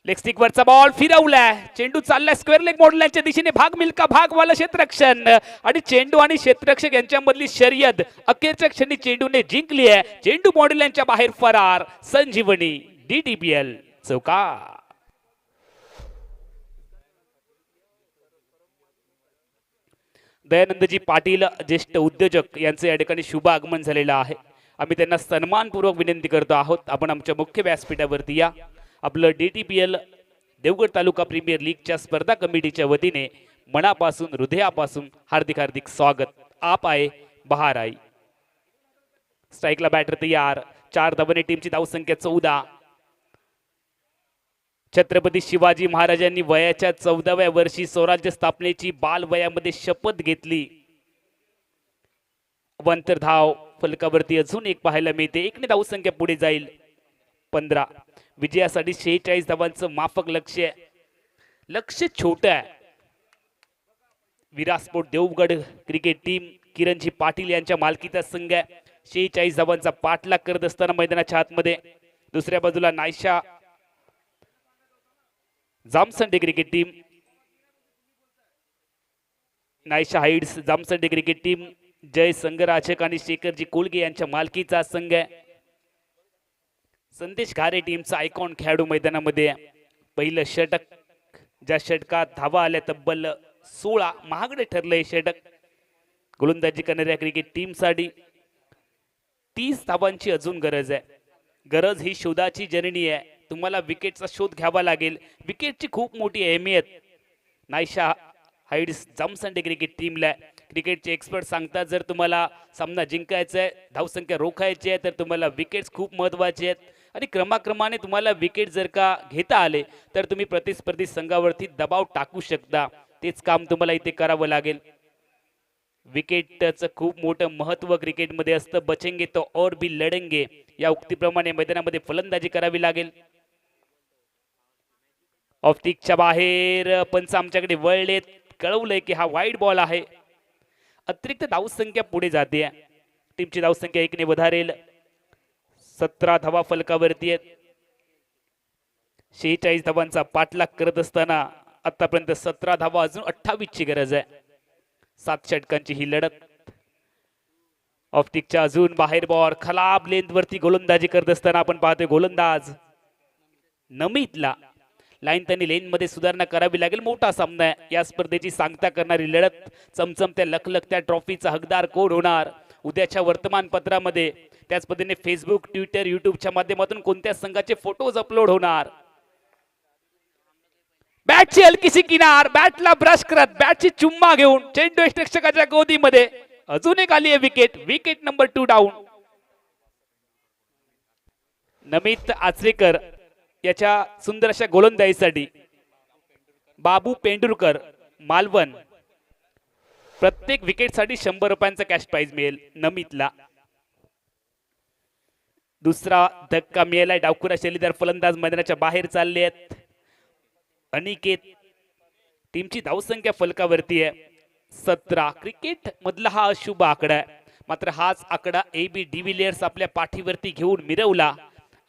लेग स्टिक वरचा बॉल फिरवलाय. चेंडू चाललाय स्क्वेअर लेग मोडल्याच्या दिशेने. भाग मिल्का भागवाला क्षेत्ररक्षण आणि चेंडू आणि क्षेत्ररक्षक यांच्यामधली शर्यत अखेरच्या क्षणी चेंडूने जिंकली आहे. चेंडू मोडल्यांच्या बाहेर फरार. संजीवनी DTPL चौकार. दयानंदजी पाटील ज्येष्ठ उद्योजक यांचे या ठिकाणी शुभ आगमन झालेलं आहे. आम्ही त्यांना सन्मानपूर्वक विनंती करतो आहोत, आपण आमच्या मुख्य व्यासपीठावरती या. आपलं DTPL देवगड तालुका प्रीमियर लीगच्या स्पर्धा कमिटीच्या वतीने मनापासून हृदयापासून हार्दिक हार्दिक स्वागत. आप आए बहार आई. स्ट्राईकला बॅटर तयार. 4 धावांनी टीमची धावसंख्या 14. छत्रपती शिवाजी महाराजांनी वयाच्या 14व्या वर्षी स्वराज्य स्थापनेची बाल वयामध्ये शपथ घेतली. अंतर्धाव फलकावरती अजून एक पाहायला मिळते. 1 धावसंख्या पुढे जाईल. 15 विजयासाठी 46 धावांचं माफक लक्ष आहे. लक्ष छोटं आहे. विरासपोर्ट देवगड क्रिकेट टीम किरणजी पाटील यांच्या मालकीचा संघ आहे. 46 धावांचा पाठलाग करत असताना मैदानाच्या आतमध्ये दुसऱ्या बाजूला Naisha Jamsande cricket team, Naisha Heights Jamsande cricket team Jay Sangrajak आणि शेखरजी कोलगे यांच्या मालकीचा संघ आहे. संदेश घारे टीमचा आयकॉन खेळाडू मैदानामध्ये. पहिलं षटक, ज्या षटकात धावा आल्या तब्बल 16. महागडे ठरलंय षटक. गोलंदाजी करणाऱ्या क्रिकेट टीमसाठी 30 धावांची अजून गरज आहे. गरज ही शोधाची जननी आहे. तुम्हाला विकेटचा शोध घ्यावा लागेल. विकेटची खूप मोठी अहमियत नायशा हाईड्स जामसंडे क्रिकेट टीमला. क्रिकेटचे एक्सपर्ट सांगतात, जर तुम्हाला सामना जिंकायचा आहे, धावसंख्या रोखायची आहे, तर तुम्हाला विकेट्स खूप महत्वाचे आहेत. आणि क्रमाक्रमाने तुम्हाला विकेट जर का घेता आले तर तुम्ही प्रतिस्पर्धी संघावरती दबाव टाकू शकता. तेच काम तुम्हाला इथे करावं लागेल. विकेटचं खूप मोठं महत्व क्रिकेटमध्ये असतं. बचेंगे तो और भी लढेंगे या उक्तीप्रमाणे मैदानामध्ये फलंदाजी करावी लागेल. ऑफ स्टिकच्या बाहेर पंच आमच्याकडे वळलेत. कळवलंय की हा वाईड बॉल आहे. अतिरिक्त धावसंख्या पुढे जाते. टीमची धावसंख्या 1 ने वधारेल. 17 धावा फलकावरती आहेत. 46 धावांचा पाठलाग करत असताना आतापर्यंत 17 धावा, अजून 28 ची गरज आहे. 7 षटकांची ही लढत. ऑफ स्टिकच्या अजून बाहेर बॉल. खलाब लेंथ वरती गोलंदाजी करत असताना आपण पाहतोय गोलंदाज नमितला. लाईन त्यांनी लेन मध्ये सुधारणा करावी लागेल. मोठा सामना आहे. या स्पर्धेची सांगता करणारी लढत. चमचमत्या लखलखत्या ट्रॉफीचा हकदार कोण होणार? उद्याच्या वर्तमानपत्रामध्ये, त्याच पद्धतीने फेसबुक, ट्विटर, युट्यूबच्या माध्यमातून कोणत्या संघाचे फोटोज अपलोड होणार? बॅटची हलकीशी किनार, बॅटला ब्रश करत, बॅटची चुम्मा घेऊन चेंडू यष्टिरक्षकाच्या गोदीमध्ये. अजून एक आली आहे wicket. Wicket number 2 down. Namit Achrekar याच्या सुंदर अशा गोलंदाजीसाठी बाबू पेंडुरकर मालवण, प्रत्येक विकेटसाठी 100 रुपयांचा कॅश प्राइज मिळेल नमितला. दुसरा धक्का मिळालाय. डावखुरा शैलीदार फलंदाज मैदानाच्या बाहेर चालले आहेत. अनिकेत. टीमची धावसंख्या फलकावरती आहे 17. क्रिकेट मधला हा अशुभ आकडा आहे. मात्र हाच आकडा AB डिव्हिलियर्स आपल्या पाठीवरती घेऊन मिरवला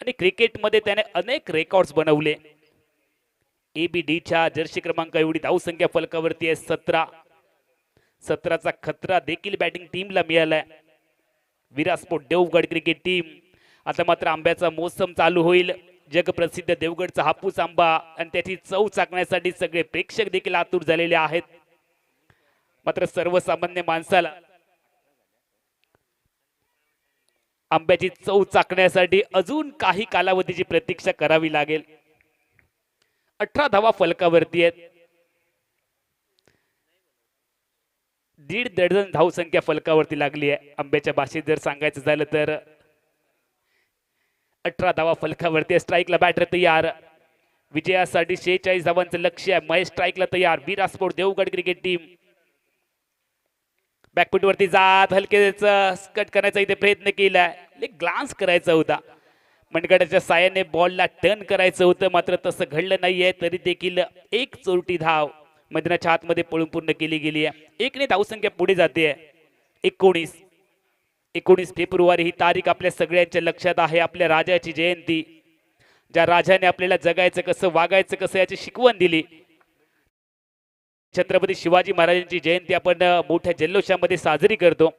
आणि क्रिकेटमध्ये त्याने अनेक रेकॉर्ड्स बनवले. ABDच्या जर्सी क्रमांक एवढी धावसंख्या फलकावरती आहे 17. 17चा खतरा देखील बॅटिंग टीमला मिळालाय. विरासपोर्ट देवगड क्रिकेट टीम. आता मात्र आंब्याचा मोसम चालू होईल. जगप्रसिद्ध देवगडचा हापूस आंबा आणि त्याची चव चाकण्यासाठी सगळे प्रेक्षक देखील आतुर झालेले आहेत. मात्र सर्वसामान्य माणसाला आंब्याची चव चाकण्यासाठी अजून काही कालावधीची प्रतीक्षा करावी लागेल. 18 धावा फलकावरती आहेत. 1.5 डझन धावसंख्या फलकावरती लागली आहे. आंब्याच्या भाषेत जर सांगायचं झालं तर 18 धावा फलकावरती. स्ट्राईकला बॅटर तयार. विजयासाठी 46 धावांचं लक्ष्य आहे. महेश स्ट्राईकला तयार. विरासपोर्ट देवगड क्रिकेट टीम बॅकफुट वरती जात हलकेच कट करण्याचा इथे प्रयत्न केलाय. ग्लान्स करायचा होता. मनगटाच्या सायाने बॉलला टर्न करायचं होतं, मात्र तसं घडलं नाहीये. तरी देखील एक चोरटी धाव मैदानाच्या आतमध्ये पळून पूर्ण केली गेली आहे. 1 धावसंख्या पुढे जाते. 19 फेब्रुवारी ही तारीख आपल्या सगळ्यांच्या लक्षात आहे. आपल्या राजाची जयंती. ज्या राजाने आपल्याला जगायचं कसं, वागायचं कसं याची शिकवण दिली. छत्रपती शिवाजी महाराजांची जयंती आपण मोठ्या जल्लोषामध्ये साजरी करतो.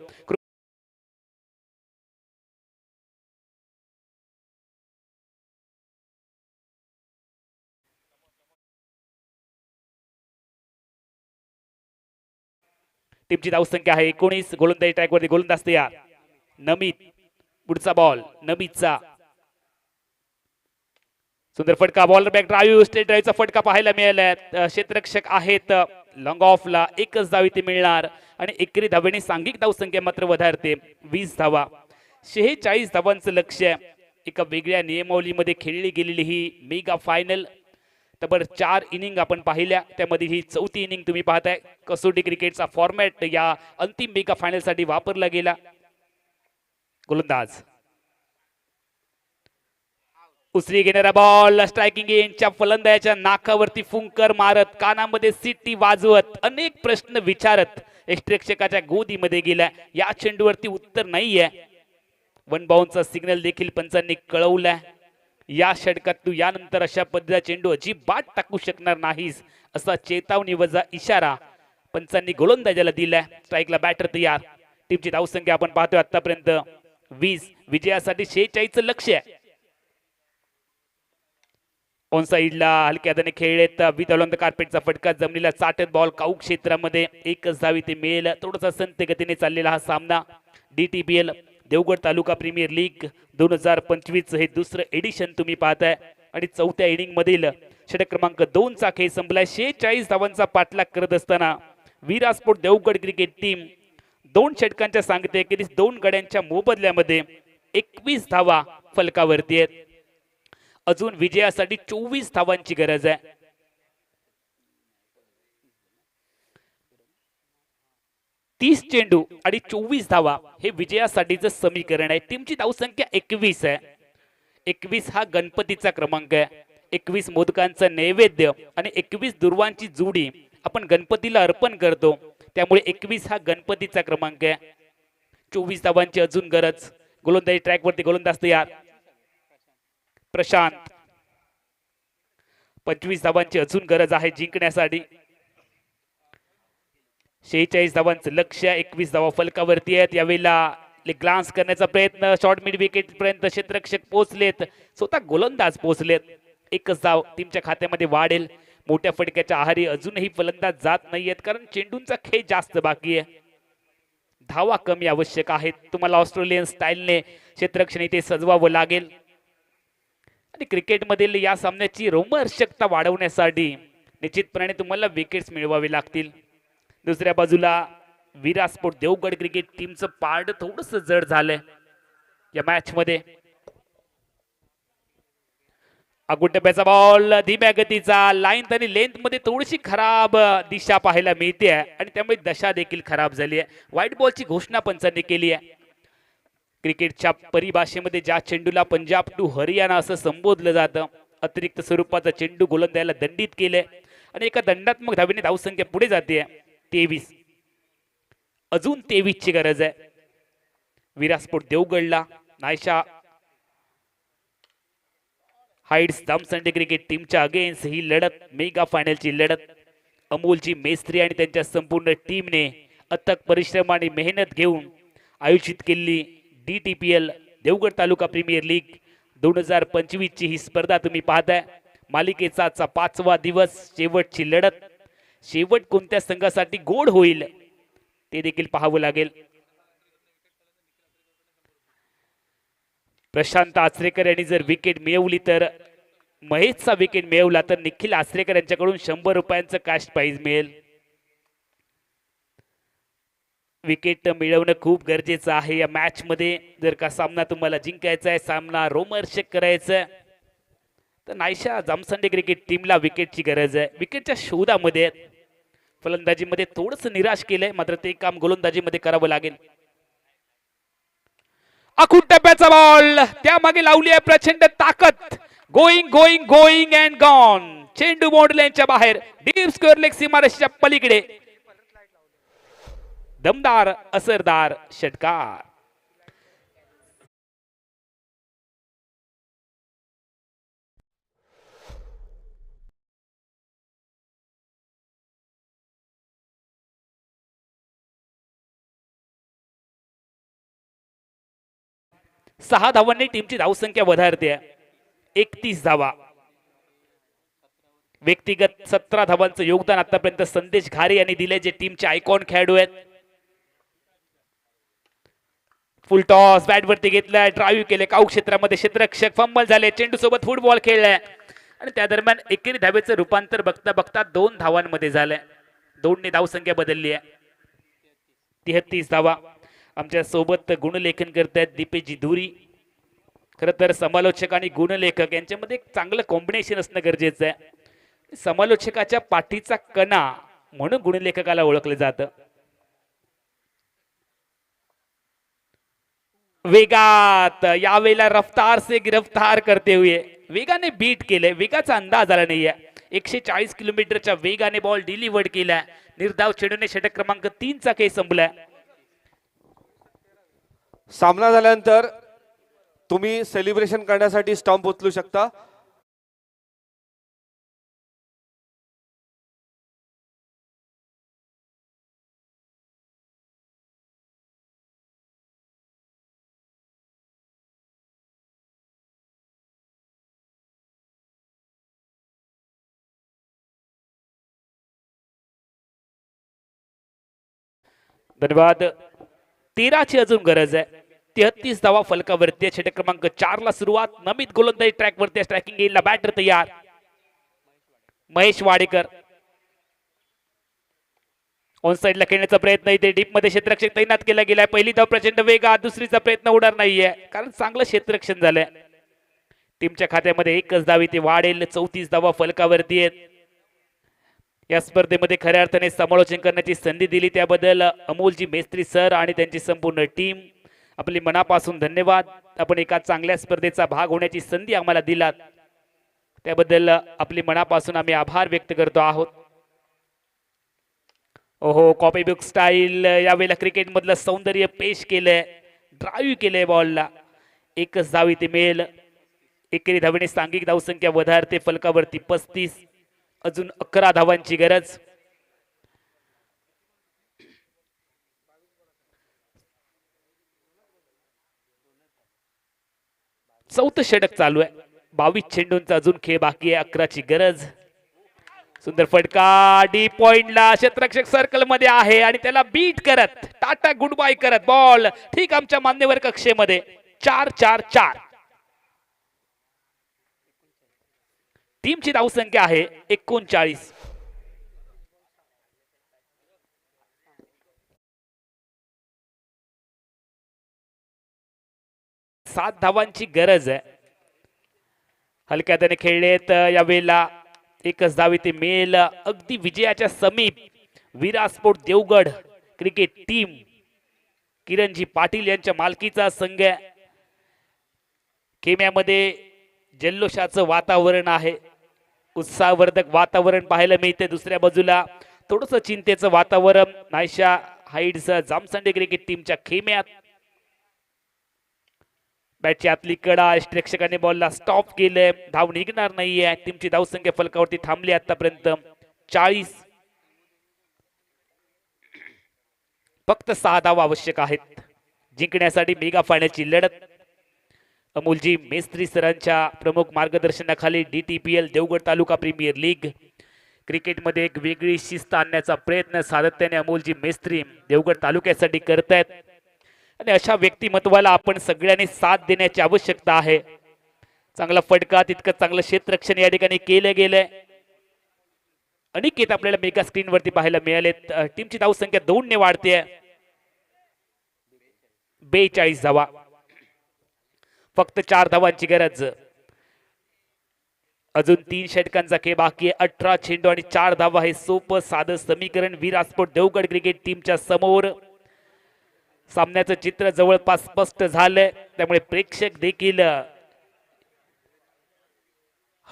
टीमची धावसंख्या आहे 19. गोलंदाजी ट्रॅकवरती गोलंदाज तयार. नमित. पुढचा बॉल नमितचा. सुंदर फटका. Bowler back drive. स्ट्रेट ड्राईव्हचा फटका पाहायला मिळाला. क्षेत्ररक्षक आहेत. लॉंग ऑफला 1च धाव इथे मिळणार आणि 1 धावेने सांघिक धावसंख्या मात्र वधारते. 20 धावा. 46 धावांचं लक्ष्य. एका वेगळ्या नियमावलीमध्ये खेळली गेलेली ही मेगा फायनल. तब्बल 4 इनिंग आपण पाहिल्या. त्यामध्ये ही 4थी इनिंग तुम्ही पाहताय. कसोटी क्रिकेटचा फॉर्मॅट या अंतिम मेगा फायनल साठी वापरला गेला. गोलंदाज उसरी घेणारा बॉल स्ट्रायकिंग एंडच्या फलंदाजाच्या नाकावरती फुंकर मारत, कानामध्ये सिटी वाजवत, अनेक प्रश्न विचारत प्रेक्षकाच्या गोदीमध्ये गेला. या चेंडूवरती उत्तर नाहीये. 1 बाउन्सचा सिग्नल देखील पंचांनी कळवलाय. या षटकात तू यानंतर अशा पद्धतीचा चेंडू अजिबात टाकू शकणार नाहीस असा चेतावणी वजा इशारा पंचांनी गोलंदाजाला दिलाय. स्ट्राईकला बॅटर तयार. टीमची धावसंख्या आपण पाहतोय आतापर्यंत 20. विजयासाठी 46चं लक्ष्य आहे. ऑन साइडला हलक्या हाताने खेळलेत विथ ऑन द कार्पेटचा फटका जमिनीला चाटत बॉल काऊ क्षेत्रामध्ये 1च धाव इथे मिळेल. थोडासा संत गतीने चाललेला हा सामना. DTPL देवगड तालुका प्रीमियर लीग 2025 हे दुसरं एडिशन तुम्ही पाहताय आणि 4थ्या इनिंग मधील षटक क्रमांक 2 चा खेळ संपलाय. 46 धावांचा पाठलाग करत असताना विरासपोर्ट देवगड क्रिकेट टीम 2 षटकांच्या सांगते की 2 गड्यांच्या मोबदल्यामध्ये 21 धावा फलकावरती आहेत. अजून विजयासाठी 24 धावांची गरज आहे. तीस चेंडू आणि 24 धावा हे विजयासाठीचं समीकरण आहे. टीमची धावसंख्या 21 आहे. 21 हा गणपतीचा क्रमांक आहे. 21 मोदकांचं नैवेद्य आणि 21 दुर्वांची जोडी आपण गणपतीला अर्पण करतो. त्यामुळे 21 हा गणपतीचा क्रमांक आहे. 24 धावांची अजून गरज. गोलंदाजी ट्रॅकवरती गोलंदाज तयार. प्रशांत. 25 धावांची अजून गरज आहे जिंकण्यासाठी. 46 धावांचं लक्ष्य. 21 धावा फलकावरती आहेत. यावेळेला ग्लान्स करण्याचा प्रयत्न. शॉर्ट मिड विकेट पर्यंत क्षेत्ररक्षक पोहोचलेत. स्वतः गोलंदाज पोहोचलेत. 1च धाव टीमच्या खात्यामध्ये वाढेल. मोठ्या फटक्याच्या आहारी अजूनही फलंदाज जात नाहीयेत कारण चेंडूंचा खेळ जास्त बाकी आहे. धावा कमी आवश्यक आहेत. तुम्हाला ऑस्ट्रेलियन स्टाईलने क्षेत्ररक्षण इथे सजवावं लागेल. आणि क्रिकेटमधील या सामन्याची रोमहर्षकता वाढवण्यासाठी निश्चितपणे तुम्हाला विकेट्स मिळवावे लागतील. दुसऱ्या बाजूला विरासपोर्ट देवगड क्रिकेट टीमचं पारड थोडस जड झालंय या मॅच मध्ये. अगुटप्याचा बॉल धीम्या गतीचा. लाईन आणि लेंथ मध्ये थोडीशी खराब दिशा पाहायला मिळते आणि त्यामुळे दशा देखील खराब झाली आहे. व्हाईट बॉलची घोषणा पंचांनी केली आहे. क्रिकेटच्या परिभाषेमध्ये ज्या चेंडूला पंजाब टू हरियाणा असं संबोधलं जातं, अतिरिक्त स्वरूपाचा चेंडू गोलंदाजाला दंडित केले आणि एका दंडात्मक धावेने धावसंख्या पुढे जाते. 23. अजून 23 ची गरज आहे. विरासपोर्ट देवगडला नायशा हाईट्स जामसंडे क्रिकेट टीमच्या अगेन्स्ट ही लढत मेगा फायनलची लढत अमोलजी मेस्त्री आणि त्यांच्या संपूर्ण टीमने अथक परिश्रम आणि मेहनत घेऊन आयोजित केलेली DTPL देवगड तालुका प्रीमियर लीग 2025 ची ही स्पर्धा तुम्ही पाहताय. मालिकेचा आजचा 5वा दिवस, शेवटची लढत. शेवट कोणत्या संघासाठी गोड होईल ते देखील पाहावं लागेल. प्रशांत आचरेकर यांनी जर विकेट मिळवली तर, महेशचा विकेट मिळवला तर निखिल आचरेकर यांच्याकडून 100 रुपयांचं कॅश प्राइज मिळेल. विकेट मिळवणं खूप गरजेचं आहे या मॅच मध्ये. जर का सामना तुम्हाला जिंकायचा आहे, सामना रोमहर्षक करायचा आहे, तर नायशा जामसंडे क्रिकेट टीमला विकेटची गरज आहे. विकेटच्या शोधामध्ये फलंदाजीमध्ये थोडंसं निराश केलंय, मात्र ते काम गोलंदाजीमध्ये करावं लागेल. आखून टप्प्याचा बॉल, त्यामागे लावली आहे प्रचंड ताकद. Going going going and gone. चेंडू बाउंड्री लाईनच्या बाहेर, डीप स्क्वेअर लेग सीमारेषेच्या पलीकडे. दमदार असरदार षटकार. सहा धावांनी टीमची धावसंख्या वधारते. 31 धावा. व्यक्तिगत 17 धावांचं योगदान आतापर्यंत संदेश घारे यांनी दिले, जे टीमचे आयकॉन खेळाडू आहेत. फुल टॉस बॅटवरती घेतलाय, ड्राईव्ह केले काऊ क्षेत्रामध्ये, क्षेत्ररक्षक फंबल झाले, चेंडू सोबत फुटबॉल खेळलाय आणि त्या दरम्यान एकेरी धावेचं रूपांतर बघता बघता 2 धावांमध्ये झालंय. 2ने धावसंख्या बदलली आहे. 33 धावा. आमच्या सोबत गुणलेखन करतायत दीपेशजी धुरी. खरं तर समालोचक आणि गुणलेखक यांच्यामध्ये एक चांगलं कॉम्बिनेशन असणं गरजेचं आहे. समालोचकाच्या पाठीचा कणा म्हणून गुणलेखकाला ओळखलं जातं. वेगात यावेळेला रफ्तार से गिरफ्तार करते हुए वेगाने बीट केले. वेगाचा अंदाज आला नाहीये. 140 किलोमीटरच्या वेगाने बॉल डिलिव्हर्ड केलाय. निर्धाव चेंडूने षटक क्रमांक 3 चा खेळ संपलाय. सामना झाल्यानंतर तुम्ही सेलिब्रेशन करण्यासाठी स्टंप उचलू शकता. धन्यवाद. 13ची अजून गरज आहे. 33 धावा फलकावरती. षटक क्रमांक 4 ला सुरुवात. नमित गोलंदाजी ट्रॅक वरती, स्ट्रायकिंग एजला बॅटर तयार. महेश वाडेकर ऑन साइडला खेळण्याचा प्रयत्न, इथे डीप मध्ये क्षेत्ररक्षक तैनात केला गेलाय. पहिली धाव प्रचंड वेगात, दुसरीचा प्रयत्न होणार नाहीये कारण चांगलं क्षेत्ररक्षण झालंय. टीमच्या खात्यामध्ये एकच धाव इथे वाढेल. 34 धावा फलकावरती आहेत. या स्पर्धेमध्ये खऱ्या अर्थाने समालोचन करण्याची संधी दिली त्याबद्दल अमोलजी मेस्त्री सर आणि त्यांची संपूर्ण टीम आपली मनापासून धन्यवाद. आपण एका चांगल्या स्पर्धेचा भाग होण्याची संधी आम्हाला दिलात त्याबद्दल आपली मनापासून आम्ही आभार व्यक्त करतो आहोत. ओहो, कॉपी बुक स्टाईल यावेळेला क्रिकेट मधलं सौंदर्य पेश केलंय. ड्राईव्ह केलंय बॉलला. एकच धाव इथे मिळेल. एकेरी धावेने सांघिक धावसंख्या वधारते. फलकावरती 35. अजून 11 धावांची गरज. चौथं षटक चालू आहे. 22 चेंडूंचा अजून खेळ बाकी आहे. 11ची गरज. सुंदर फटका डी पॉइंटला. क्षेत्ररक्षक सर्कल मध्ये आहे आणि त्याला बीट करत, टाटा गुड बाय करत बॉल ठीक आमच्या मान्यवर कक्षेमध्ये. 4-4-4. टीमची धावसंख्या आहे 39. सात धावांची गरज आहे. हलक्या त्याने खेळलेत यावेळेला. एकच धाव इथे मिळेल. अगदी विजयाच्या समीप विरासपोर्ट देवगड क्रिकेट टीम किरणजी पाटील यांच्या मालकीचा संघ आहे. खेम्यामध्ये जल्लोषाचं वातावरण आहे. उत्साहवर्धक वातावरण पाहायला मिळते. दुसऱ्या बाजूला थोडंसं चिंतेचं वातावरण नायशा हाईट्स जामसंडे क्रिकेट टीमच्या खेम्यात. बॅटची आतली कडा प्रेक्षकांनी बॉलला स्टॉप केलंय. धाव निघणार नाहीये. टीमची धावसंख्या फलकावरती थांबली आतापर्यंत 40. फक्त 6 धावा आवश्यक आहेत जिंकण्यासाठी मेगा फायनलची लढत. अमोलजी मेस्त्री सरांच्या प्रमुख मार्गदर्शनाखाली DTPL देवगड तालुका प्रीमियर लीग क्रिकेटमध्ये एक वेगळी शिस्त आणण्याचा प्रयत्न सातत्याने अमोलजी मेस्त्री देवगड तालुक्यासाठी करतायत आणि अशा व्यक्तिमत्वाला आपण सगळ्यांनी साथ देण्याची आवश्यकता आहे. चांगला फटका, तितकं चांगलं क्षेत्ररक्षण या ठिकाणी केलं गेलंय. अनिकेत आपल्याला मेगा स्क्रीन वरती पाहायला मिळालेत. टीमची धावसंख्या 2 ने वाढते. 42 धावा, फक्त 4 धावांची गरज. अजून 3 षटकांचा खेळ बाकी आहे. 18 चेंडू आणि 4 धावा हे सोपं साधं समीकरण विरासपोर्ट देवगड क्रिकेट टीमच्या समोर. सामन्याचं चित्र जवळपास स्पष्ट झालंय, त्यामुळे प्रेक्षक देखील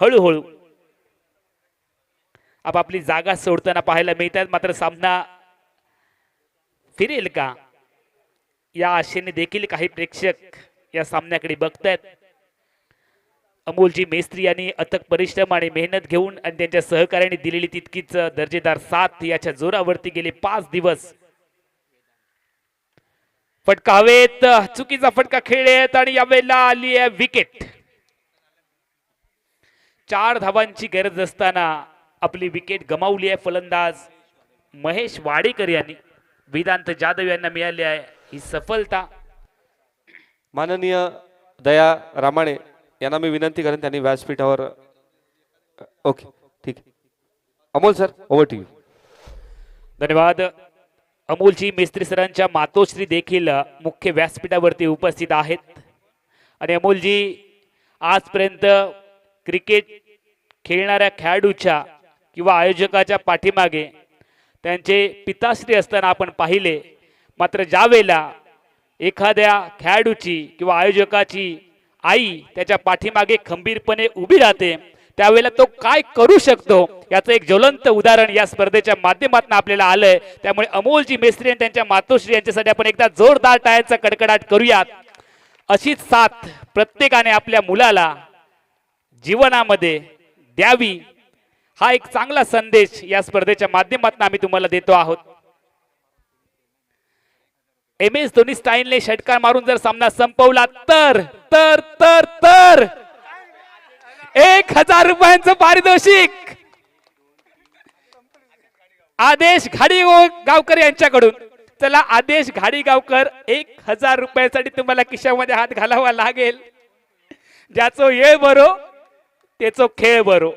हळूहळू आपापली जागा सोडताना पाहायला मिळतात. मात्र सामना फिरेल का या आशेने देखील काही प्रेक्षक या सामन्याकडे बघतायत. अमोलजी मेस्त्री यांनी अथक परिश्रम आणि मेहनत घेऊन आणि त्यांच्या सहकार्याने दिलेली तितकीच दर्जेदार साथ याच्या जोरावरती गेले 5 दिवस. फटका हवेत, चुकीचा फटका खेळत आणि यावेळेला आली आहे विकेट. 4 धावांची गरज असताना आपली विकेट गमावली आहे फलंदाज महेश वाडेकर यांनी. वेदांत जाधव यांना मिळाली आहे ही सफलता. माननीय दया रामाणे यांना मी विनंती करेन त्यांनी व्यासपीठावर. ओके, ठीक आहे. Amol sir, over to you. धन्यवाद. अमोलजी मेस्त्री सरांच्या मातोश्री देखील मुख्य व्यासपीठावरती उपस्थित आहेत आणि अमोलजी आजपर्यंत क्रिकेट खेळणाऱ्या खेळाडूच्या किंवा आयोजकाच्या पाठीमागे त्यांचे पिताश्री असताना आपण पाहिले. मात्र ज्या वेळेला एखाद्या खेळाडूची किंवा आयोजकाची आई त्याच्या पाठीमागे खंबीरपणे उभी राहते त्यावेळेला तो काय करू शकतो याचं एक ज्वलंत उदाहरण या स्पर्धेच्या माध्यमातून आपल्याला आलंय. त्यामुळे अमोलजी मेस्त्री आणि त्यांच्या मातोश्री यांच्यासाठी आपण एकदा जोरदार टाळ्यांचा कडकडाट करूयात. अशीच साथ प्रत्येकाने आपल्या मुलाला जीवनामध्ये द्यावी हा एक चांगला संदेश या स्पर्धेच्या माध्यमातून आम्ही तुम्हाला देतो आहोत. MS धोनी स्टाईलने षटकार मारून जर सामना संपवला तर तर तर तर 1000 रुपयांचं पारितोषिक आदेश घाडीगावकर यांच्याकडून. चला आदेश घाडीगावकर, 1000 रुपयासाठी तुम्हाला खिशामध्ये हात घालावा लागेल. ज्याचो येळ बरो त्याचो खेळ बरो.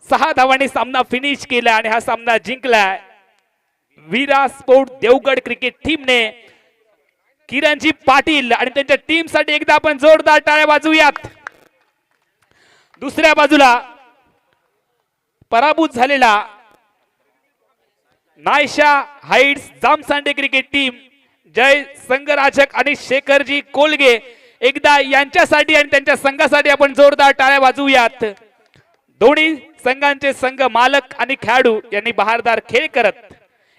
6 धावांनी सामना फिनिश केला आणि हा सामना जिंकलाय विरासपोर्ट देवगड क्रिकेट टीमने. किरणजी पाटील आणि त्यांच्या टीम साठी एकदा आपण जोरदार टाळ्या वाजवूयात. दुसऱ्या बाजूला पराभूत झालेला Naisha Heights Jamsande cricket team, Jay Sangrajak आणि शेखरजी कोलगे, एकदा यांच्यासाठी आणि त्यांच्या संघासाठी आपण जोरदार टाळ्या वाजवूयात. दोन्ही संघांचे संघ मालक आणि खेळाडू यांनी बहारदार खेळ करत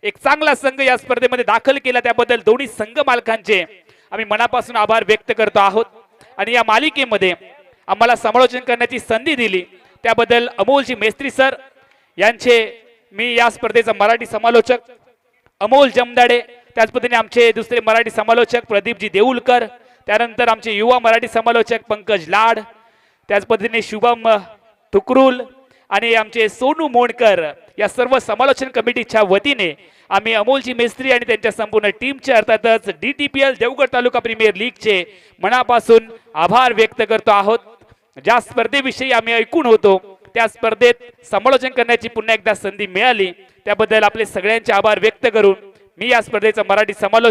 एक चांगला संघ या स्पर्धेमध्ये दाखल केला. त्याबद्दल दोन्ही संघ मालकांचे आम्ही मनापासून आभार व्यक्त करतो आहोत. आणि या मालिकेमध्ये आम्हाला समालोचन करण्याची संधी दिली त्याबद्दल अमोलजी मेस्त्री सर यांचे मी या स्पर्धेचा मराठी समालोचक अमोल जमदाडे, त्याच पद्धतीने आमचे दुसरे मराठी समालोचक प्रदीपजी देऊलकर, त्यानंतर आमचे युवा मराठी समालोचक पंकज लाड, त्याच पद्धतीने शुभम ठुकरुल आणि आमचे सोनू मोणकर या सर्व समालोचन कमिटीच्या वतीने आम्ही अमोलजी मेस्त्री आणि त्यांच्या संपूर्ण टीमचे अर्थातच DTPL देवगड तालुका प्रीमियर लीगचे मनापासून आभार व्यक्त करतो आहोत. ज्या स्पर्धेविषयी आम्ही ऐकून होतो त्या स्पर्धेत समालोचन करण्याची पुन्हा एकदा संधी मिळाली त्याबद्दल आपले सगळ्यांचे आभार व्यक्त करून मी या स्पर्धेचा मराठी समालोचन